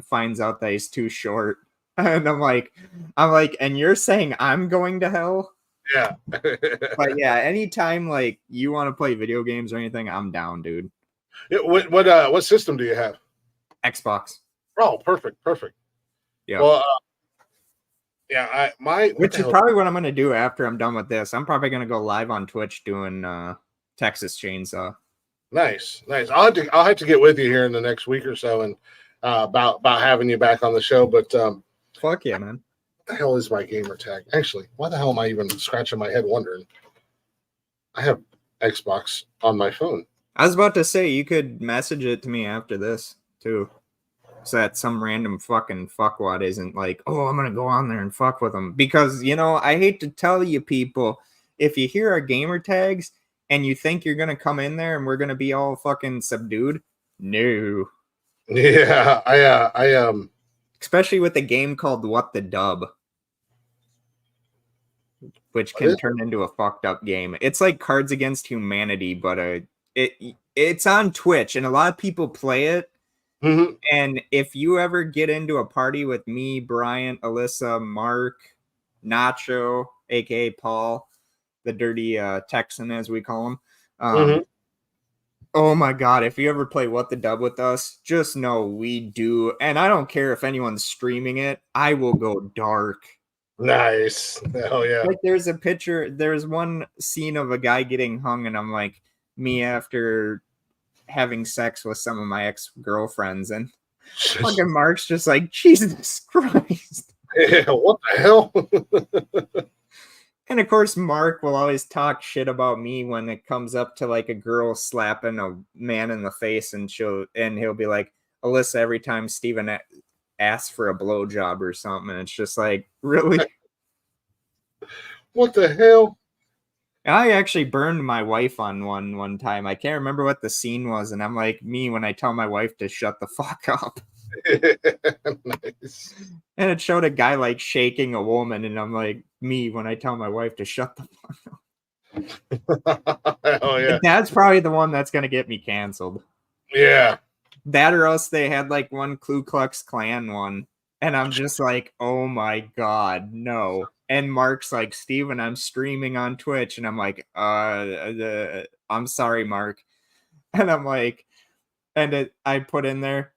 finds out that he's too short." And I'm like, "And you're saying I'm going to hell?" Yeah. But yeah, anytime like you want to play video games or anything, I'm down, dude. What system do you have? Xbox. Oh, perfect. Yeah. Well, yeah, Which is probably what I'm gonna do after I'm done with this. I'm probably gonna go live on Twitch doing Texas Chainsaw. Nice. I'll have to get with you here in the next week or so and about having you back on the show. But Fuck yeah, man. what the hell is my gamer tag? Actually, why the hell am I even scratching my head wondering? I have Xbox on my phone. I was about to say you could message it to me after this too, so that some random fucking fuckwad isn't like, "Oh, I'm gonna go on there and fuck with them." Because I hate to tell you people, if you hear our gamer tags and you think you're gonna come in there and we're gonna be all fucking subdued, no. Yeah, I Especially with a game called What the Dub, which can turn into a fucked up game. It's like Cards Against Humanity, but it's on Twitch and a lot of people play it. Mhm. And if you ever get into a party with me, Bryant, Alyssa, Mark, Nacho, aka Paul, the dirty Texan as we call him, oh my God, if you ever play What the Dub with us, just know we do. And I don't care if anyone's streaming it, I will go dark. Nice. Hell yeah. Like there's one scene of a guy getting hung, and I'm like, me after having sex with some of my ex-girlfriends, and fucking Mark's just like, "Jesus Christ." Yeah, what the hell? And of course, Mark will always talk shit about me when it comes up to like a girl slapping a man in the face, and he'll be like, "Alyssa, every time Steven asks for a blowjob or something," and it's just like, really? What the hell? I actually burned my wife on one time. I can't remember what the scene was, and I'm like, me when I tell my wife to shut the fuck up. Nice. And it showed a guy like shaking a woman, and I'm like, me when I tell my wife to shut the fuck up. Oh yeah. That's probably the one that's gonna get me canceled. Yeah. That or else they had like one Ku Klux Klan one, and I'm just like, oh my God, no. And Mark's like, "Steven, I'm streaming on Twitch," and I'm like, I'm sorry, Mark. And I'm like, I put in there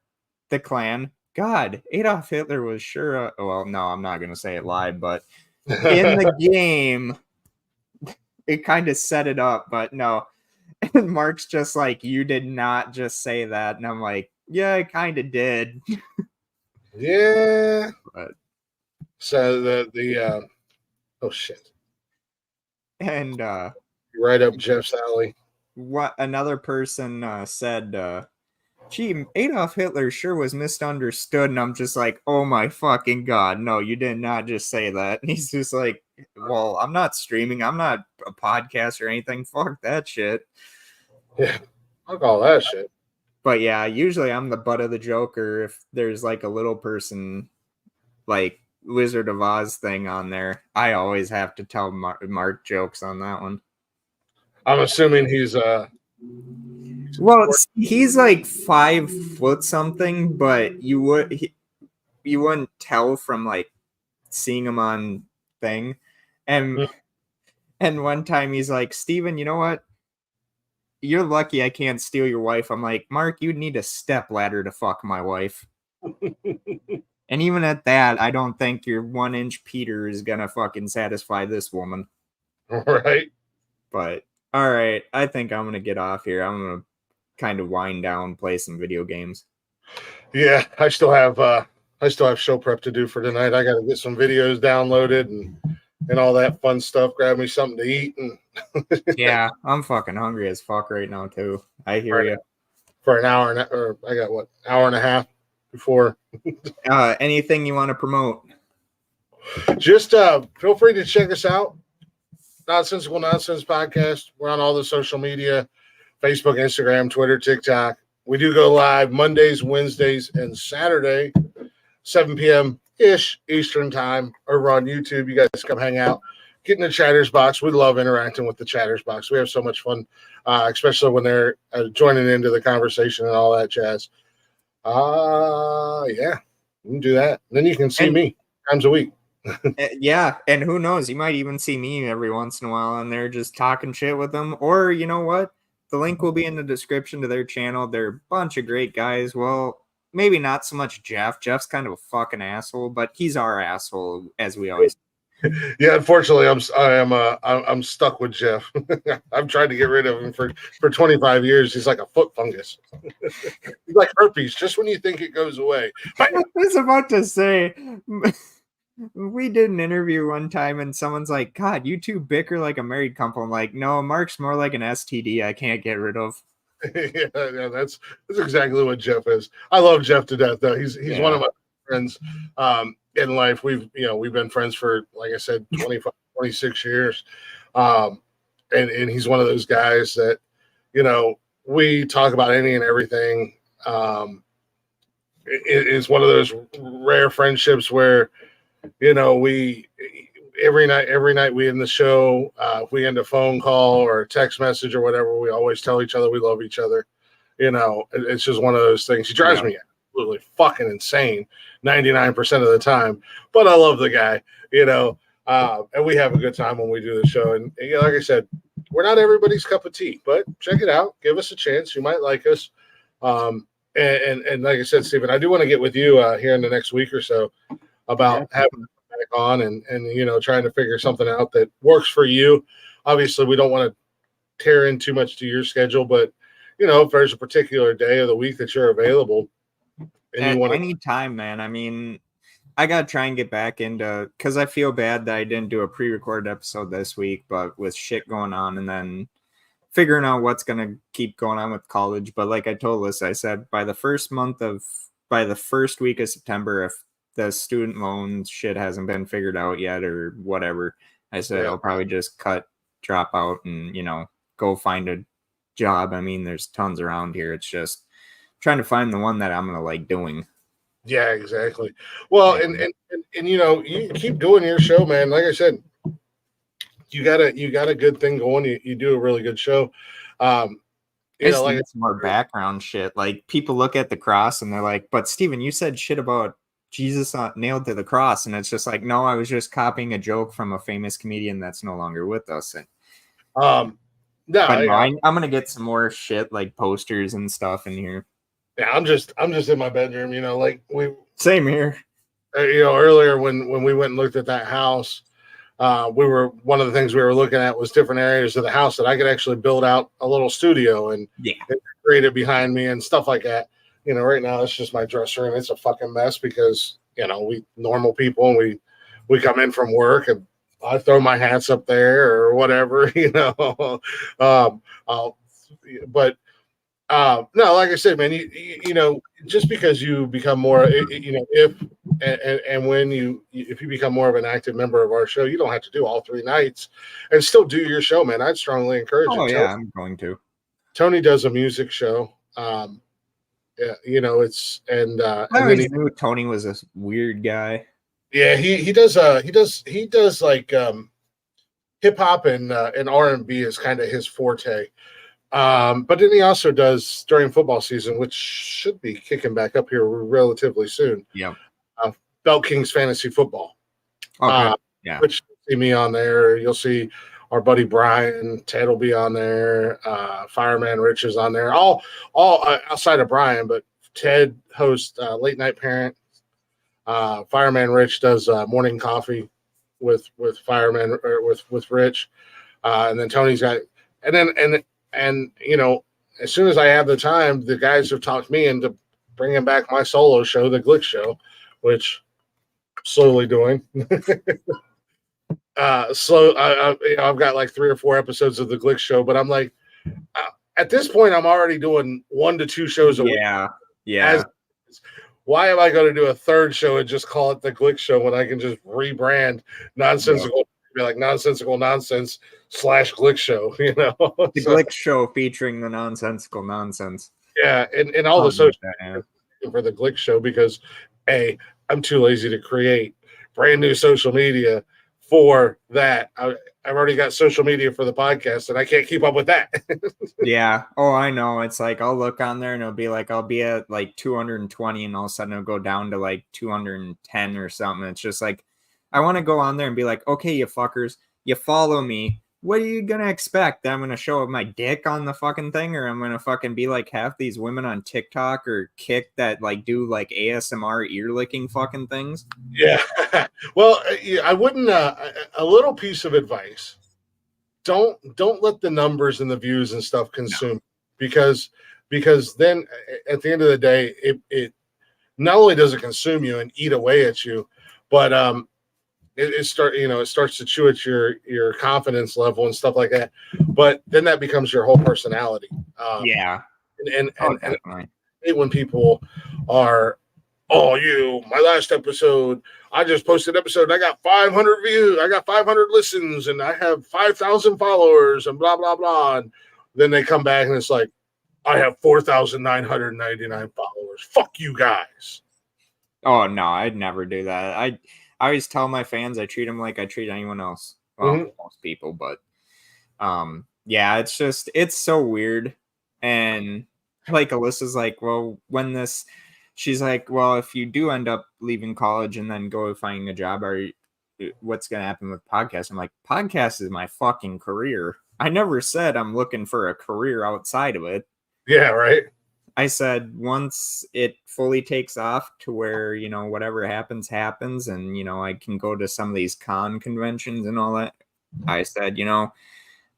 the Klan God, Adolf Hitler was sure. Well, no, I'm not gonna say it live, but in the game, it kind of set it up. But no, and Mark's just like, you did not just say that, and I'm like, yeah, I kind of did. Yeah. But, So the oh shit. and Right up Jeff's alley. what another person said, gee, Adolf Hitler sure was misunderstood. And I'm just like, oh my fucking God, no, you did not just say that. And he's just like, well, I'm not streaming. I'm not a podcast or anything. Fuck that shit. Yeah. Fuck all that shit. But yeah, usually I'm the butt of the joke, or if there's like a little person like Wizard of Oz thing on there, I always have to tell Mark jokes on that one. I'm assuming he's Well, he's like 5 foot something, but you wouldn't tell from like seeing him on thing. And one time he's like, Steven, you know what? You're lucky I can't steal your wife. I'm like, Mark, you'd need a step ladder to fuck my wife. And even at that, I don't think your 1-inch Peter is gonna fucking satisfy this woman. right. But all right, I think I'm gonna get off here. I'm gonna kind of wind down, play some video games. Yeah, I still have show prep to do for tonight. I got to get some videos downloaded and all that fun stuff. Grab me something to eat and Yeah, I'm fucking hungry as fuck right now too. I hear you. For an hour or I got what, hour and a half before. Anything you want to promote? Just feel free to check us out. Nonsensical Nonsense Podcast. We're on all the social media, Facebook, Instagram, Twitter, TikTok. We do go live Mondays, Wednesdays, and Saturday, 7 p.m. ish Eastern time over on YouTube. You guys come hang out. Get in the chatters box. We love interacting with the chatters box. We have so much fun, especially when they're joining into the conversation and all that jazz. Yeah, you can do that. And then you can see me times a week. Yeah, and who knows? You might even see me every once in a while and they're just talking shit with them. Or you know what? The link will be in the description to their channel. They're a bunch of great guys. Well, maybe not so much Jeff. Jeff's kind of a fucking asshole, but he's our asshole, as we always. Yeah, unfortunately, I'm stuck with Jeff. I've tried to get rid of him for 25 years. He's like a foot fungus. He's like herpes. Just when you think it goes away. I was about to say, we did an interview one time and someone's like, God, you two bicker like a married couple. I'm like, no, Mark's more like an STD I can't get rid of. Yeah, that's exactly what Jeff is. I love Jeff to death, though. He's one of my friends in life. We've been friends for, like I said, 25, 26 years. And he's one of those guys that, we talk about any and everything. It is one of those rare friendships where, we every night we end the show, if we end a phone call or a text message or whatever, we always tell each other we love each other. It's just one of those things. He drives me absolutely fucking insane 99% of the time, but I love the guy, and we have a good time when we do the show. And like I said, we're not everybody's cup of tea, but check it out. Give us a chance. You might like us. And like I said, Stephen, I do want to get with you here in the next week or so about having back on and trying to figure something out that works for you. Obviously, we don't want to tear in too much to your schedule, but if there's a particular day of the week that you're available and At you want any time, man. I mean, I gotta try and get back into, because I feel bad that I didn't do a pre-recorded episode this week, but with shit going on and then figuring out what's gonna keep going on with college. But like I told Liz, I said by the first week of September, if the student loan shit hasn't been figured out yet or whatever, I said I'll probably just drop out and go find a job. I mean, there's tons around here. It's just trying to find the one that I'm gonna like doing. Yeah, exactly. Well, and you keep doing your show, man. Like I said, you got a good thing going. You do a really good show. Like it's more background shit. Like people look at the cross and they're like, "But Steven, you said shit about Jesus nailed to the cross," and it's just like, no, I was just copying a joke from a famous comedian that's no longer with us. And I'm gonna get some more shit like posters and stuff in here. Yeah, I'm just in my bedroom, like Same here. earlier when we went and looked at that house, one of the things we were looking at was different areas of the house that I could actually build out a little studio and Yeah. create it behind me and stuff like that. Right now it's just my dresser and it's a fucking mess because we normal people and we come in from work and I throw my hats up there or whatever, I'll, but no, like I said, man, just because you become more, if and when if you become more of an active member of our show, you don't have to do all 3 nights and still do your show, man. I'd strongly encourage it. Oh yeah, I'm going to. Tony does a music show. Yeah, it's and I then always knew Tony was a weird guy. yeah, he does like hip hop and R&B is kind of his forte. But then he also does during football season, which should be kicking back up here relatively soon. Yeah. Belt Kings Fantasy Football. Okay. Yeah. Which you'll see me on there. You'll see our buddy Brian. Ted will be on there. Fireman Rich is on there. All outside of Brian, but Ted hosts Late Night Parent. Fireman Rich does morning coffee with Fireman or with Rich, and then Tony's got and as soon as I have the time, the guys have talked me into bringing back my solo show, the Glick Show, which I'm slowly doing. I've got like 3 or 4 episodes of the Glick Show, but I'm like, at this point, I'm already doing 1 to 2 shows a week. Yeah. Why am I going to do a 3rd show and just call it the Glick Show when I can just rebrand Nonsensical, be like Nonsensical Nonsense / Glick Show, The Glick Show featuring the Nonsensical Nonsense. Yeah, and all the social for the Glick Show because I'm too lazy to create brand new social media for that. I've already got social media for the podcast and I can't keep up with that. Yeah. Oh, I know. It's like I'll look on there and it'll be like I'll be at like 220 and all of a sudden it'll go down to like 210 or something. It's just like I want to go on there and be like, okay, you fuckers, you follow me. What are you gonna expect? That I'm gonna show my dick on the fucking thing, or I'm gonna fucking be like half these women on TikTok or Kick that like do like ASMR ear licking fucking things? Yeah. Well, I wouldn't. A little piece of advice: don't let the numbers and the views and stuff consume because then at the end of the day, it not only does it consume you and eat away at you, but it starts to chew at your confidence level and stuff like that. But then that becomes your whole personality. Yeah. And definitely. When people are, my last episode, I just posted an episode and I got 500 views, I got 500 listens, and I have 5,000 followers and blah, blah, blah. And then they come back and it's like, I have 4,999 followers. Fuck you guys. Oh, no, I'd never do that. I always tell my fans I treat them like I treat anyone else. Well, most people, but yeah, it's so weird. And like Alyssa's like, well, she's like, well, if you do end up leaving college and then go finding a job, what's going to happen with podcasts? I'm like, podcast is my fucking career. I never said I'm looking for a career outside of it. Yeah, right. I said once it fully takes off to where, whatever happens, and, I can go to some of these con conventions and all that. I said,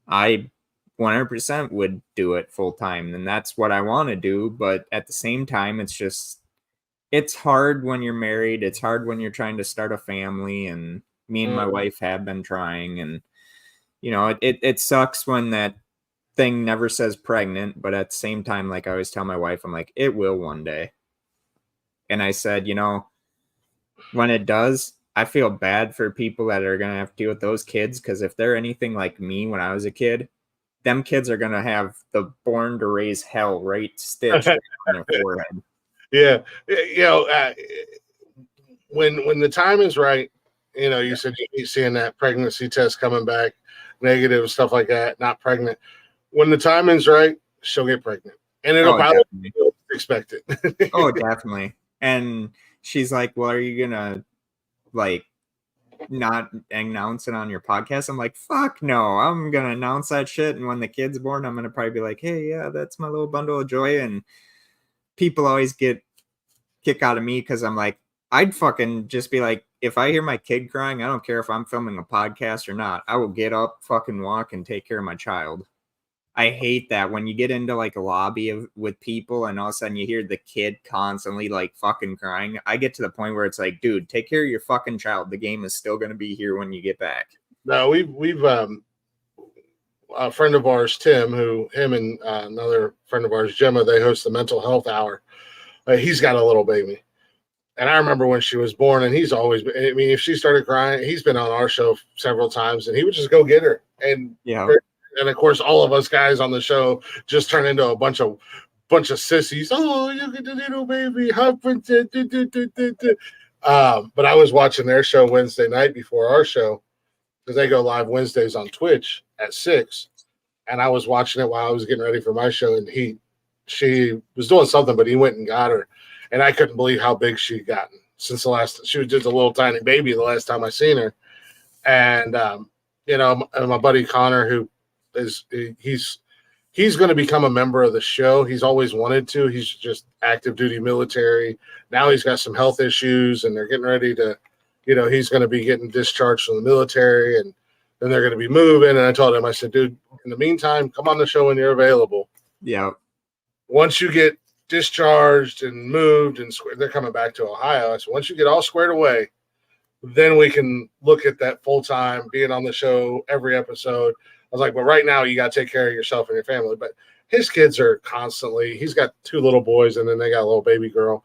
I 100% would do it full time. And that's what I want to do. But at the same time, it's hard when you're married. It's hard when you're trying to start a family. And me and my wife have been trying. And, it sucks when that thing never says pregnant, but at the same time, like I always tell my wife, I'm like, it will one day. And I said, when it does, I feel bad for people that are going to have to deal with those kids, because if they're anything like me when I was a kid, them kids are going to have the born to raise hell right stitched on their forehead. Yeah. When the time is right, you said you're seeing that pregnancy test coming back negative, stuff like that, not pregnant. When the time is right, she'll get pregnant, and it'll probably be expected. Oh, definitely. And she's like, well, are you gonna like not announce it on your podcast? I'm like, fuck no, I'm gonna announce that shit, and when the kid's born, I'm gonna probably be like, hey, yeah, that's my little bundle of joy, and people always get kick out of me because I'm like, I'd fucking just be like, if I hear my kid crying, I don't care if I'm filming a podcast or not. I will get up, fucking walk, and take care of my child. I hate that when you get into like a lobby with people and all of a sudden you hear the kid constantly like fucking crying. I get to the point where it's like, dude, take care of your fucking child. The game is still going to be here when you get back. No, we've a friend of ours, Tim, him and another friend of ours, Gemma, they host the mental health hour. He's got a little baby. And I remember when she was born, and he's always been, I mean, if she started crying, he's been on our show several times, and he would just go get her. And of course, all of us guys on the show just turn into a bunch of sissies. Oh, look at the little baby. But I was watching their show Wednesday night before our show because they go live Wednesdays on Twitch at 6. And I was watching it while I was getting ready for my show, and she was doing something, but he went and got her. And I couldn't believe how big she'd gotten since she was just a little tiny baby the last time I seen her. And, my buddy Connor, who he's going to become a member of the show. He's always wanted to. He's just active duty military. Now he's got some health issues, and they're getting ready to, he's going to be getting discharged from the military, and then they're going to be moving. And I told him, I said, dude, in the meantime, come on the show when you're available. Yeah. Once you get discharged and moved and they're coming back to Ohio. So once you get all squared away, then we can look at that full-time being on the show every episode. I was like, but right now you got to take care of yourself and your family. But his kids are constantly, he's got 2 little boys and then they got a little baby girl.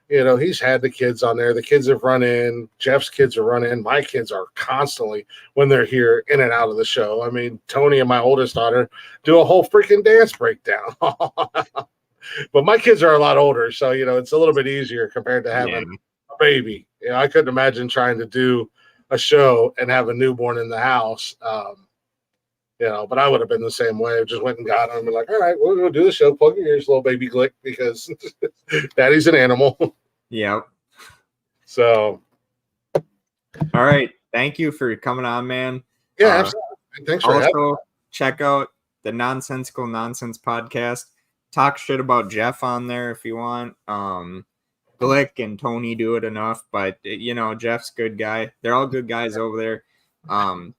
He's had the kids on there. The kids have run in. Jeff's kids are run in. My kids are constantly, when they're here, in and out of the show. I mean, Tony and my oldest daughter do a whole freaking dance breakdown. But my kids are a lot older, so it's a little bit easier compared to having a baby. I couldn't imagine trying to do a show and have a newborn in the house. But I would have been the same way. I just went and got him and been like, all right, we're going to do the show. Plug your ears, little baby Glick, because daddy's an animal. Yeah. So. All right. Thank you for coming on, man. Yeah, absolutely. Thanks for having me. Also, check out the Nonsensical Nonsense podcast. Talk shit about Jeff on there if you want. Glick and Tony do it enough, but Jeff's a good guy. They're all good guys over there.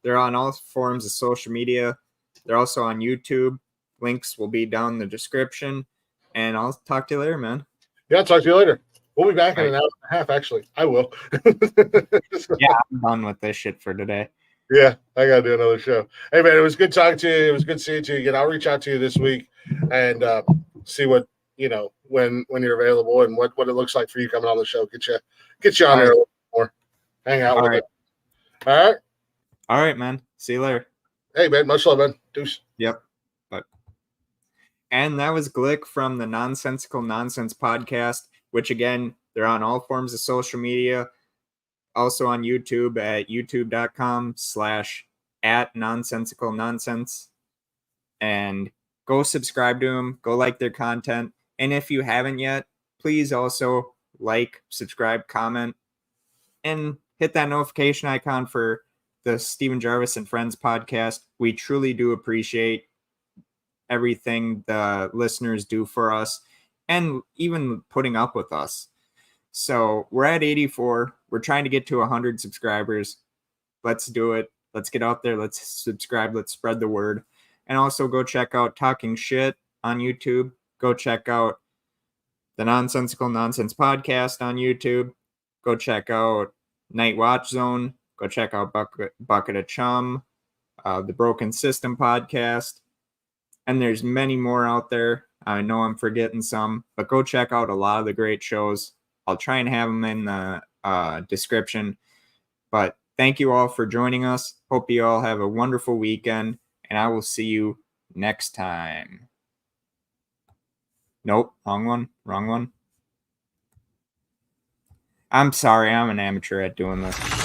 They're on all forms of social media. They're also on YouTube. Links will be down in the description. And I'll talk to you later, man. Yeah, I'll talk to you later. We'll be back in an hour and a half, actually. I will. Yeah, I'm done with this shit for today. Yeah, I got to do another show. Hey, man, it was good talking to you. It was good seeing you again. I'll reach out to you this week and see what, when you're available and what it looks like for you coming on the show. Get you on there a little more. Hang out with it. All right? All right, man. See you later. Hey, man. Much love, man. Deuce. Yep. And that was Glick from the Nonsensical Nonsense podcast, which, again, they're on all forms of social media. Also on YouTube at youtube.com/@nonsensicalnonsense. And go subscribe to them. Go like their content. And if you haven't yet, please also like, subscribe, comment, and hit that notification icon for the Stephen Jarvis and Friends podcast. We truly do appreciate everything the listeners do for us and even putting up with us. So we're at 84. We're trying to get to 100 subscribers. Let's do it. Let's get out there. Let's subscribe. Let's spread the word. And also go check out Talking Shit on YouTube. Go check out the Nonsensical Nonsense podcast on YouTube. Go check out Night Watch Zone. Go check out Bucket of Chum, the Broken System podcast. And there's many more out there. I know I'm forgetting some, but go check out a lot of the great shows. I'll try and have them in the description. But thank you all for joining us. Hope you all have a wonderful weekend, and I will see you next time. Nope, wrong one. I'm sorry, I'm an amateur at doing this.